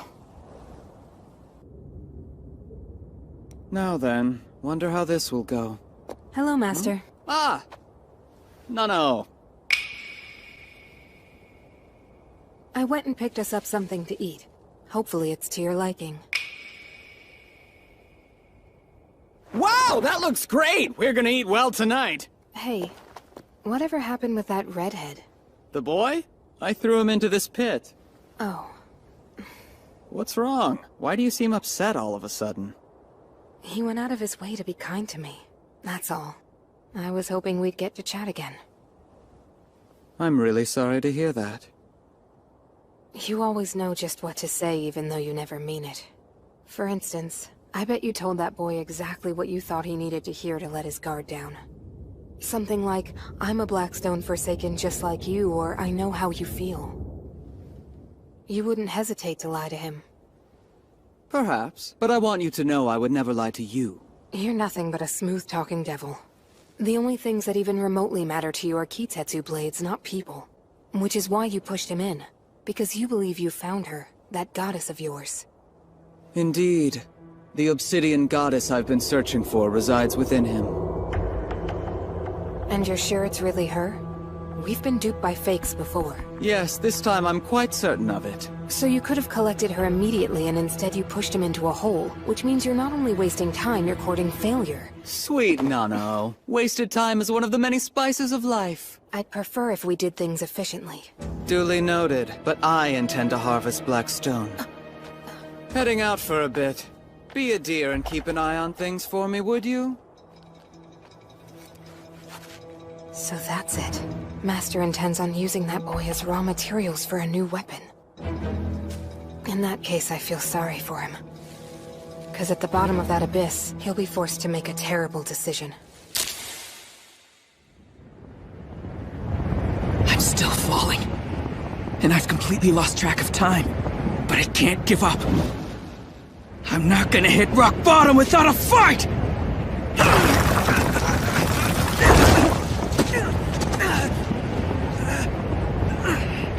Now then, wonder how this will go. Hello, Master. Ah! No. I went and picked us up something to eat. Hopefully it's to your liking. Wow! Wow, that looks great! We're gonna eat well tonight. Hey, whatever happened with that redhead? The boy? I threw him into this pit. Oh. What's wrong? Why do you seem upset all of a sudden? He went out of his way to be kind to me. That's all. I was hoping we'd get to chat again. I'm really sorry to hear that. You always know just what to say even though you never mean it. For instance, I bet you told that boy exactly what you thought he needed to hear to let his guard down. Something like, I'm a Blackstone Forsaken just like you, or I know how you feel. You wouldn't hesitate to lie to him. Perhaps, but I want you to know I would never lie to you. You're nothing but a smooth-talking devil. The only things that even remotely matter to you are Kitetsu blades, not people. Which is why you pushed him in. Because you believe you found her, that goddess of yours. Indeed. The obsidian goddess I've been searching for resides within him. And you're sure it's really her? We've been duped by fakes before. Yes, this time I'm quite certain of it. So you could have collected her immediately and instead you pushed him into a hole, which means you're not only wasting time, you're courting failure. Sweet Nano. Wasted time is one of the many spices of life. I'd prefer if we did things efficiently. Duly noted, but I intend to harvest black stone. Heading out for a bit. Be a dear and keep an eye on things for me, would you? So that's it. Master intends on using that boy as raw materials for a new weapon. In that case, I feel sorry for him. 'Cause at the bottom of that abyss, he'll be forced to make a terrible decision. I'm still falling. And I've completely lost track of time. But I can't give up. I'm not gonna hit rock bottom without a fight!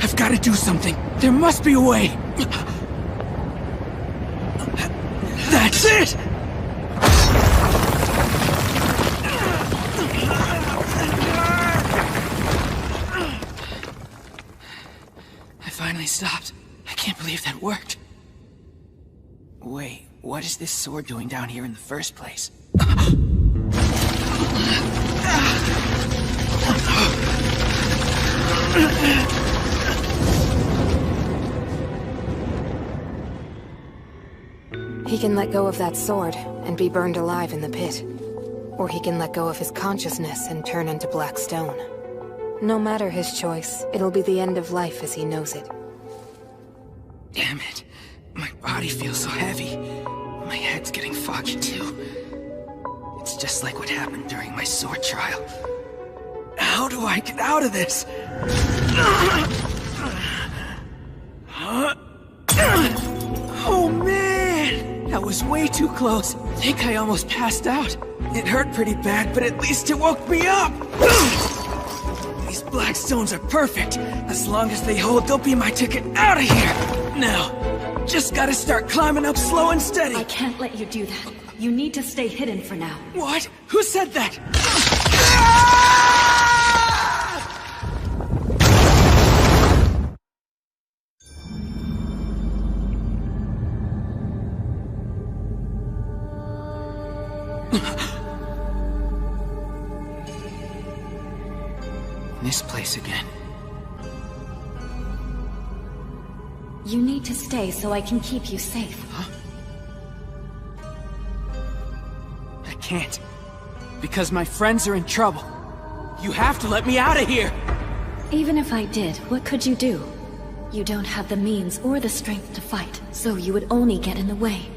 I've got to do something. There must be a way. That's it! I finally stopped. I can't believe that worked. Wait, what is this sword doing down here in the first place? He can let go of that sword and be burned alive in the pit. Or he can let go of his consciousness and turn into black stone. No matter his choice, it'll be the end of life as he knows it. Damn it. My body feels so heavy. My head's getting foggy too. It's just like what happened during my sword trial. How do I get out of this? Oh man! That was way too close. I think I almost passed out. It hurt pretty bad, but at least it woke me up! These black stones are perfect. As long as they hold, they'll be my ticket out of here! Now, just gotta start climbing up slow and steady. I can't let you do that. You need to stay hidden for now. What? Who said that? This place again. You need to stay so I can keep you safe. Huh? I can't. Because my friends are in trouble. You have to let me out of here! Even if I did, what could you do? You don't have the means or the strength to fight, so you would only get in the way.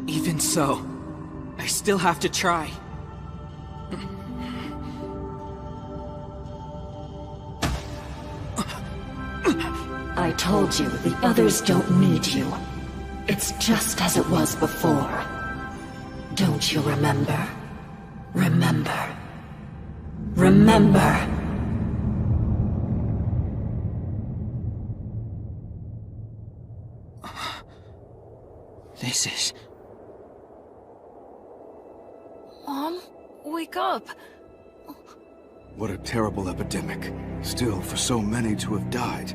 Even so, I still have to try. I told you, the others don't need you. It's just as it was before. Don't you remember? Remember. Remember! This is... Mom, wake up! What a terrible epidemic. Still, for so many to have died.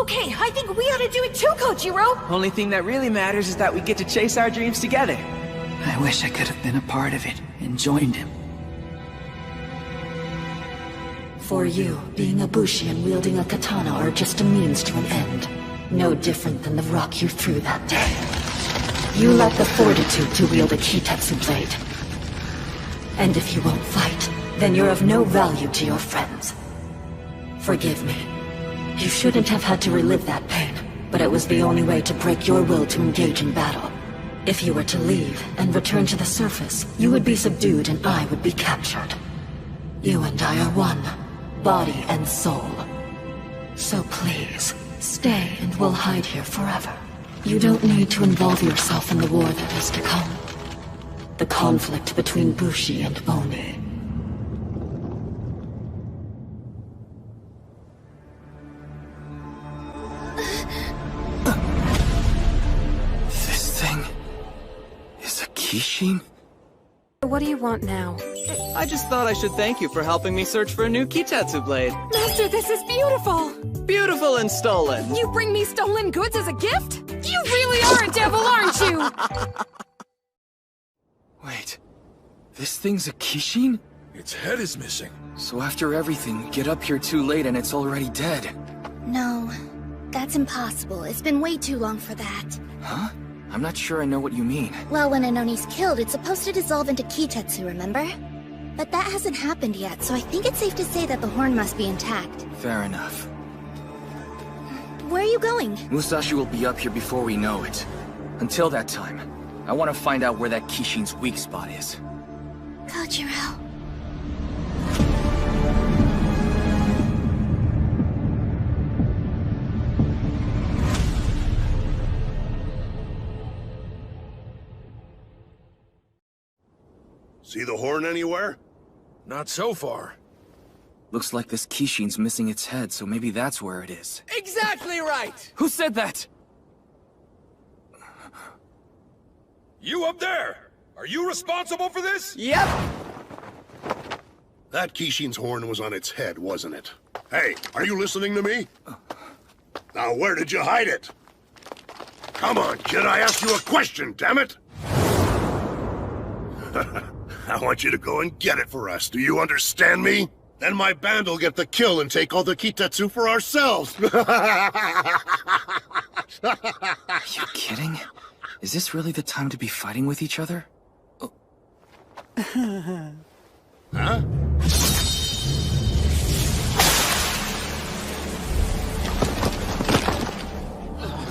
Okay, I think we ought to do it too, Kojiro! Only thing that really matters is that we get to chase our dreams together. I wish I could have been a part of it and joined him. For you, being a Bushi and wielding a katana are just a means to an end. No different than the rock you threw that day. You lack the fortitude to wield a Kitetsu blade. And if you won't fight, then you're of no value to your friends. Forgive me. You shouldn't have had to relive that pain, but it was the only way to break your will to engage in battle. If you were to leave and return to the surface, you would be subdued and I would be captured. You and I are one, body and soul. So please, stay and we'll hide here forever. You don't need to involve yourself in the war that is to come. The conflict between Bushi and Oni. This thing is a Kishin? What do you want now? I just thought I should thank you for helping me search for a new Kitetsu blade. Master, this is beautiful! Beautiful and stolen. You bring me stolen goods as a gift? You really are a devil, aren't you? Wait, this thing's a Kishin? Its head is missing. So after everything, we get up here too late and it's already dead. No, that's impossible. It's been way too long for that. Huh? I'm not sure I know what you mean. Well, when an Oni's killed, it's supposed to dissolve into Kitetsu, remember? But that hasn't happened yet, so I think it's safe to say that the horn must be intact. Fair enough. Where are you going? Musashi will be up here before we know it. Until that time, I want to find out where that Kishin's weak spot is. Kojiro. See the horn anywhere? Not so far. Looks like this Kishin's missing its head, so maybe that's where it is. Exactly right! Who said that? You up there! Are you responsible for this? Yep! That Kishin's horn was on its head, wasn't it? Hey, are you listening to me? Now where did you hide it? Come on, kid, I asked you a question, damn it! I want you to go and get it for us, do you understand me? Then my band will get the kill and take all the Kitetsu for ourselves! Are you kidding? Is this really the time to be fighting with each other? Oh. Huh?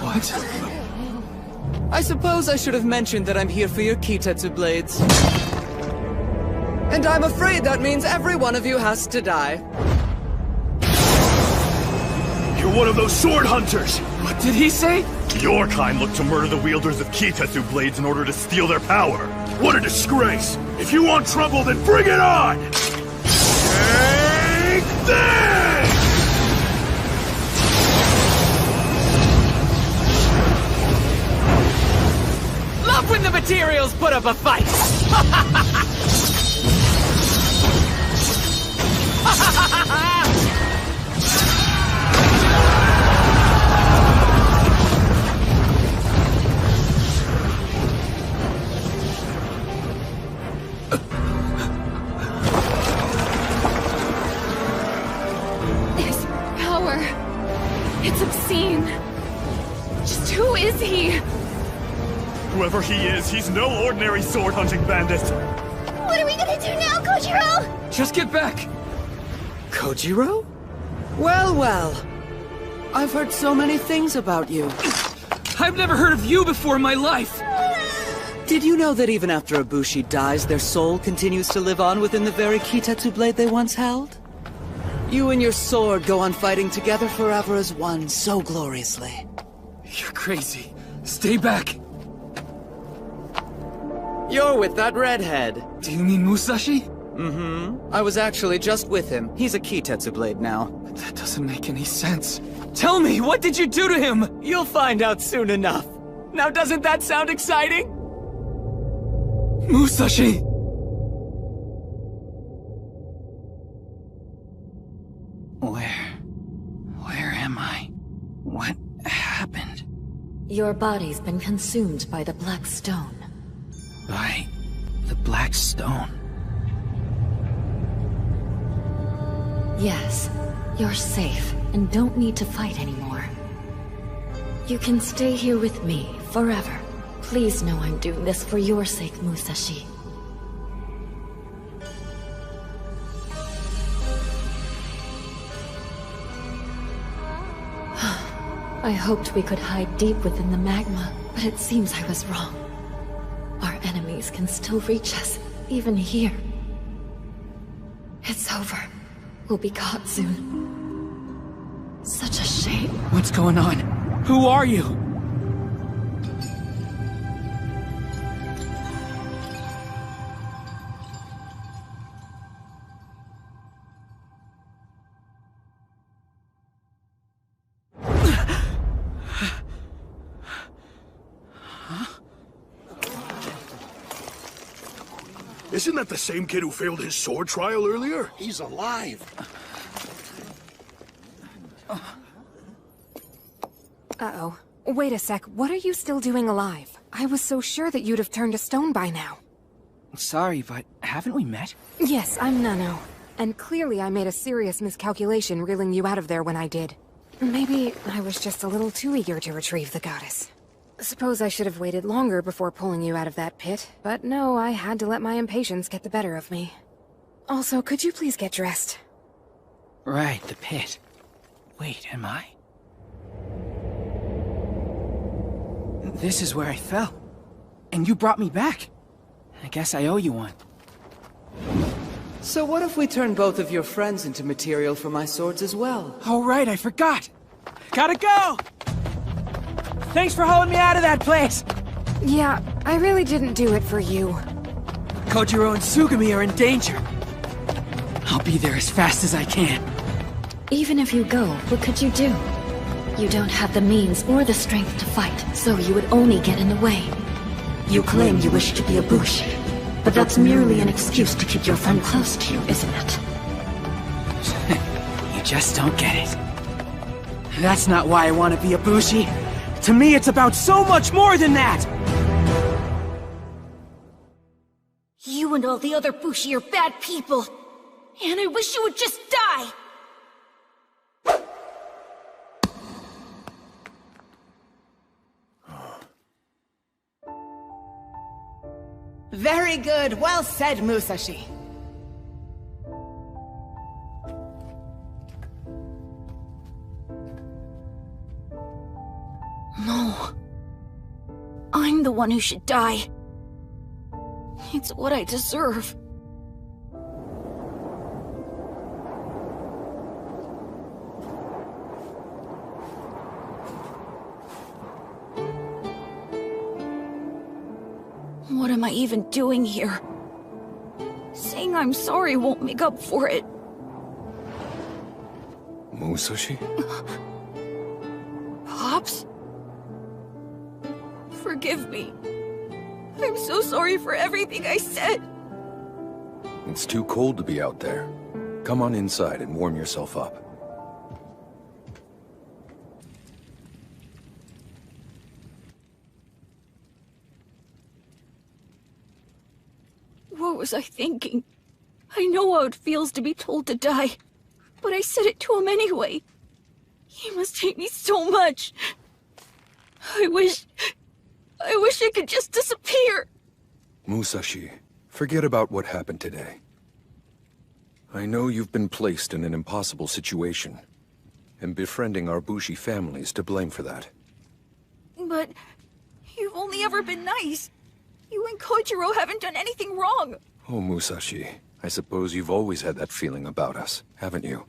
What? I suppose I should have mentioned that I'm here for your Kitetsu blades. And I'm afraid that means every one of you has to die. You're one of those sword hunters! What did he say? Your kind look to murder the wielders of Kitetsu blades in order to steal their power. What a disgrace! If you want trouble, then bring it on! Take this! Love when the materials put up a fight! His power. It's obscene. Just who is he? Whoever he is, he's no ordinary sword hunting bandit. What are we gonna do now, Kojiro? Just get back! Kojiro? Well, well. I've heard so many things about you. I've never heard of you before in my life! Did you know that even after a Bushi dies, their soul continues to live on within the very Kitetsu blade they once held? You and your sword go on fighting together forever as one, so gloriously. You're crazy. Stay back! You're with that redhead. Do you mean Musashi? Mm-hmm. I was actually just with him. He's a Kitetsu blade now. That doesn't make any sense. Tell me, what did you do to him? You'll find out soon enough. Now doesn't that sound exciting? Musashi! Where am I? When? Your body's been consumed by the Black Stone. By the Black Stone? Yes, you're safe and don't need to fight anymore. You can stay here with me forever. Please know I'm doing this for your sake, Musashi. I hoped we could hide deep within the magma, but it seems I was wrong. Our enemies can still reach us, even here. It's over. We'll be caught soon. Such a shame. What's going on? Who are you? Isn't that the same kid who failed his sword trial earlier? He's alive. Uh-oh. Wait a sec, what are you still doing alive? I was so sure that you'd have turned to stone by now. Sorry, but haven't we met? Yes, I'm Nano. And clearly I made a serious miscalculation reeling you out of there when I did. Maybe I was just a little too eager to retrieve the goddess. Suppose I should have waited longer before pulling you out of that pit, but no, I had to let my impatience get the better of me. Also, could you please get dressed? Right, the pit. Wait, am I? This is where I fell. And you brought me back. I guess I owe you one. So what if we turn both of your friends into material for my swords as well? Oh right, I forgot! Gotta go! Thanks for hauling me out of that place! Yeah, I really didn't do it for you. Kojiro and Sugami are in danger. I'll be there as fast as I can. Even if you go, what could you do? You don't have the means or the strength to fight, so you would only get in the way. You claim you wish to be a Bushi, but that's merely an excuse to keep your friend close to you, isn't it? You just don't get it. That's not why I want to be a Bushi. To me, it's about so much more than that! You and all the other Bushi are bad people, and I wish you would just die! Very good. Well said, Musashi. No. I'm the one who should die. It's what I deserve. What am I even doing here? Saying I'm sorry won't make up for it. Musashi? Pops? Forgive me. I'm so sorry for everything I said. It's too cold to be out there. Come on inside and warm yourself up. What was I thinking? I know how it feels to be told to die, but I said it to him anyway. He must hate me so much. I wish I could just disappear. Musashi, forget about what happened today. I know you've been placed in an impossible situation, and befriending our Bushi family is to blame for that. But you've only ever been nice. You and Kojiro haven't done anything wrong. Oh, Musashi, I suppose you've always had that feeling about us, haven't you?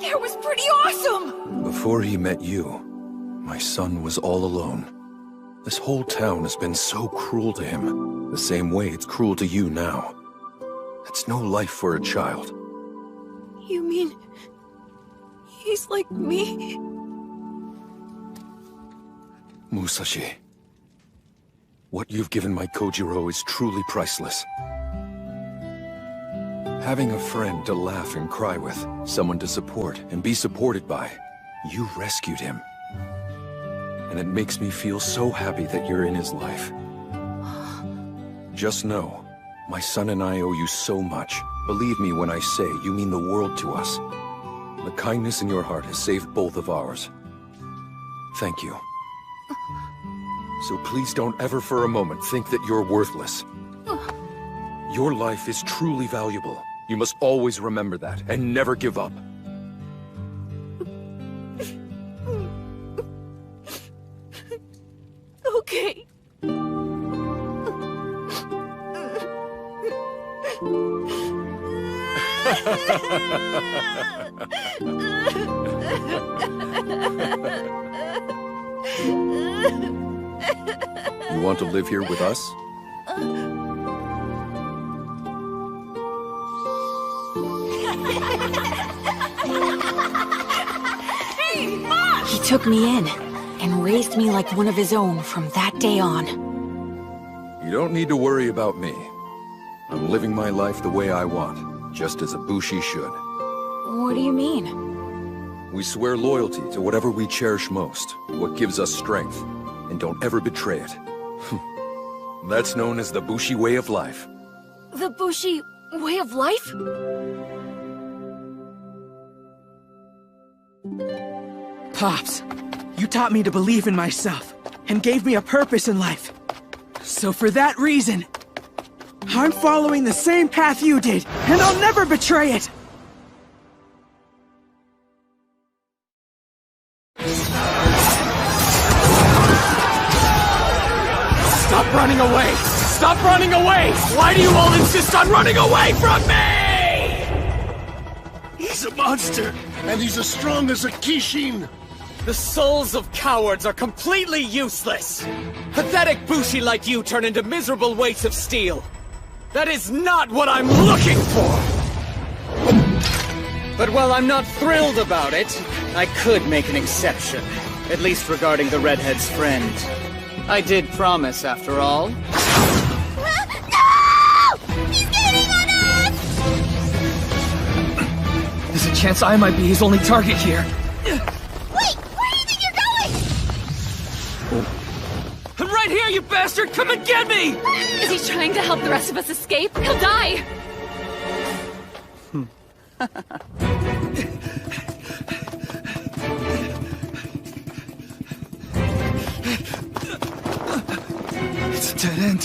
That was pretty awesome! Before he met you, my son was all alone. This whole town has been so cruel to him, the same way it's cruel to you now. It's no life for a child. You mean... he's like me? Musashi, what you've given my Kojiro is truly priceless. Having a friend to laugh and cry with, someone to support and be supported by. You rescued him. And it makes me feel so happy that you're in his life. Just know, my son and I owe you so much. Believe me when I say you mean the world to us. The kindness in your heart has saved both of ours. Thank you. So please don't ever for a moment think that you're worthless. Your life is truly valuable. You must always remember that, and never give up. Okay. You want to live here with us? Hey, Mom! He took me in and raised me like one of his own from that day on. You don't need to worry about me. I'm living my life the way I want, just as a Bushi should. What do you mean? We swear loyalty to whatever we cherish most, what gives us strength, and don't ever betray it. That's known as the Bushi way of life. The Bushi way of life? Pops, you taught me to believe in myself, and gave me a purpose in life. So for that reason, I'm following the same path you did, and I'll never betray it! Stop running away! Stop running away! Why do you all insist on running away from me? He's a monster, and he's as strong as a Kishin. The souls of cowards are completely useless. Pathetic Bushi like you turn into miserable weights of steel. That is not what I'm looking for! But while I'm not thrilled about it, I could make an exception. At least regarding the redhead's friend. I did promise, after all. No! He's getting on us! There's a chance I might be his only target here. Wait! Where do you think you're going? I'm right here, you bastard! Come and get me! Is he trying to help the rest of us escape? He'll die! It's a dead end.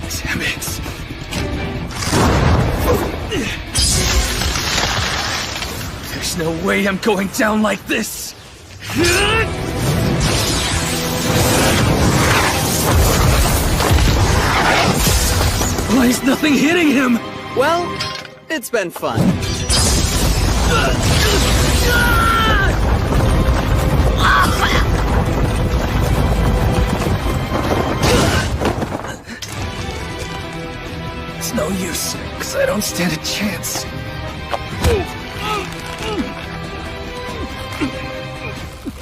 Damn it. There's no way I'm going down like this. Why is nothing hitting him? Well, it's been fun. It's no use, because I don't stand a chance.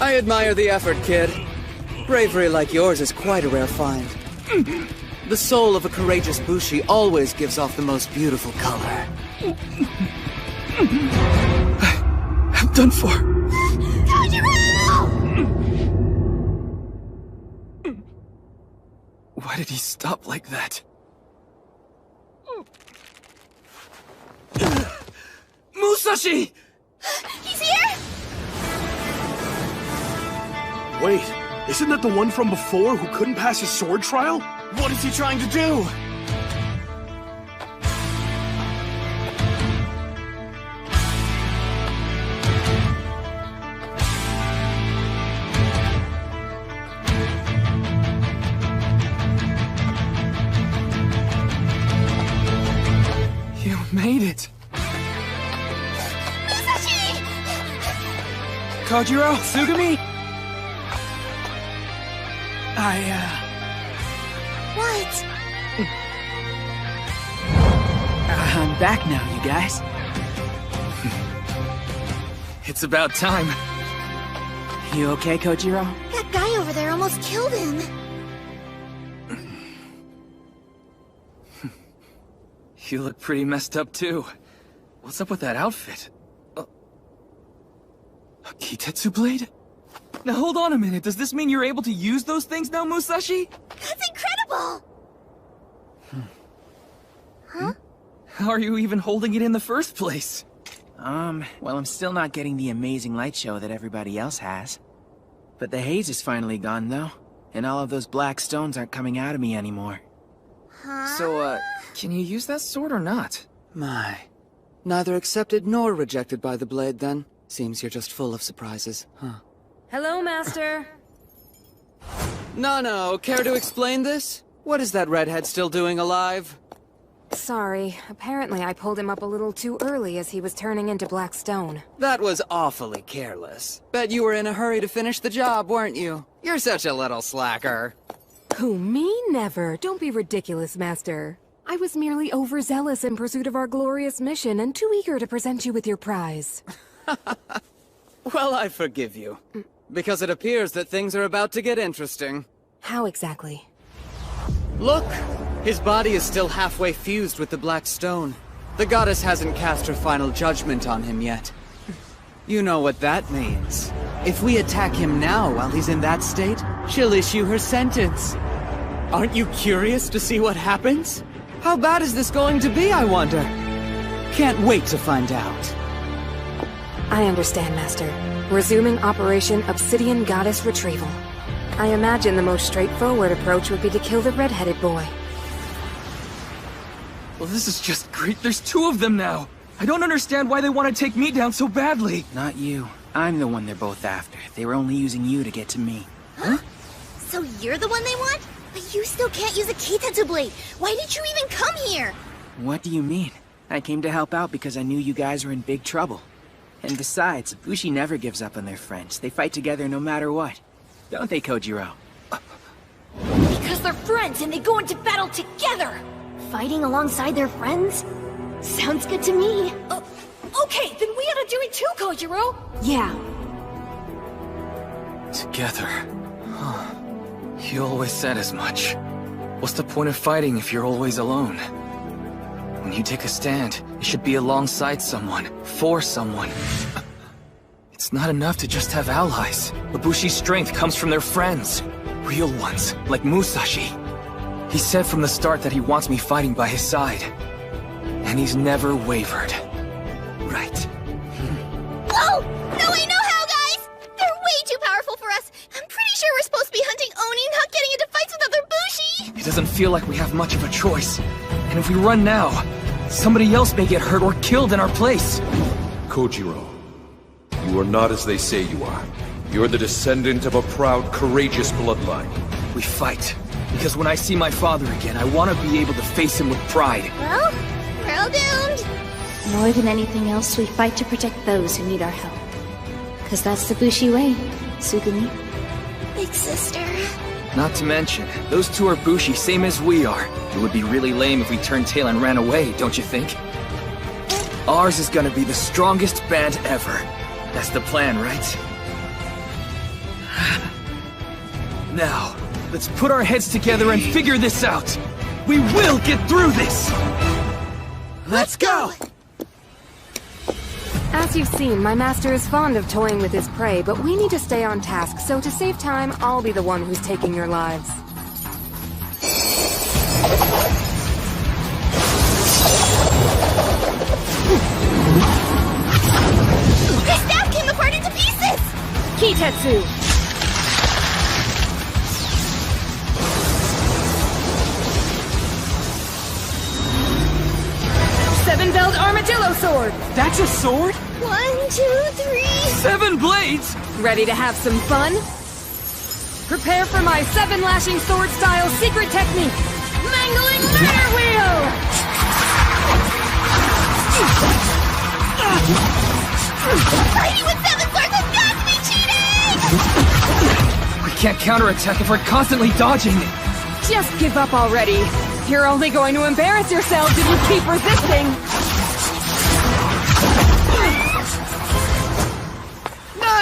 I admire the effort, kid. Bravery like yours is quite a rare find. The soul of a courageous Bushi always gives off the most beautiful color. I'm done for. Why did he stop like that? Musashi! He's here? Wait, isn't that the one from before who couldn't pass his sword trial? What is he trying to do? You made it. Musashi! Kojiro, Tsugumi? What? I'm back now, you guys. It's about time. You okay, Kojiro? That guy over there almost killed him. You look pretty messed up too. What's up with that outfit? A Kitetsu blade? Now hold on a minute, does this mean you're able to use those things now, Musashi? That's incredible! Huh? How are you even holding it in the first place? Well, I'm still not getting the amazing light show that everybody else has. But the haze is finally gone, though. And all of those black stones aren't coming out of me anymore. Huh? So, can you use that sword or not? My. Neither accepted nor rejected by the blade, then. Seems you're just full of surprises, huh? Hello, Master. No, care to explain this? What is that redhead still doing alive? Sorry, apparently I pulled him up a little too early as he was turning into black stone. That was awfully careless. Bet you were in a hurry to finish the job, weren't you? You're such a little slacker. Who, me? Never. Don't be ridiculous, Master. I was merely overzealous in pursuit of our glorious mission and too eager to present you with your prize. Well, I forgive you. Because it appears that things are about to get interesting. How exactly? Look! His body is still halfway fused with the black stone. The goddess hasn't cast her final judgment on him yet. You know what that means. If we attack him now while he's in that state, she'll issue her sentence. Aren't you curious to see what happens? How bad is this going to be, I wonder? Can't wait to find out. I understand, Master. Resuming Operation Obsidian Goddess Retrieval. I imagine the most straightforward approach would be to kill the red-headed boy. Well, this is just great. There's two of them now. I don't understand why they want to take me down so badly. Not you. I'm the one they're both after. They were only using you to get to me. Huh? So you're the one they want? But you still can't use a Kitetsu blade. Why did you even come here? What do you mean? I came to help out because I knew you guys were in big trouble. And besides, Bushi never gives up on their friends. They fight together no matter what. Don't they, Kojiro? Because they're friends and they go into battle together! Fighting alongside their friends? Sounds good to me. Okay, then we ought to do it too, Kojiro! Yeah. Together. Huh. You always said as much. What's the point of fighting if you're always alone? When you take a stand, it should be alongside someone, for someone. It's not enough to just have allies. Ibushi's strength comes from their friends. Real ones, like Musashi. He said from the start that he wants me fighting by his side. And he's never wavered. Right. Oh! No, I know how, guys! They're way too powerful for us. I'm pretty sure we're supposed to be hunting Oni, not getting into fights with other Bushi! It doesn't feel like we have much of a choice. And if we run now, somebody else may get hurt or killed in our place. Kojiro, you are not as they say you are. You're the descendant of a proud, courageous bloodline. We fight. Because when I see my father again, I want to be able to face him with pride. Well, we're all doomed. More than anything else, we fight to protect those who need our help. Because that's the Bushi way, Tsugumi. Big sister. Not to mention, those two are Bushi, same as we are. It would be really lame if we turned tail and ran away, don't you think? Ours is gonna be the strongest band ever. That's the plan, right? Now, let's put our heads together and figure this out! We will get through this! Let's go! As you've seen, my master is fond of toying with his prey, but we need to stay on task, so to save time, I'll be the one who's taking your lives. His staff came apart into pieces! Kitetsu! Seven-belled armadillo sword! That's a sword? 1, 2, 3... 7 blades? Ready to have some fun? Prepare for my 7-lashing sword-style secret technique! Mangling Murder Wheel! Fighting with 7 swords has got to be cheating! We can't counterattack if we're constantly dodging. Just give up already. You're only going to embarrass yourselves if you keep resisting.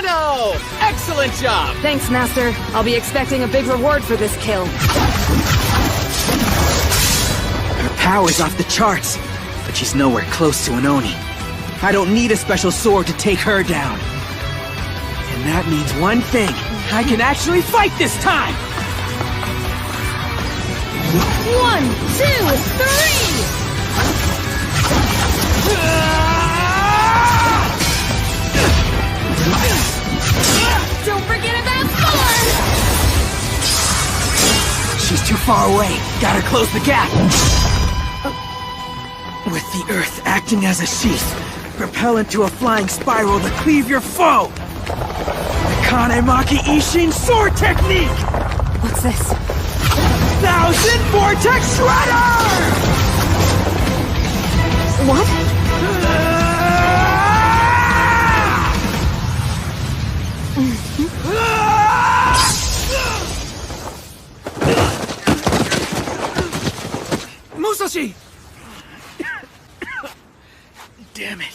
No! Excellent job! Thanks, Master. I'll be expecting a big reward for this kill. Her power's off the charts. but she's nowhere close to an Oni. I don't need a special sword to take her down. And that means one thing. I can actually fight this time! 1, 2, 3! Don't forget about 4! She's too far away. Gotta close the gap. With the earth acting as a sheath, propel into a flying spiral to cleave your foe. The Kanemaki Ishin sword technique! What's this? 1000 Vortex Shredder! What? Musashi! Damn it.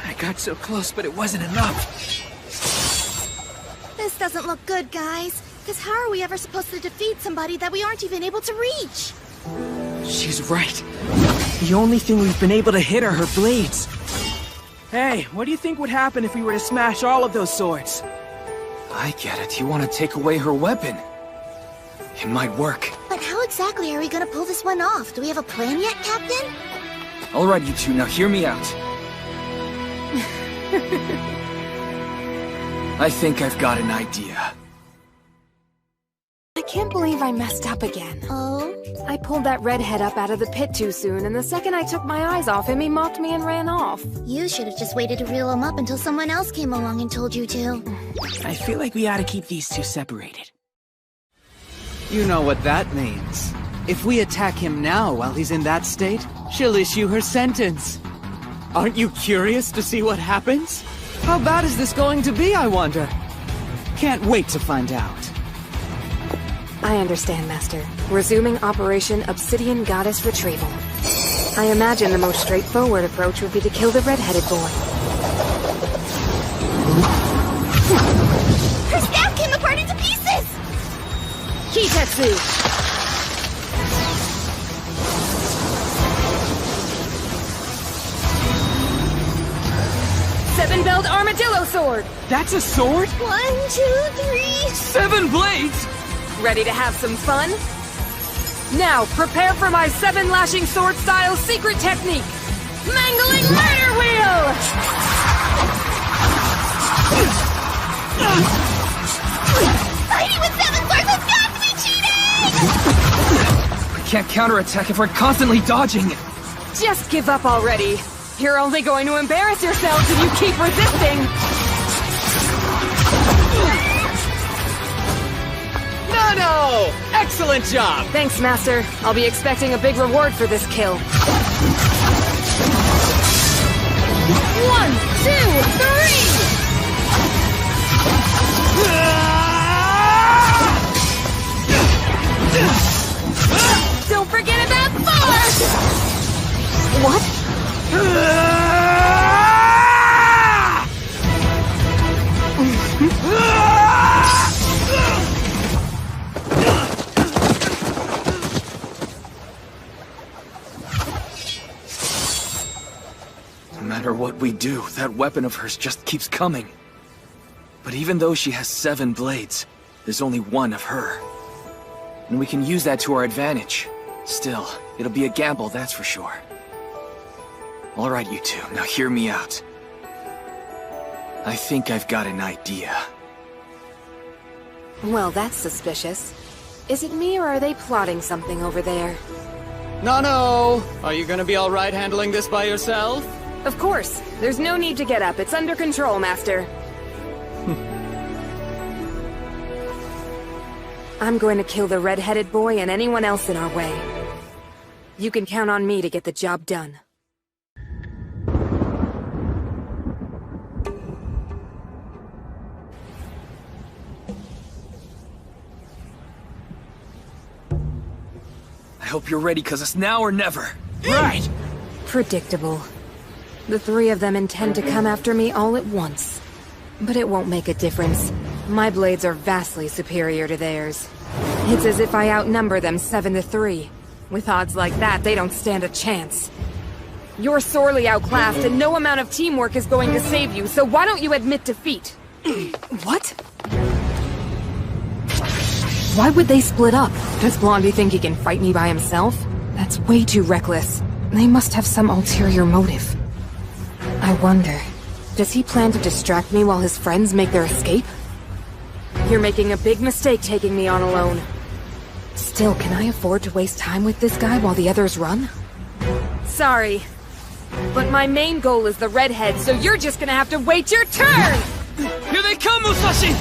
I got so close, but it wasn't enough. This doesn't look good, guys. Because how are we ever supposed to defeat somebody that we aren't even able to reach? She's right. The only thing we've been able to hit are her blades. Hey, what do you think would happen if we were to smash all of those swords? I get it. You want to take away her weapon. It might work. But how exactly are we gonna pull this one off? Do we have a plan yet, Captain? Alright, you two, now hear me out. I think I've got an idea. I can't believe I messed up again. Oh? I pulled that redhead up out of the pit too soon, and the second I took my eyes off him, he mocked me and ran off. You should have just waited to reel him up until someone else came along and told you to. I feel like we ought to keep these two separated. You know what that means. If we attack him now while he's in that state, she'll issue her sentence. Aren't you curious to see what happens? How bad is this going to be, I wonder? Can't wait to find out. I understand, Master. Resuming Operation Obsidian Goddess Retrieval. I imagine the most straightforward approach would be to kill the red-headed boy. Her staff came apart into pieces! Kitetsu! Seven-belled armadillo sword! That's a sword? 1, 2, 3... 7 blades! Ready to have some fun? Now, prepare for my 7-lashing sword-style secret technique! Mangling Murder Wheel! Fighting with 7 swords has got to be cheating! We can't counterattack if we're constantly dodging. Just give up already. You're only going to embarrass yourselves if you keep resisting! No! Excellent job! Thanks, Master. I'll be expecting a big reward for this kill. 1, 2, 3! Don't forget about 4! What? No matter what we do, that weapon of hers just keeps coming. But even though she has 7 blades, there's only 1 of her. And we can use that to our advantage. Still, it'll be a gamble, that's for sure. Alright, you two, now hear me out. I think I've got an idea. Well, that's suspicious. Is it me, or are they plotting something over there? No. Are you gonna be alright handling this by yourself? Of course. There's no need to get up. It's under control, Master. I'm going to kill the red-headed boy and anyone else in our way. You can count on me to get the job done. I hope you're ready, cause it's now or never. Right! Predictable. The 3 of them intend to come after me all at once. But it won't make a difference. My blades are vastly superior to theirs. It's as if I outnumber them 7 to 3. With odds like that, they don't stand a chance. You're sorely outclassed, and no amount of teamwork is going to save you, so why don't you admit defeat? What? Why would they split up? Does Blondie think he can fight me by himself? That's way too reckless. They must have some ulterior motive. I wonder, does he plan to distract me while his friends make their escape? You're making a big mistake taking me on alone. Still, can I afford to waste time with this guy while the others run? Sorry, but my main goal is the redhead, so you're just gonna have to wait your turn! Here they come, Musashi!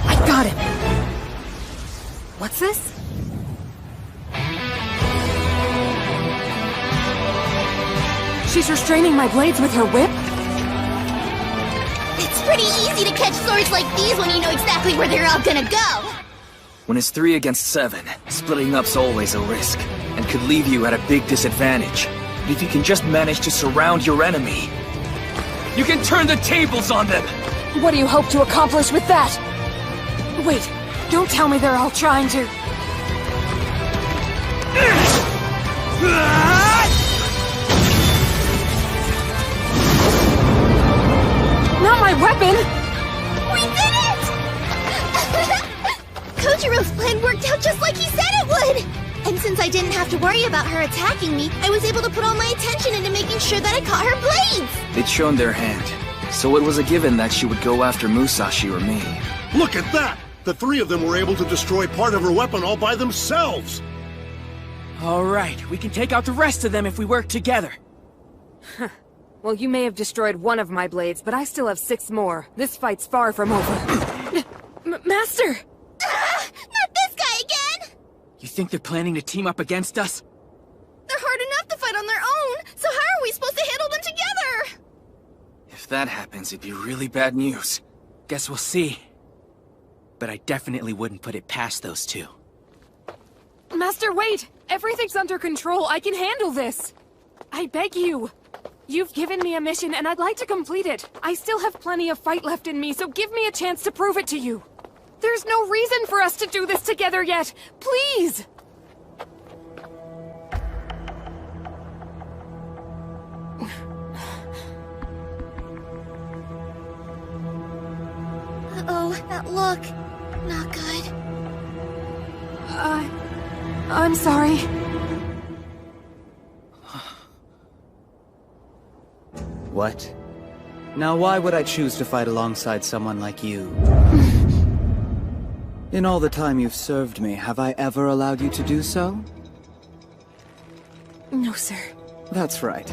I got him! What's this? She's restraining my blades with her whip? It's pretty easy to catch swords like these when you know exactly where they're all gonna go. When it's 3 against 7, splitting up's always a risk, and could leave you at a big disadvantage. But if you can just manage to surround your enemy, you can turn the tables on them! What do you hope to accomplish with that? Wait, don't tell me they're all trying to... Not my weapon! We did it! Kojiro's plan worked out just like he said it would! And since I didn't have to worry about her attacking me, I was able to put all my attention into making sure that I caught her blades! They'd shown their hand, so it was a given that she would go after Musashi or me. Look at that! The 3 of them were able to destroy part of her weapon all by themselves! Alright, we can take out the rest of them if we work together. Well, you may have destroyed one of my blades, but I still have 6 more. This fight's far from over. Master! Not this guy again! You think they're planning to team up against us? They're hard enough to fight on their own, so how are we supposed to handle them together? If that happens, it'd be really bad news. Guess we'll see. But I definitely wouldn't put it past those 2. Master, wait! Everything's under control. I can handle this. I beg you. You've given me a mission, and I'd like to complete it. I still have plenty of fight left in me, so give me a chance to prove it to you. There's no reason for us to do this together yet. Please! Uh-oh, that look. Not good. I'm sorry. What? Now why would I choose to fight alongside someone like you? In all the time you've served me, have I ever allowed you to do so? No, sir. That's right.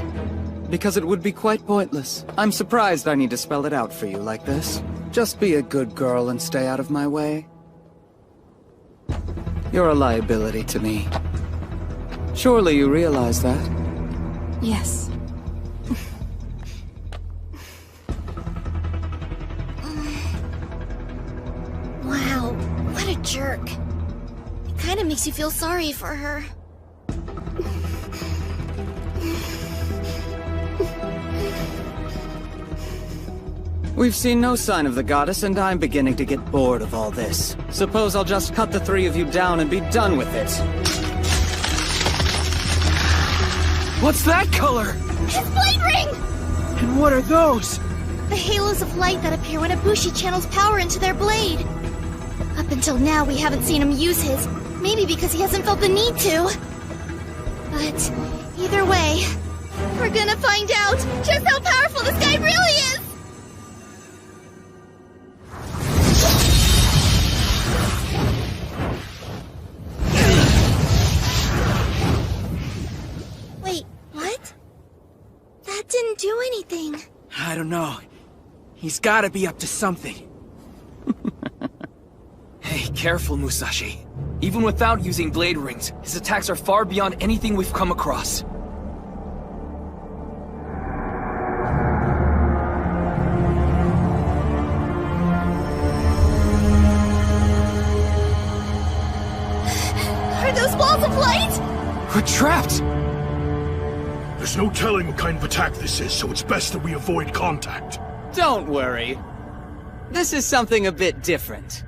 Because it would be quite pointless. I'm surprised I need to spell it out for you like this. Just be a good girl and stay out of my way. You're a liability to me. Surely you realize that? Yes. Wow, what a jerk. It kinda makes you feel sorry for her. We've seen no sign of the goddess, and I'm beginning to get bored of all this. Suppose I'll just cut the 3 of you down and be done with it. What's that color? His blade ring! And what are those? The halos of light that appear when Ibushi channels power into their blade. Up until now, we haven't seen him use his. Maybe because he hasn't felt the need to. But either way, we're gonna find out just how powerful this guy really is! Wait, what? That didn't do anything. I don't know. He's gotta be up to something. Hey, careful, Musashi. Even without using blade rings, his attacks are far beyond anything we've come across. Are those balls of light? We're trapped! There's no telling what kind of attack this is, so it's best that we avoid contact. Don't worry. This is something a bit different.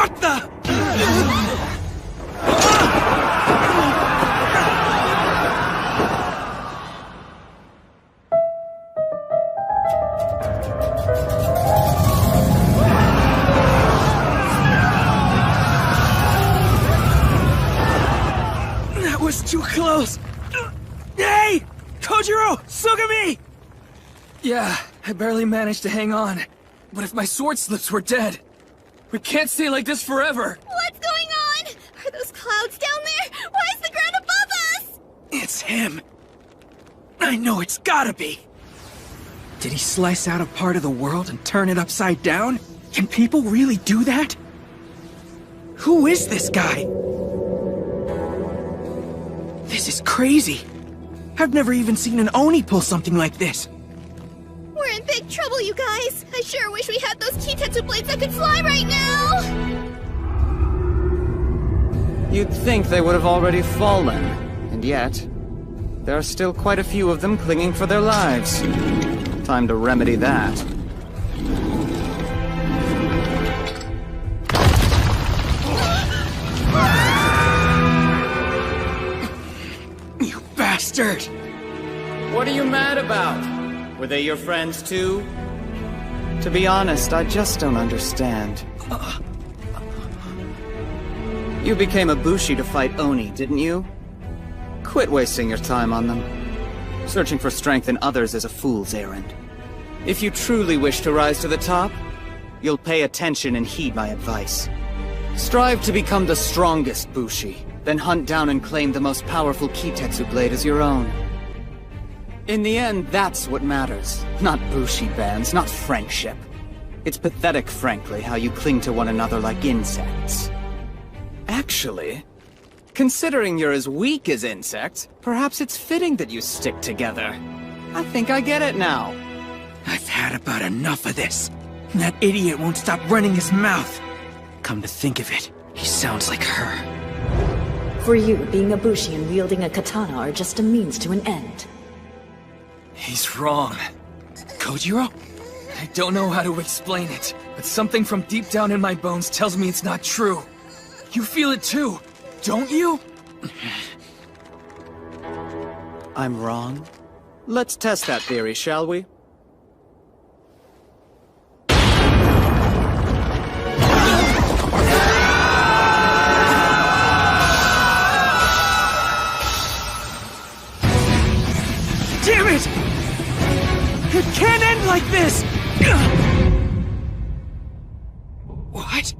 What the? That was too close. Hey! Kojiro! Sugami! Yeah, I barely managed to hang on. But if my sword slips, we're dead. We can't stay like this forever. What's going on? Are those clouds down there? Why is the ground above us? It's him. I know it's gotta be. Did he slice out a part of the world and turn it upside down? Can people really do that? Who is this guy? This is crazy. I've never even seen an Oni pull something like this. We're in big trouble, you guys. I sure wish we had those Kitetsu blades that could fly right now. You'd think they would have already fallen, and yet, there are still quite a few of them clinging for their lives. Time to remedy that. You bastard! What are you mad about? Were they your friends too? To be honest, I just don't understand. You became a Bushi to fight Oni, didn't you? Quit wasting your time on them. Searching for strength in others is a fool's errand. If you truly wish to rise to the top, you'll pay attention and heed my advice. Strive to become the strongest Bushi, then hunt down and claim the most powerful Kitetsu blade as your own. In the end, that's what matters. Not Bushi bands, not friendship. It's pathetic, frankly, how you cling to one another like insects. Actually, considering you're as weak as insects, perhaps it's fitting that you stick together. I think I get it now. I've had about enough of this. That idiot won't stop running his mouth. Come to think of it, he sounds like her. For you, being a Bushi and wielding a katana are just a means to an end. He's wrong. Kojiro? I don't know how to explain it, but something from deep down in my bones tells me it's not true. You feel it too, don't you? I'm wrong? Let's test that theory, shall we? Damn it! It can't end like this! What?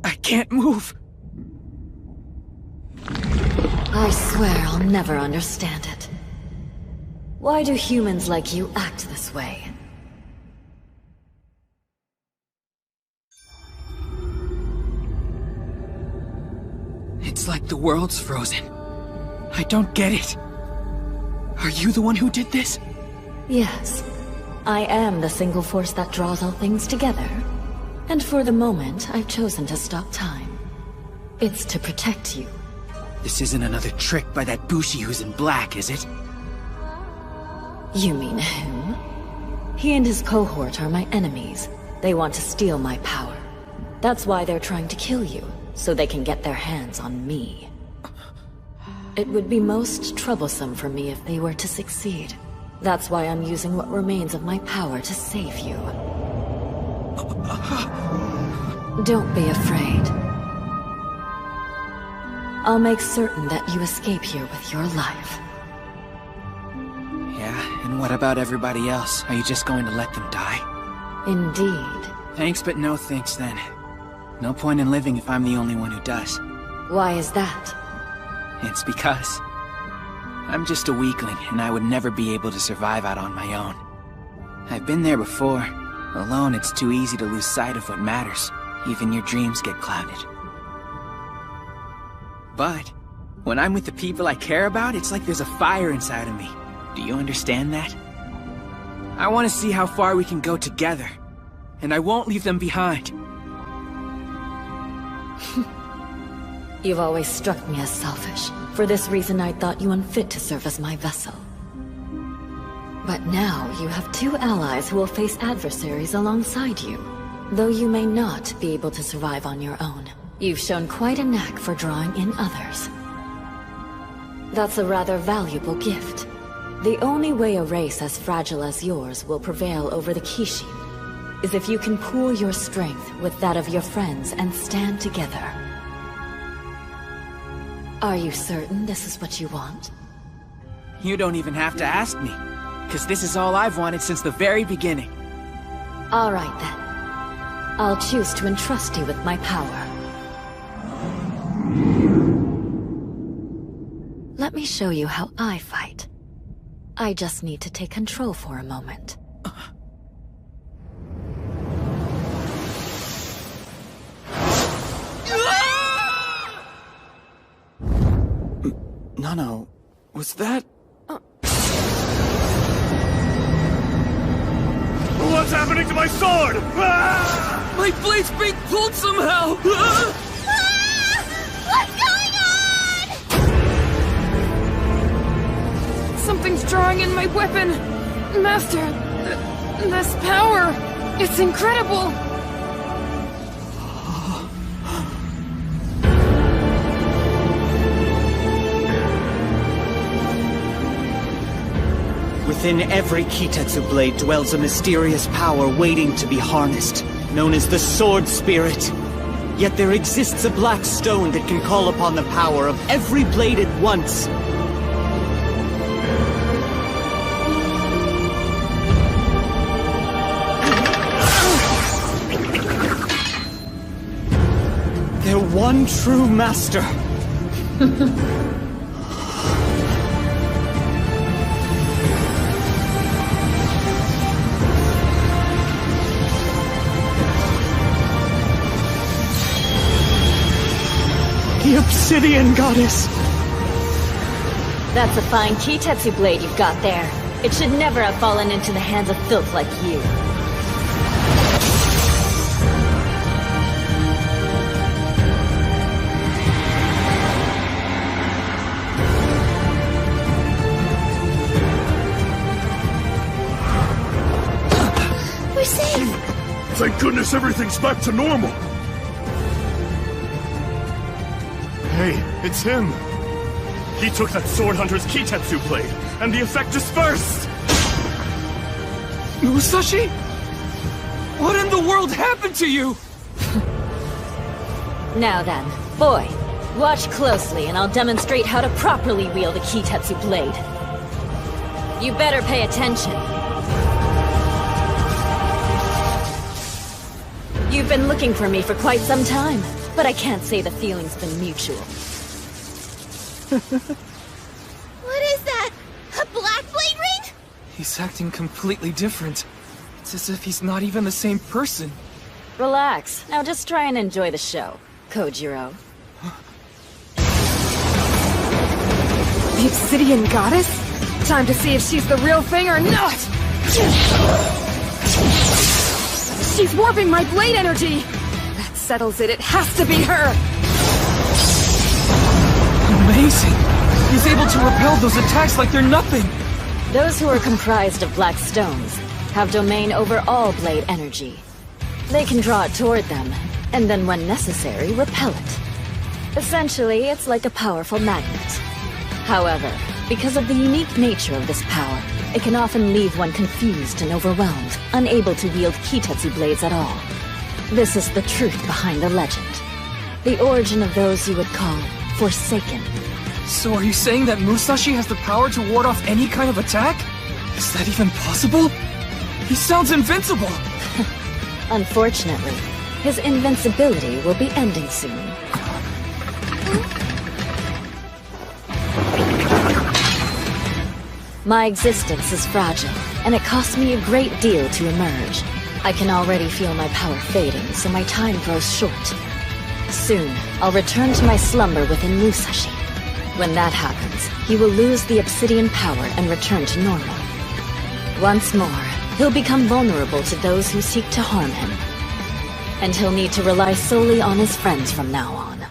I can't move. I swear I'll never understand it. Why do humans like you act this way? It's like the world's frozen. I don't get it. Are you the one who did this? Yes. I am the single force that draws all things together. And for the moment, I've chosen to stop time. It's to protect you. This isn't another trick by that Bushi who's in black, is it? You mean him? He and his cohort are my enemies. They want to steal my power. That's why they're trying to kill you, so they can get their hands on me. It would be most troublesome for me if they were to succeed. That's why I'm using what remains of my power to save you. Don't be afraid. I'll make certain that you escape here with your life. Yeah, and what about everybody else? Are you just going to let them die? Indeed. Thanks, but no thanks then. No point in living if I'm the only one who does. Why is that? It's because I'm just a weakling, and I would never be able to survive out on my own. I've been there before. Alone, it's too easy to lose sight of what matters. Even your dreams get clouded. But when I'm with the people I care about, it's like there's a fire inside of me. Do you understand that? I want to see how far we can go together, and I won't leave them behind. You've always struck me as selfish. For this reason, I thought you unfit to serve as my vessel. But now you have two allies who will face adversaries alongside you. Though you may not be able to survive on your own, you've shown quite a knack for drawing in others. That's a rather valuable gift. The only way a race as fragile as yours will prevail over the Kishin is if you can pool your strength with that of your friends and stand together. Are you certain this is what you want? You don't even have to ask me, because this is all I've wanted since the very beginning. All right then. I'll choose to entrust you with my power. Let me show you how I fight. I just need to take control for a moment. Nano, was that... What's happening to my sword? Ah! My blade's being pulled somehow! What's going on? Something's drawing in my weapon! Master, this power, it's incredible! Within every Kitetsu blade dwells a mysterious power waiting to be harnessed, known as the Sword Spirit. Yet there exists a black stone that can call upon the power of every blade at once. Their one true master. The Obsidian Goddess! That's a fine Kitetsu blade you've got there. It should never have fallen into the hands of filth like you. We're safe! Thank goodness everything's back to normal! Hey, it's him! He took that Sword Hunter's Kitetsu blade, and the effect dispersed! Musashi? What in the world happened to you? Now then, boy, watch closely and I'll demonstrate how to properly wield a Kitetsu blade. You better pay attention. You've been looking for me for quite some time, but I can't say the feeling's been mutual. What is that? A black blade ring? He's acting completely different. It's as if he's not even the same person. Relax. Now just try and enjoy the show, Kojiro. The Obsidian Goddess? Time to see if she's the real thing or not! She's warping my blade energy! That settles it, it has to be her! Amazing! He's able to repel those attacks like they're nothing! Those who are comprised of black stones have domain over all blade energy. They can draw it toward them, and then when necessary, repel it. Essentially, it's like a powerful magnet. However, because of the unique nature of this power, it can often leave one confused and overwhelmed, unable to wield Kitetsu blades at all. This is the truth behind the legend. The origin of those you would call Forsaken. So are you saying that Musashi has the power to ward off any kind of attack? Is that even possible? He sounds invincible! Unfortunately, his invincibility will be ending soon. My existence is fragile, and it costs me a great deal to emerge. I can already feel my power fading, so my time grows short. Soon, I'll return to my slumber within Musashi. When that happens, he will lose the obsidian power and return to normal. Once more, he'll become vulnerable to those who seek to harm him. And he'll need to rely solely on his friends from now on.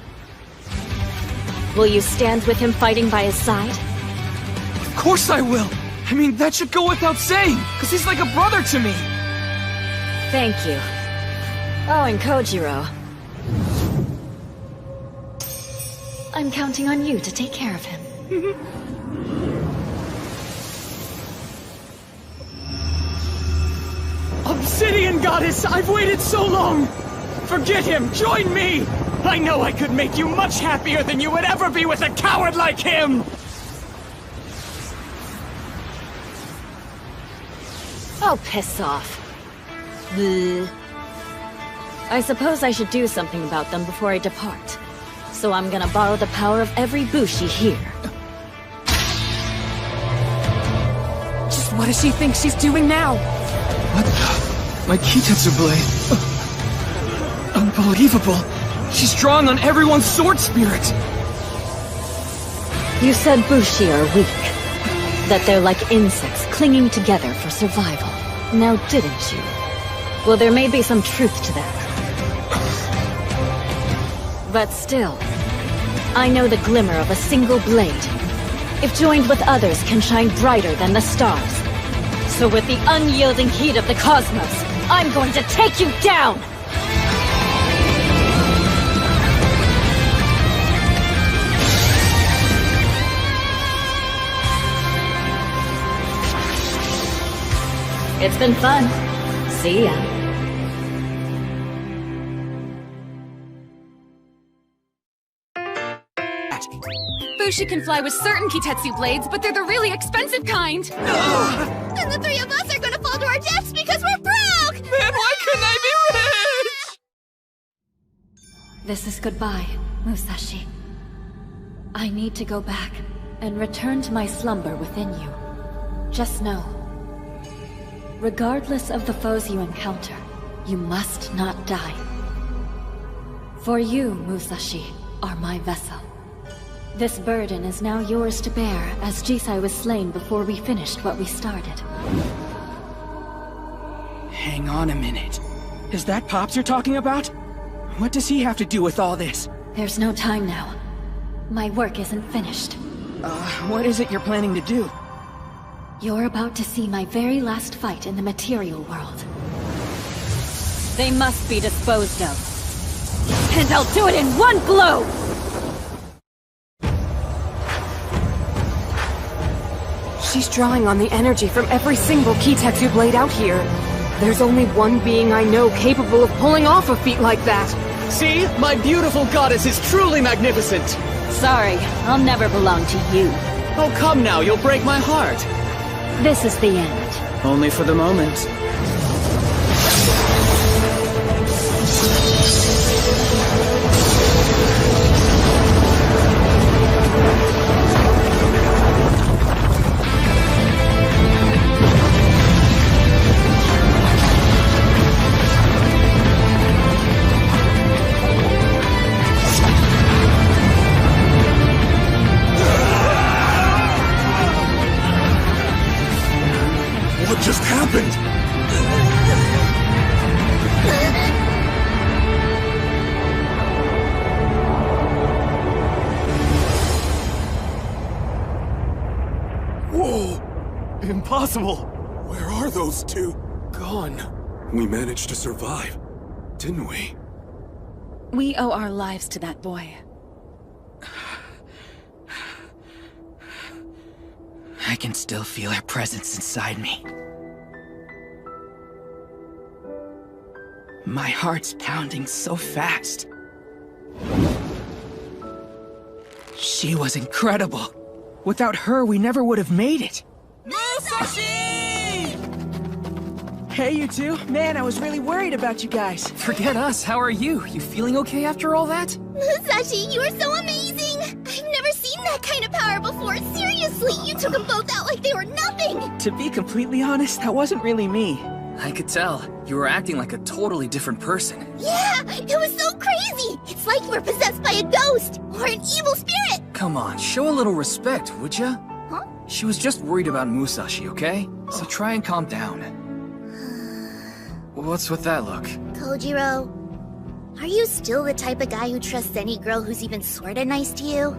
Will you stand with him fighting by his side? Of course I will! I mean, that should go without saying, because he's like a brother to me. Thank you. Oh, and Kojiro. I'm counting on you to take care of him. Obsidian Goddess, I've waited so long! Forget him, join me! I know I could make you much happier than you would ever be with a coward like him! Oh, piss off. Bleh. I suppose I should do something about them before I depart. So I'm gonna borrow the power of every Bushi here. Just what does she think she's doing now? What the? My Kitetsu blade. Unbelievable. She's drawing on everyone's sword spirit. You said Bushi are weak. That they're like insects clinging together for survival. Now didn't you? Well, there may be some truth to that. But still, I know the glimmer of a single blade, if joined with others, can shine brighter than the stars. So with the unyielding heat of the cosmos, I'm going to take you down! It's been fun. See ya. Bushi can fly with certain Kitetsu blades, but they're the really expensive kind. And the three of us are gonna fall to our deaths because we're broke! Man, why couldn't I be rich? This is goodbye, Musashi. I need to go back and return to my slumber within you. Just know, regardless of the foes you encounter, you must not die. For you, Musashi, are my vessel. This burden is now yours to bear, as Jisai was slain before we finished what we started. Hang on a minute. Is that Pops you're talking about? What does he have to do with all this? There's no time now. My work isn't finished. What is it you're planning to do? You're about to see my very last fight in the material world. They must be disposed of. And I'll do it in one blow! She's drawing on the energy from every single Kitetsu blade out here. There's only one being I know capable of pulling off a feat like that. See? My beautiful goddess is truly magnificent! Sorry, I'll never belong to you. Oh, come now, you'll break my heart. This is the end. Only for the moment. What just happened? Whoa! Impossible! Where are those two? Gone. We managed to survive, didn't we? We owe our lives to that boy. I can still feel her presence inside me. My heart's pounding so fast. She was incredible. Without her, we never would have made it. Musashi! Hey, you two. Man, I was really worried about you guys. Forget us. How are you? You feeling okay after all that? Musashi, you are so amazing! I've never seen that kind of power before. Seriously, you took them both out like they were nothing! To be completely honest, that wasn't really me. I could tell. You were acting like a totally different person. Yeah, it was so crazy! It's like you were possessed by a ghost, or an evil spirit! Come on, show a little respect, would ya? Huh? She was just worried about Musashi, okay? So try and calm down. What's with that look? Kojiro, are you still the type of guy who trusts any girl who's even sorta nice to you?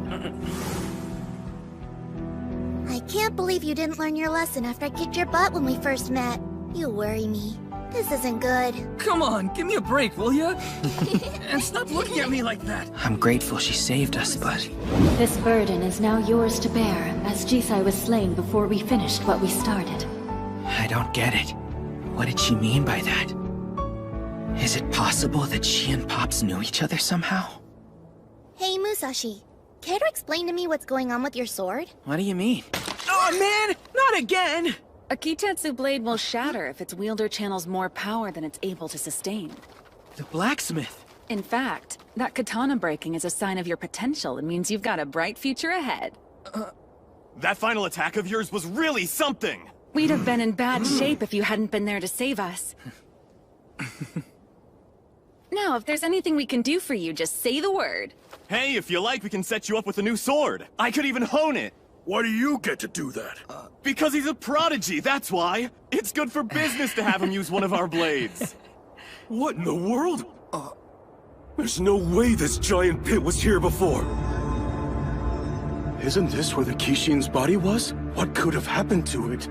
I can't believe you didn't learn your lesson after I kicked your butt when we first met. You worry me. This isn't good. Come on, give me a break, will ya? And stop looking at me like that. I'm grateful she saved us, but... This burden is now yours to bear, as Jisai was slain before we finished what we started. I don't get it. What did she mean by that? Is it possible that she and Pops knew each other somehow? Hey, Musashi. Care to explain to me what's going on with your sword? What do you mean? Oh man, not again! A Kitetsu blade will shatter if its wielder channels more power than it's able to sustain. The blacksmith. In fact, that katana breaking is a sign of your potential and means you've got a bright future ahead. That final attack of yours was really something! We'd have been in bad shape if you hadn't been there to save us. Now, if there's anything we can do for you, just say the word. Hey, if you like, we can set you up with a new sword. I could even hone it. Why do you get to do that? Because he's a prodigy, that's why. It's good for business to have him use one of our blades. What in the world? There's no way this giant pit was here before. Isn't this where the Kishin's body was? What could have happened to it?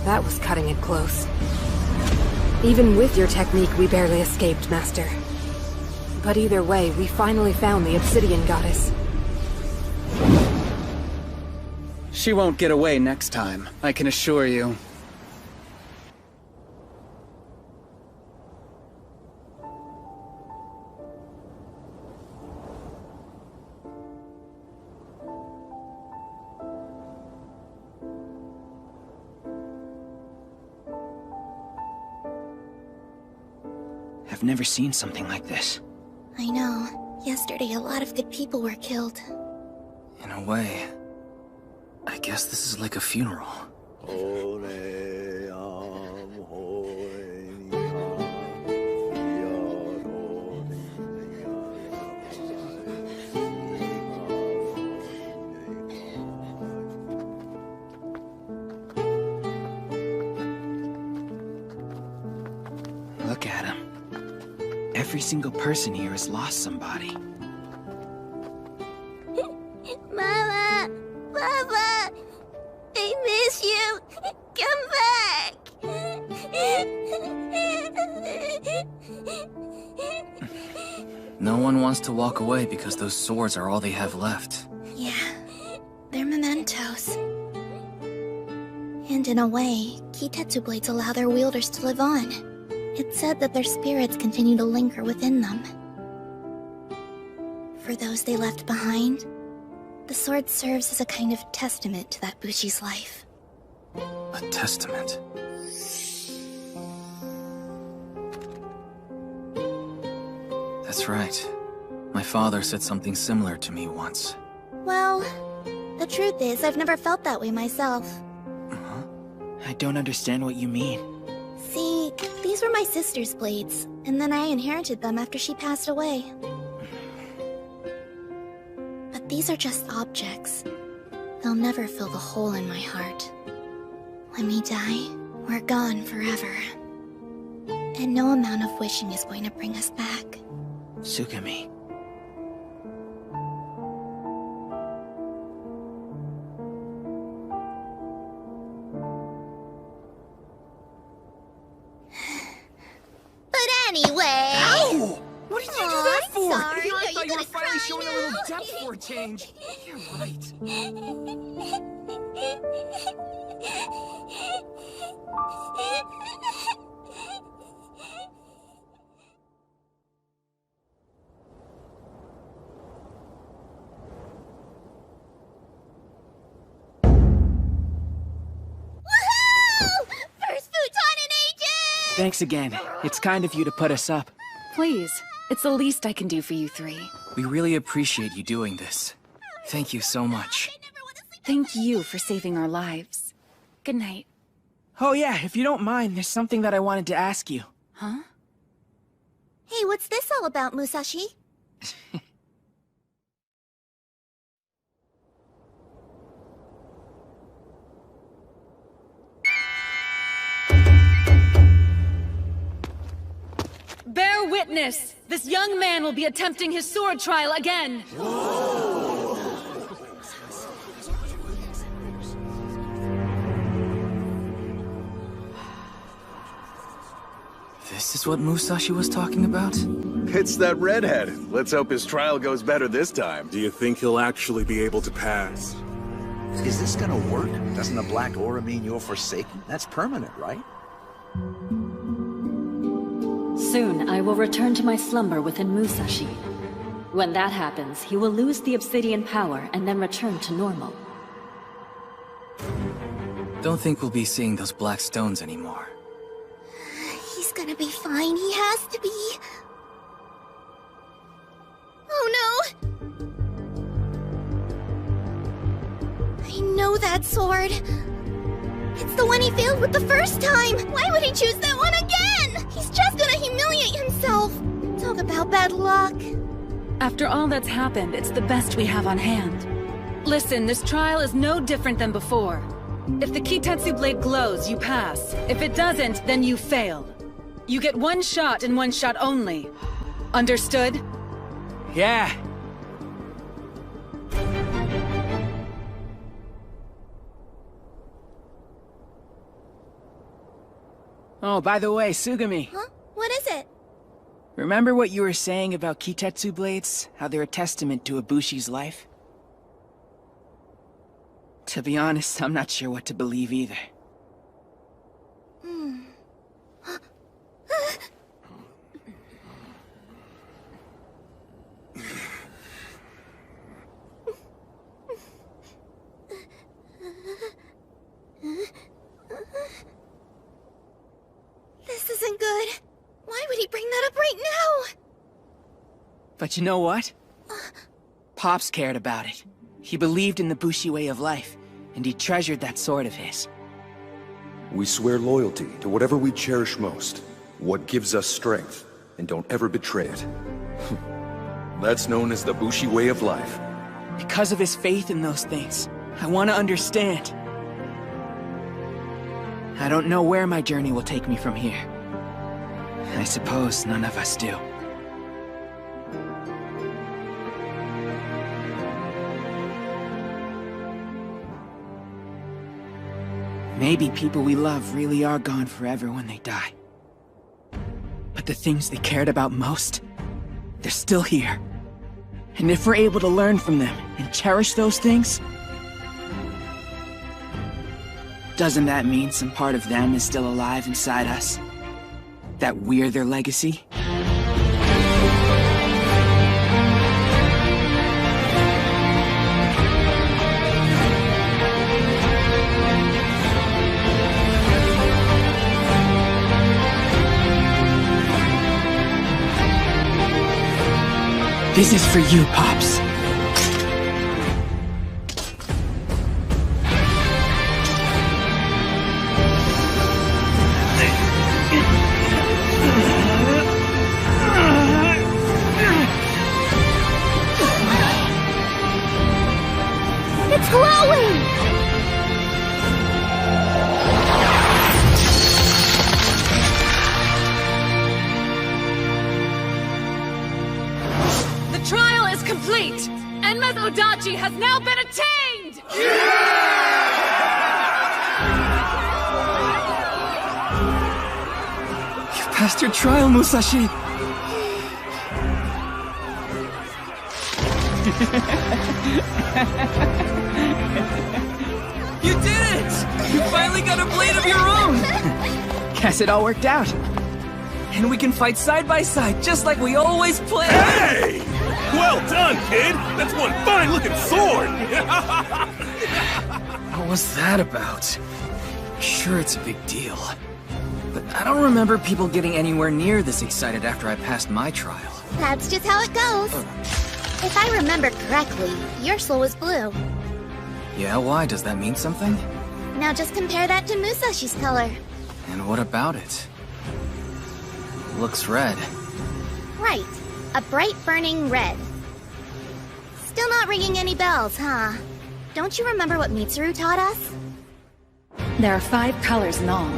That was cutting it close. Even with your technique, we barely escaped, Master. But either way, we finally found the Obsidian Goddess. She won't get away next time, I can assure you. I've never seen something like this. I know. Yesterday, a lot of good people were killed. In a way, I guess this is like a funeral. Look at him. Every single person here has lost somebody. Mama! Papa! I miss you! Come back! No one wants to walk away because those swords are all they have left. Yeah, they're mementos. And in a way, Kitetsu blades allow their wielders to live on. It's said that their spirits continue to linger within them. For those they left behind, the sword serves as a kind of testament to that Bushi's life. A testament. That's right. My father said something similar to me once. Well, the truth is, I've never felt that way myself. I don't understand what you mean. See, these were my sister's blades, and then I inherited them after she passed away. But these are just objects. They'll never fill the hole in my heart. When we die, we're gone forever. And no amount of wishing is going to bring us back. Tsugumi. But anyway... Ow! What did you do that for? Sorry, I are thought you were finally cry showing a now? little depth for a change. You're right. First futon in ages! Thanks again. It's kind of you to put us up. Please, it's the least I can do for you three. We really appreciate you doing this. Thank you so much. Thank you for saving our lives. Good night. Oh yeah, if you don't mind, there's something that I wanted to ask you. Huh? Hey, what's this all about, Musashi? Bear witness! This young man will be attempting his sword trial again! This is what Musashi was talking about? It's that redhead. Let's hope his trial goes better this time. Do you think he'll actually be able to pass? Is this gonna work? Doesn't the black aura mean you're forsaken? That's permanent, right? Soon, I will return to my slumber within Musashi. When that happens, he will lose the obsidian power and then return to normal. Don't think we'll be seeing those black stones anymore. He's gonna be fine. He has to be. Oh no! I know that sword. It's the one he failed with the first time! Why would he choose that one again? He's just gonna humiliate himself! Talk about bad luck. After all that's happened, it's the best we have on hand. Listen, this trial is no different than before. If the Kitetsu blade glows, you pass. If it doesn't, then you fail. You get one shot and one shot only. Understood? Yeah. Oh, by the way, Sugami. Huh? What is it? Remember what you were saying about Kitetsu blades? How they're a testament to Ibushi's life? To be honest, I'm not sure what to believe either. This isn't good. Why would he bring that up right now? But you know what? Pops cared about it. He believed in the Bushi way of life, and he treasured that sword of his. We swear loyalty to whatever we cherish most, what gives us strength, and don't ever betray it. That's known as the Bushi way of life. Because of his faith in those things, I want to understand. I don't know where my journey will take me from here. I suppose none of us do. Maybe people we love really are gone forever when they die. But the things they cared about most, they're still here. And if we're able to learn from them and cherish those things, doesn't that mean some part of them is still alive inside us? That we're their legacy? This is for you, Pops. It's glowing! The trial is complete! Enma's Odachi has now been attained! You passed your trial, Musashi! You did it! You finally got a blade of your own! Guess it all worked out. And we can fight side by side, just like we always play. Hey! Well done, kid! That's one fine-looking sword! What was that about? Sure, it's a big deal. But I don't remember people getting anywhere near this excited after I passed my trial. That's just how it goes. If I remember correctly, your soul was blue. Yeah, why? Does that mean something? Now just compare that to Musashi's color. And what about it? Looks red. Right. A bright burning red. Still not ringing any bells, huh? Don't you remember what Mitsuru taught us? There are 5 colors in all,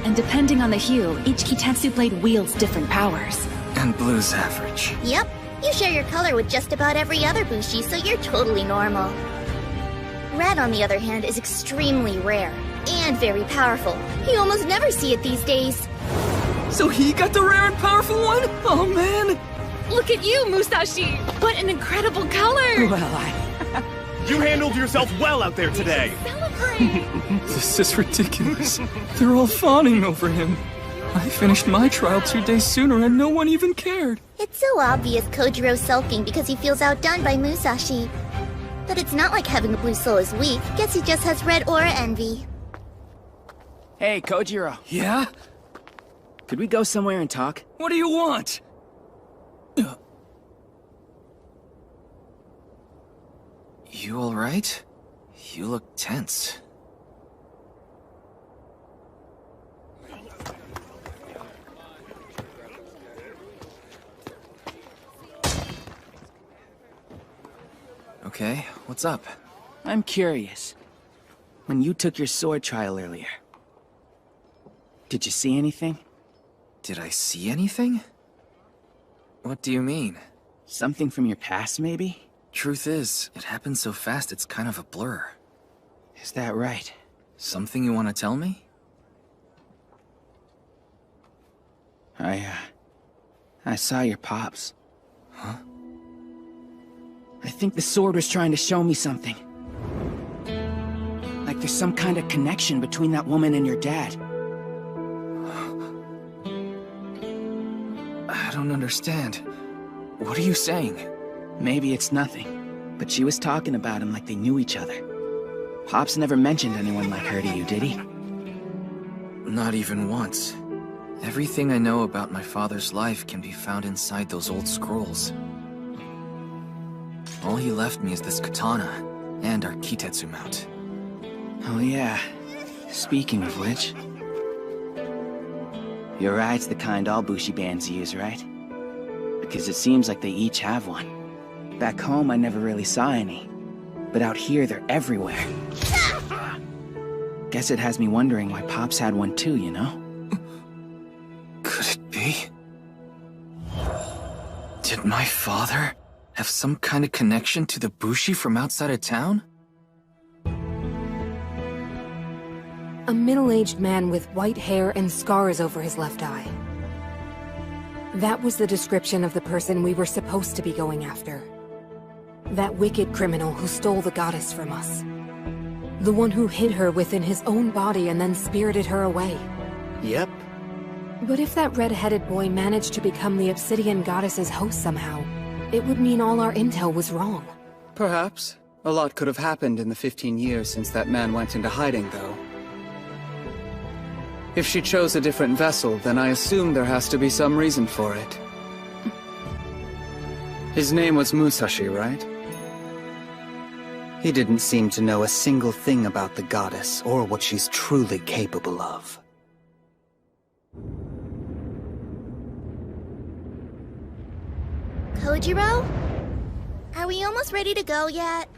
and depending on the hue, each Kitetsu blade wields different powers. And blue's average. Yep. You share your color with just about every other Bushi, so you're totally normal. Red, on the other hand, is extremely rare, and very powerful. You almost never see it these days. So he got the rare and powerful one? Oh man! Look at you, Musashi! What an incredible color! Well, You handled yourself well out there today! This is ridiculous. They're all fawning over him. I finished my trial 2 days sooner and no one even cared. It's so obvious Kojiro's sulking because he feels outdone by Musashi. But it's not like having a blue soul is weak. Guess he just has red aura envy. Hey, Kojiro. Yeah? Could we go somewhere and talk? What do you want? You alright? You look tense. Okay, what's up? I'm curious. When you took your sword trial earlier, did you see anything? Did I see anything? What do you mean? Something from your past, maybe? Truth is, it happened so fast it's kind of a blur. Is that right? Something you want to tell me? I saw your pops. Huh? I think the sword was trying to show me something. Like there's some kind of connection between that woman and your dad. I don't understand. What are you saying? Maybe it's nothing, but she was talking about him like they knew each other. Pops never mentioned anyone like her to you, did he? Not even once. Everything I know about my father's life can be found inside those old scrolls. All he left me is this katana, and our Kitetsu mount. Oh yeah. Speaking of which... Your ride's the kind all Bushi bands use, right? Because it seems like they each have one. Back home, I never really saw any. But out here, they're everywhere. Guess it has me wondering why Pops had one too, you know? Could it be? Did my father have some kind of connection to the Bushi from outside of town? A middle-aged man with white hair and scars over his left eye. That was the description of the person we were supposed to be going after. That wicked criminal who stole the goddess from us. The one who hid her within his own body and then spirited her away. Yep. But if that red-headed boy managed to become the Obsidian Goddess's host somehow, it would mean all our intel was wrong. Perhaps. A lot could have happened in the 15 years since that man went into hiding, though. If she chose a different vessel, then I assume there has to be some reason for it. His name was Musashi, right? He didn't seem to know a single thing about the goddess, or what she's truly capable of. Kojiro? Are we almost ready to go yet?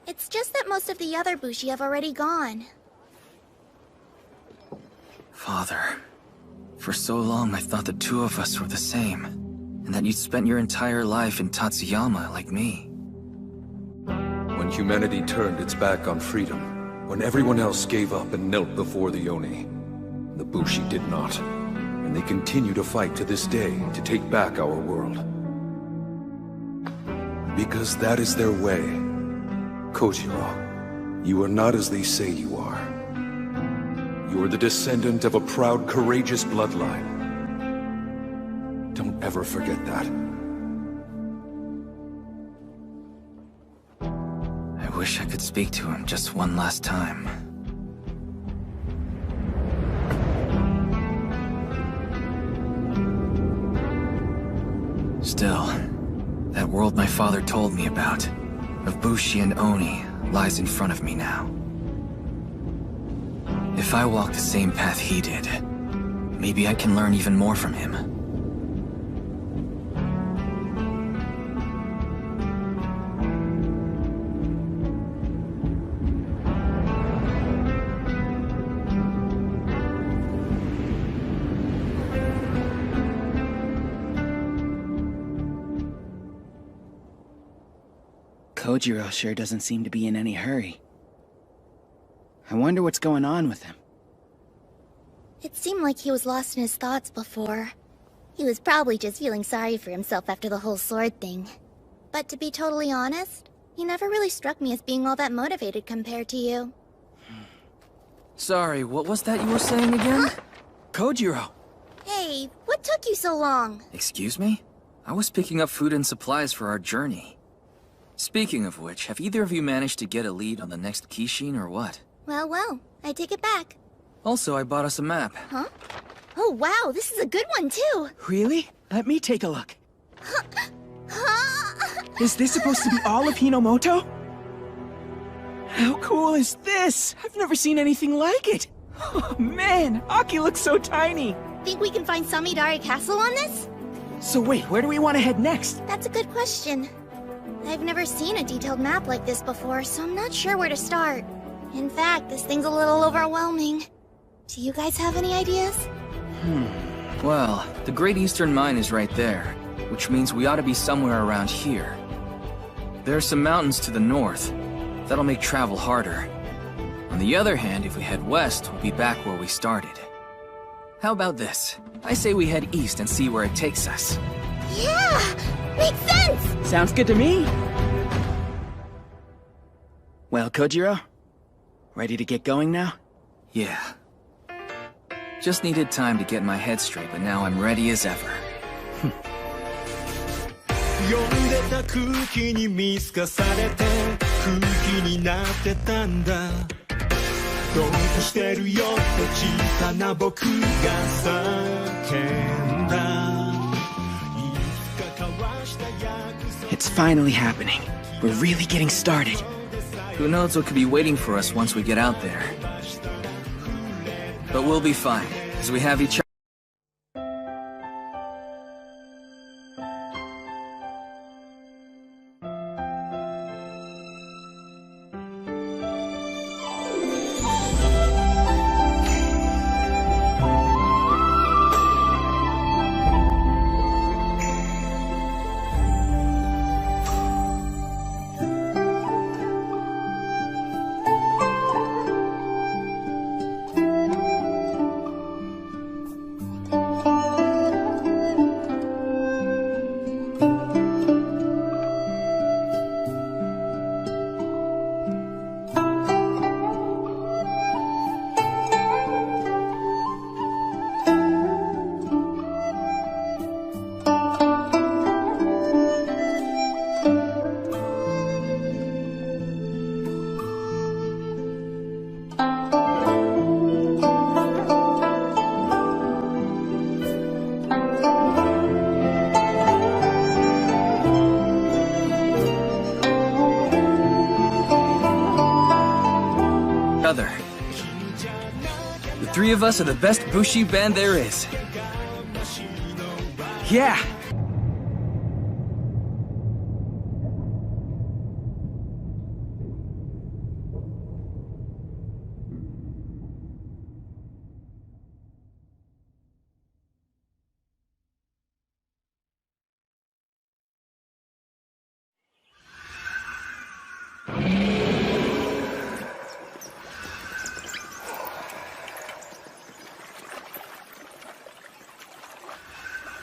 It's just that most of the other Bushi have already gone. Father, for so long I thought the two of us were the same, and that you'd spent your entire life in Tatsuyama like me. When humanity turned its back on freedom, when everyone else gave up and knelt before the Oni, the Bushi did not, and they continue to fight to this day to take back our world. Because that is their way. Kojiro, you are not as they say you are. You are the descendant of a proud, courageous bloodline. Don't ever forget that. I wish I could speak to him just one last time. Still, that world my father told me about, of Bushi and Oni, lies in front of me now. If I walk the same path he did, maybe I can learn even more from him. Kojiro sure doesn't seem to be in any hurry. I wonder what's going on with him. It seemed like he was lost in his thoughts before. He was probably just feeling sorry for himself after the whole sword thing. But to be totally honest, he never really struck me as being all that motivated compared to you. Sorry, what was that you were saying again? Kojiro! Hey, what took you so long? Excuse me? I was picking up food and supplies for our journey. Speaking of which, have either of you managed to get a lead on the next Kishin or what? Well, I take it back. Also, I bought us a map. Huh? Oh wow, this is a good one too! Really? Let me take a look. Is this supposed to be all of Hinomoto? How cool is this? I've never seen anything like it! Oh man, Aki looks so tiny! Think we can find Samidare Castle on this? So wait, where do we want to head next? That's a good question. I've never seen a detailed map like this before, so I'm not sure where to start. In fact, this thing's a little overwhelming. Do you guys have any ideas? Well, the Great Eastern Mine is right there, which means we ought to be somewhere around here. There are some mountains to the north. That'll make travel harder. On the other hand, if we head west, we'll be back where we started. How about this? I say we head east and see where it takes us. Yeah! Makes sense! Sounds good to me! Well, Kojiro? Ready to get going now? Yeah. Just needed time to get my head straight, but now I'm ready as ever. 読んでた空気に見透かされて空気になってたんだどうかしてるよって小さな僕が叫んだ It's finally happening. We're really getting started. Who knows what could be waiting for us once we get out there. But we'll be fine, because we have each other. The three of us are the best Bushi band there is. Yeah!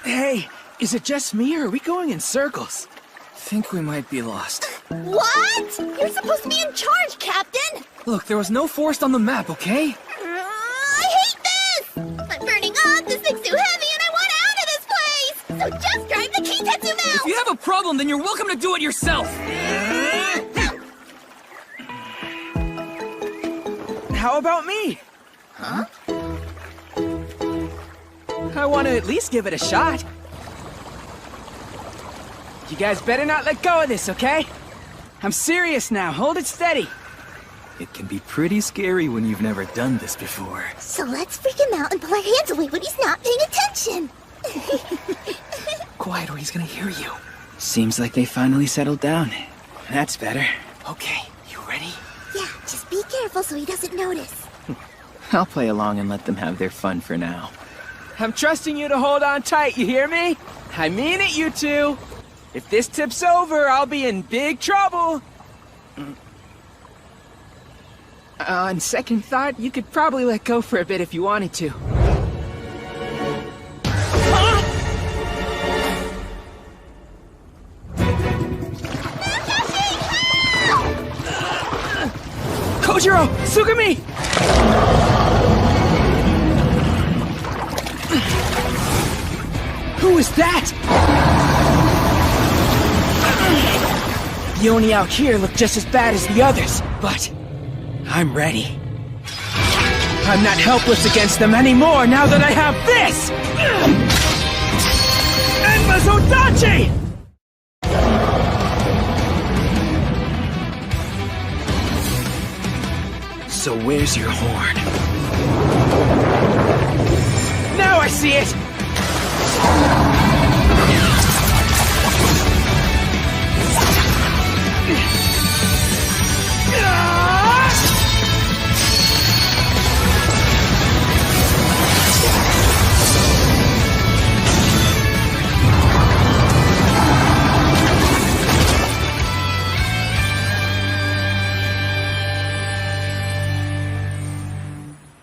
Hey, is it just me or are we going in circles? Think we might be lost. What? You're supposed to be in charge, Captain! Look, there was no forest on the map, okay? I hate this! I'm burning up, this thing's too heavy, and I want out of this place! So just drive the Keitetsu Mount! If you have a problem, then you're welcome to do it yourself! How about me? Huh? I want to at least give it a shot. You guys better not let go of this, okay? I'm serious now. Hold it steady. It can be pretty scary when you've never done this before. So let's freak him out and pull our hands away when he's not paying attention. Quiet or he's gonna hear you. Seems like they finally settled down. That's better. Okay, you ready? Yeah, just be careful so he doesn't notice. I'll play along and let them have their fun for now. I'm trusting you to hold on tight, you hear me? I mean it, you two. If this tips over, I'll be in big trouble. On second thought, you could probably let go for a bit if you wanted to. Kojiro! Sugami! Who is that? The Oni out here look just as bad as the others, but I'm ready. I'm not helpless against them anymore now that I have this! Enma's Odachi! So where's your horn? Now I see it!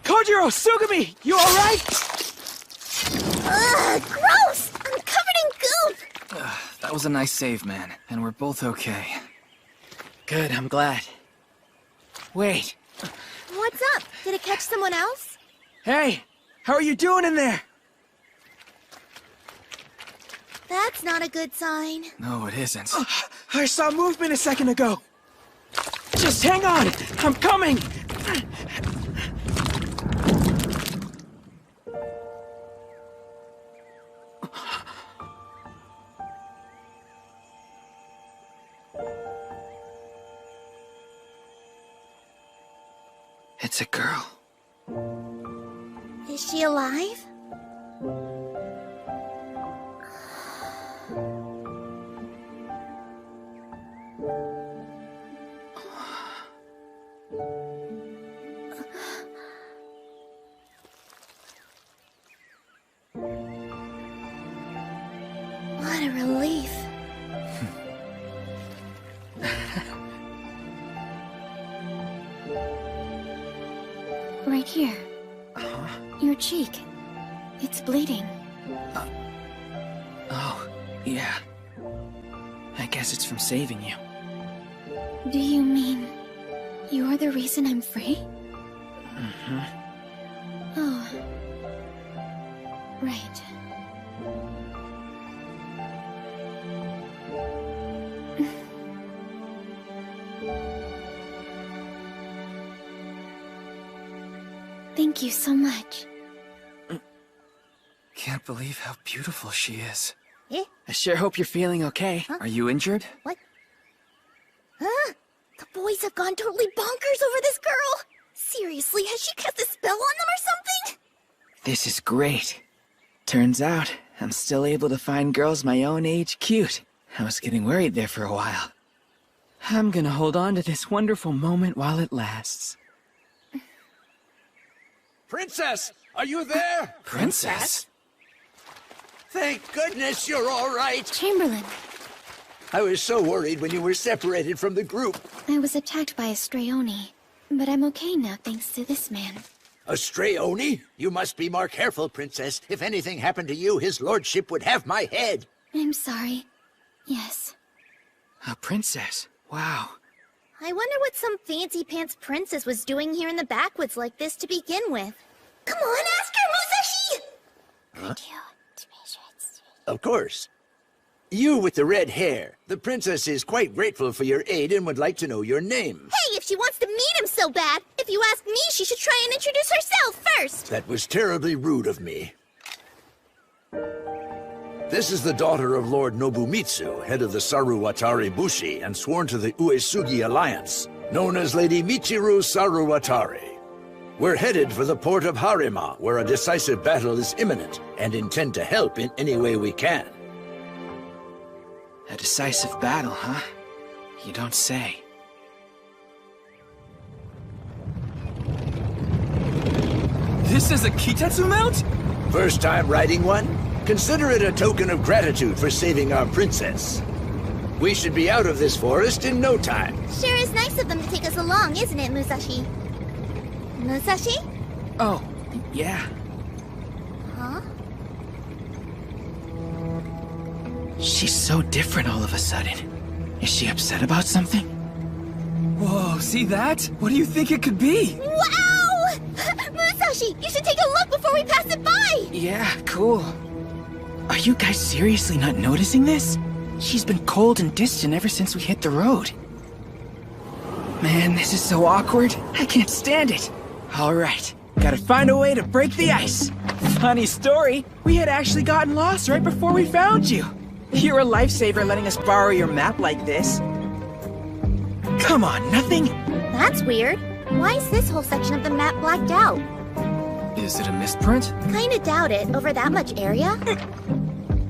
Kojiro, Sugami, you alright? Ugh, gross! I'm covered in goop! That was a nice save, man, and we're both okay. Good, I'm glad. Wait. What's up? Did it catch someone else? Hey, how are you doing in there? That's not a good sign. No, it isn't. I saw movement a second ago. Just hang on, I'm coming! It's a girl. Is she alive? What a relief. Right here. Your cheek. It's bleeding. Oh, yeah. I guess it's from saving you. Do you mean you're the reason I'm free? Mm-hmm. Oh. Right. Thank you so much. Can't believe how beautiful she is. Eh? I sure hope you're feeling okay. Huh? Are you injured? What? Huh? The boys have gone totally bonkers over this girl! Seriously, has she cast a spell on them or something? This is great. Turns out, I'm still able to find girls my own age cute. I was getting worried there for a while. I'm gonna hold on to this wonderful moment while it lasts. Princess, are you there? Princess? Thank goodness you're all right. Chamberlain. I was so worried when you were separated from the group. I was attacked by a stray Oni, but I'm okay now thanks to this man. A stray Oni? You must be more careful, Princess. If anything happened to you, his lordship would have my head. I'm sorry. Yes. A princess? Wow. I wonder what some fancy pants princess was doing here in the backwoods like this to begin with. Come on, ask her, Musashi! Huh? Of course. You with the red hair. The princess is quite grateful for your aid and would like to know your name. Hey, if she wants to meet him so bad, if you ask me, she should try and introduce herself first. That was terribly rude of me. This is the daughter of Lord Nobumitsu, head of the Saruwatari Bushi and sworn to the Uesugi Alliance, known as Lady Michiru Saruwatari. We're headed for the port of Harima, where a decisive battle is imminent, and intend to help in any way we can. A decisive battle, huh? You don't say. This is a Kitetsu mount? First time riding one? Consider it a token of gratitude for saving our princess. We should be out of this forest in no time. Sure is nice of them to take us along, isn't it, Musashi? Musashi? Oh, yeah. Huh? She's so different all of a sudden. Is she upset about something? Whoa, see that? What do you think it could be? Wow! Musashi, you should take a look before we pass it by! Yeah, cool. Are you guys seriously not noticing this? She's been cold and distant ever since we hit the road. Man, this is so awkward. I can't stand it. Alright, gotta find a way to break the ice. Funny story, we had actually gotten lost right before we found you. You're a lifesaver letting us borrow your map like this. Come on, nothing? That's weird. Why is this whole section of the map blacked out? Is it a misprint? Kinda doubt it, over that much area.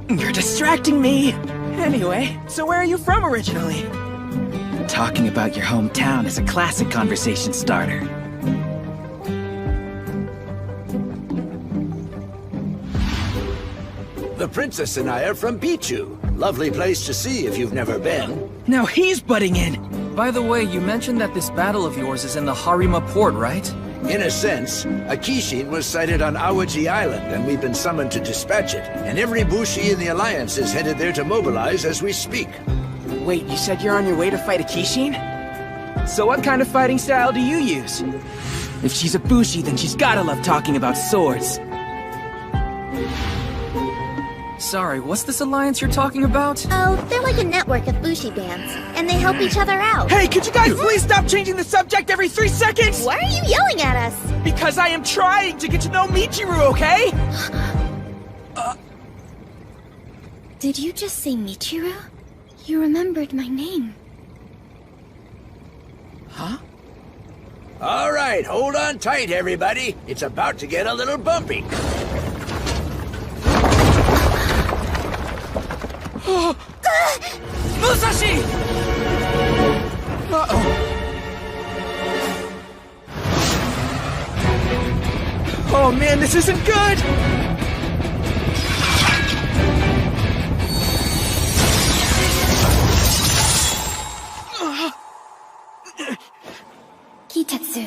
You're distracting me! Anyway, so where are you from originally? Talking about your hometown is a classic conversation starter. The princess and I are from Pichu. Lovely place to see if you've never been. Now he's butting in! By the way, you mentioned that this battle of yours is in the Harima port, right? In a sense, a Kishin was sighted on Awaji Island, and we've been summoned to dispatch it. And every Bushi in the Alliance is headed there to mobilize as we speak. Wait, you said you're on your way to fight a Kishin? So what kind of fighting style do you use? If she's a Bushi, then she's gotta love talking about swords. Sorry, what's this alliance you're talking about? Oh, they're like a network of Bushi bands, and they help each other out. Hey, could you guys please stop changing the subject every 3 seconds? Why are you yelling at us? Because I am trying to get to know Michiru, okay? Did you just say Michiru? You remembered my name. Huh? All right, hold on tight, everybody. It's about to get a little bumpy. Musashi! Uh-oh. Oh man, this isn't good! Kitetsu.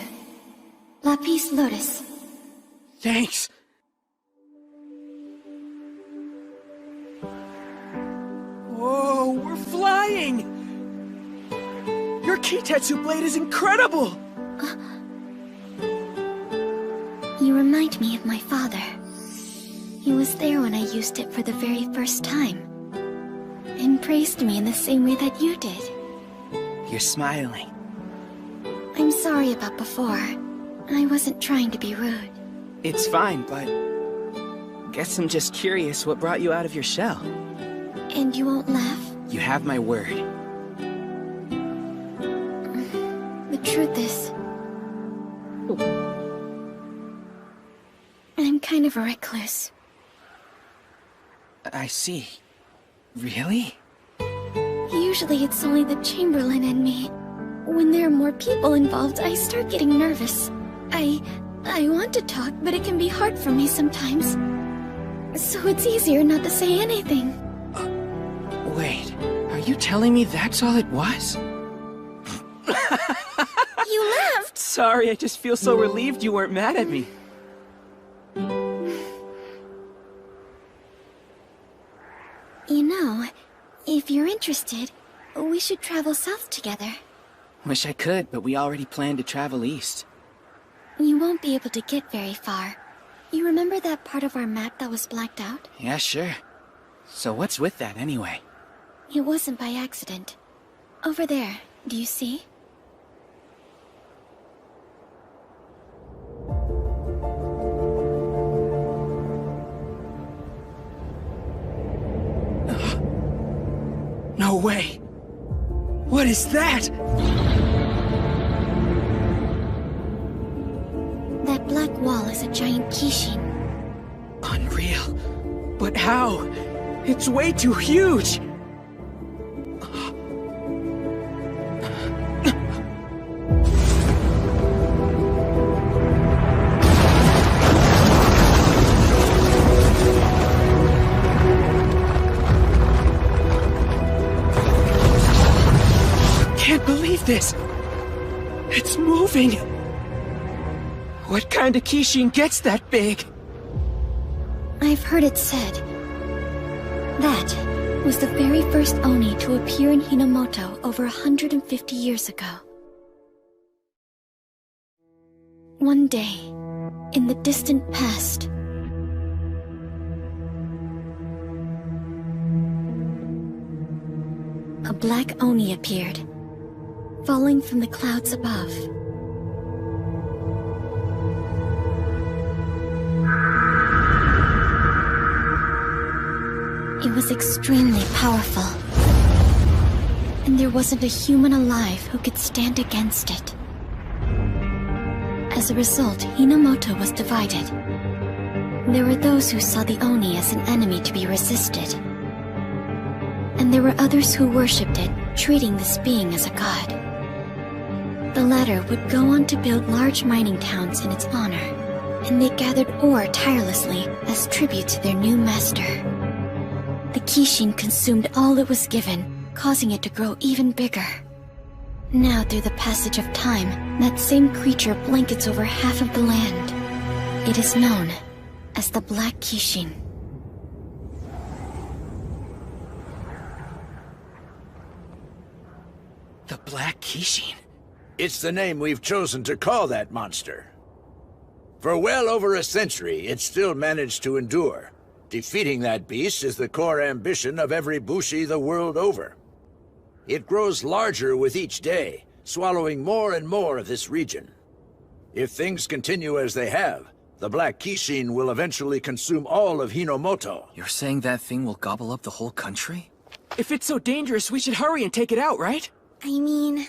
Lapis Lotus. Thanks. Whoa, we're flying! Your Kitetsu blade is incredible! You remind me of my father. He was there when I used it for the very first time. And praised me in the same way that you did. You're smiling. I'm sorry about before. I wasn't trying to be rude. It's fine, but... guess I'm just curious what brought you out of your shell. And you won't laugh? You have my word. The truth is... I'm kind of a recluse. I see. Really? Usually it's only the Chamberlain and me. When there are more people involved, I start getting nervous. I want to talk, but it can be hard for me sometimes. So it's easier not to say anything. Wait, are you telling me that's all it was? You laughed! Sorry, I just feel so relieved you weren't mad at me. You know, if you're interested, we should travel south together. Wish I could, but we already planned to travel east. You won't be able to get very far. You remember that part of our map that was blacked out? Yeah, sure. So what's with that, anyway? It wasn't by accident. Over there, do you see? way. What is that? That black wall is a giant Kishin. Unreal. But how? It's way too huge! Can't believe this! It's moving! What kind of Kishin gets that big? I've heard it said that was the very first Oni to appear in Hinomoto over 150 years ago. One day, in the distant past, a black Oni appeared, falling from the clouds above. It was extremely powerful, and there wasn't a human alive who could stand against it. As a result, Hinomoto was divided. There were those who saw the Oni as an enemy to be resisted, and there were others who worshipped it, treating this being as a god. The latter would go on to build large mining towns in its honor, and they gathered ore tirelessly as tribute to their new master. The Kishin consumed all it was given, causing it to grow even bigger. Now, through the passage of time, that same creature blankets over half of the land. It is known as the Black Kishin. The Black Kishin? It's the name we've chosen to call that monster. For well over a century, it's still managed to endure. Defeating that beast is the core ambition of every Bushi the world over. It grows larger with each day, swallowing more and more of this region. If things continue as they have, the Black Kishin will eventually consume all of Hinomoto. You're saying that thing will gobble up the whole country? If it's so dangerous, we should hurry and take it out, right? I mean,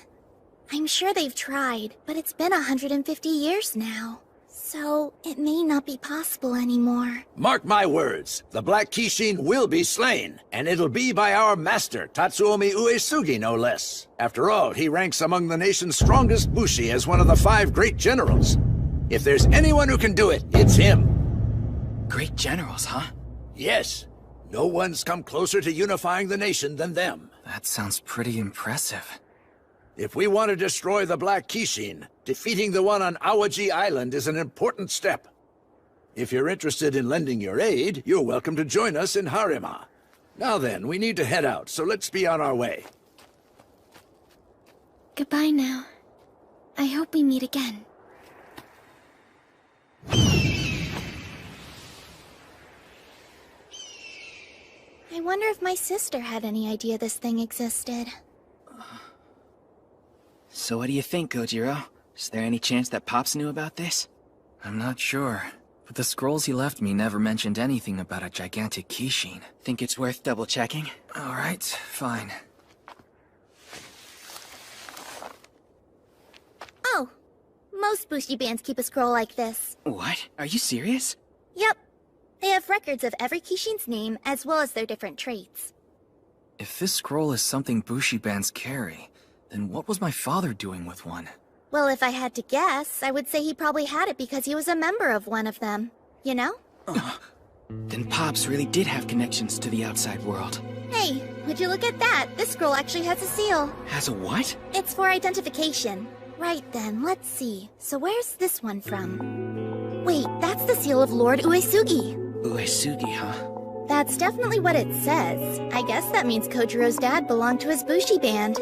I'm sure they've tried, but it's been 150 years now. So, it may not be possible anymore. Mark my words, the Black Kishin will be slain, and it'll be by our master, Tatsuomi Uesugi, no less. After all, he ranks among the nation's strongest Bushi as one of the 5 great generals. If there's anyone who can do it, it's him. Great generals, huh? Yes. No one's come closer to unifying the nation than them. That sounds pretty impressive. If we want to destroy the Black Kishin, defeating the one on Awaji Island is an important step. If you're interested in lending your aid, you're welcome to join us in Harima. Now then, we need to head out, so let's be on our way. Goodbye now. I hope we meet again. I wonder if my sister had any idea this thing existed. So what do you think, Gojiro? Is there any chance that Pops knew about this? I'm not sure, but the scrolls he left me never mentioned anything about a gigantic Kishin. Think it's worth double-checking? Alright, fine. Oh! Most Bushi bands keep a scroll like this. What? Are you serious? Yep. They have records of every Kishin's name, as well as their different traits. If this scroll is something Bushi bands carry, then what was my father doing with one? Well, if I had to guess, I would say he probably had it because he was a member of one of them. You know? Then Pops really did have connections to the outside world. Hey, would you look at that? This scroll actually has a seal. Has a what? It's for identification. Right then, let's see. So where's this one from? Wait, that's the seal of Lord Uesugi. Uesugi, huh? That's definitely what it says. I guess that means Kojiro's dad belonged to his Bushi band.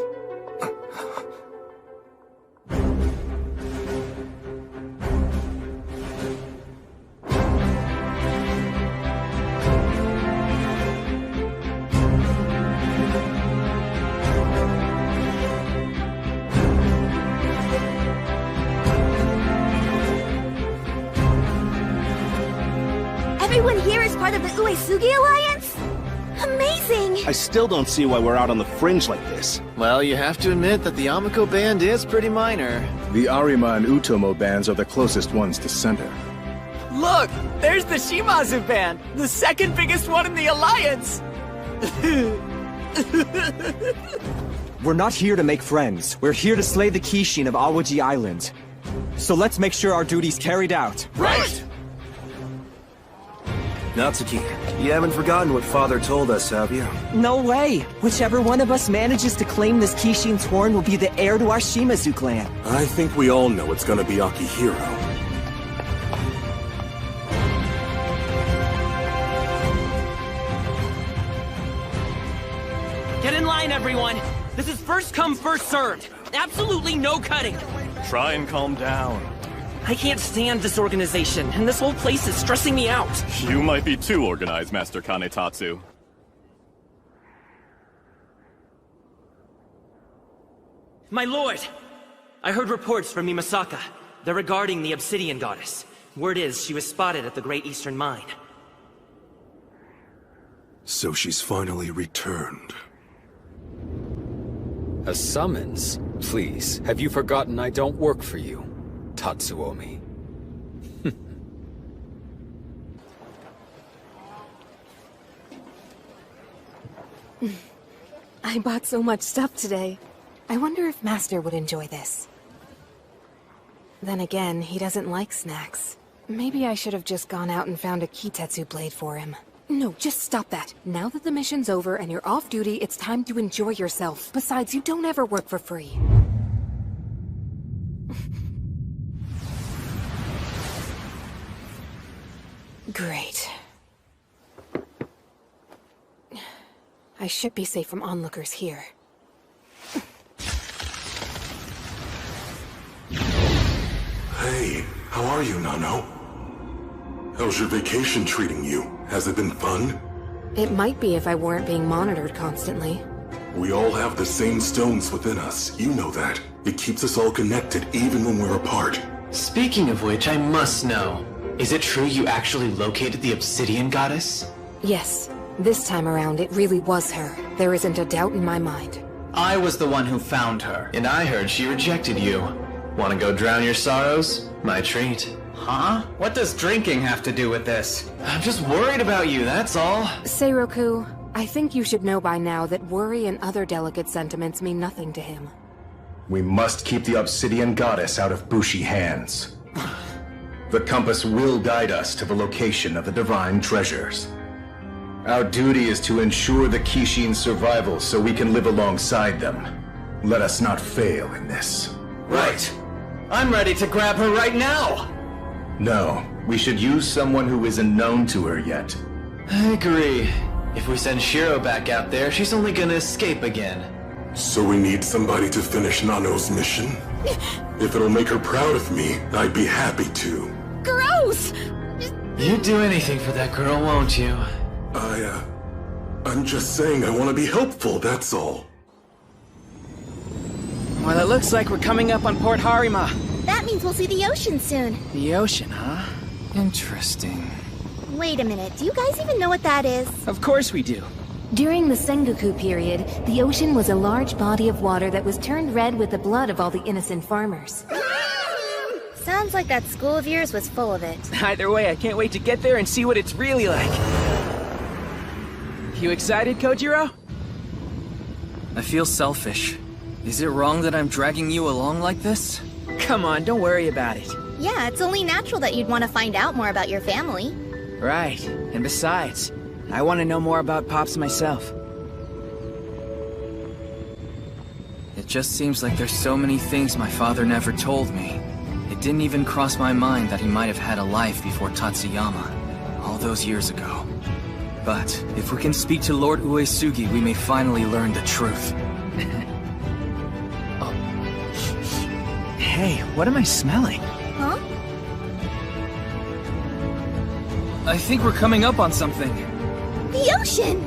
Everyone here is part of the Uesugi Alliance? Amazing! I still don't see why we're out on the fringe like this. Well, you have to admit that the Amiko band is pretty minor. The Arima and Utomo bands are the closest ones to center. Look! There's the Shimazu band! The second biggest one in the Alliance! We're not here to make friends. We're here to slay the Kishin of Awaji Island. So let's make sure our duty's carried out. Right! Natsuki, you haven't forgotten what Father told us, have you? No way! Whichever one of us manages to claim this Kishin's horn will be the heir to our Shimazu clan. I think we all know it's gonna be Akihiro. Get in line, everyone! This is first come, first served! Absolutely no cutting! Try and calm down. I can't stand this organization, and this whole place is stressing me out! You might be too organized, Master Kanetatsu. My lord! I heard reports from Mimasaka. They're regarding the Obsidian Goddess. Word is, she was spotted at the Great Eastern Mine. So she's finally returned. A summons? Please, have you forgotten I don't work for you, Tatsuomi? I bought so much stuff today. I wonder if Master would enjoy this. Then again, he doesn't like snacks. Maybe I should have just gone out and found a Kitetsu blade for him. No, just stop that. Now that the mission's over and you're off duty, it's time to enjoy yourself. Besides, you don't ever work for free. Great. I should be safe from onlookers here. Hey, how are you, Nano? How's your vacation treating you? Has it been fun? It might be if I weren't being monitored constantly. We all have the same stones within us, you know that. It keeps us all connected even when we're apart. Speaking of which, I must know. Is it true you actually located the Obsidian Goddess? Yes. This time around, it really was her. There isn't a doubt in my mind. I was the one who found her, and I heard she rejected you. Want to go drown your sorrows? My treat. Huh? What does drinking have to do with this? I'm just worried about you, that's all. Seiroku, I think you should know by now that worry and other delicate sentiments mean nothing to him. We must keep the Obsidian Goddess out of Bushi hands. The compass will guide us to the location of the divine treasures. Our duty is to ensure the Kishin's survival so we can live alongside them. Let us not fail in this. Right. I'm ready to grab her right now! No, we should use someone who isn't known to her yet. I agree. If we send Shiro back out there, she's only gonna escape again. So we need somebody to finish Nano's mission? If it'll make her proud of me, I'd be happy to. Gross! You'd do anything for that girl, won't you? I'm just saying I want to be helpful, that's all. Well, it looks like we're coming up on Port Harima. That means we'll see the ocean soon. The ocean, huh? Interesting. Wait a minute, do you guys even know what that is? Of course we do. During the Sengoku period, the ocean was a large body of water that was turned red with the blood of all the innocent farmers. Sounds like that school of yours was full of it. Either way, I can't wait to get there and see what it's really like. You excited, Kojiro? I feel selfish. Is it wrong that I'm dragging you along like this? Come on, don't worry about it. Yeah, it's only natural that you'd want to find out more about your family. Right, and besides, I want to know more about Pops myself. It just seems like there's so many things my father never told me. It didn't even cross my mind that he might have had a life before Tatsuyama, all those years ago. But if we can speak to Lord Uesugi, we may finally learn the truth. Hey, what am I smelling? Huh? I think we're coming up on something. The ocean!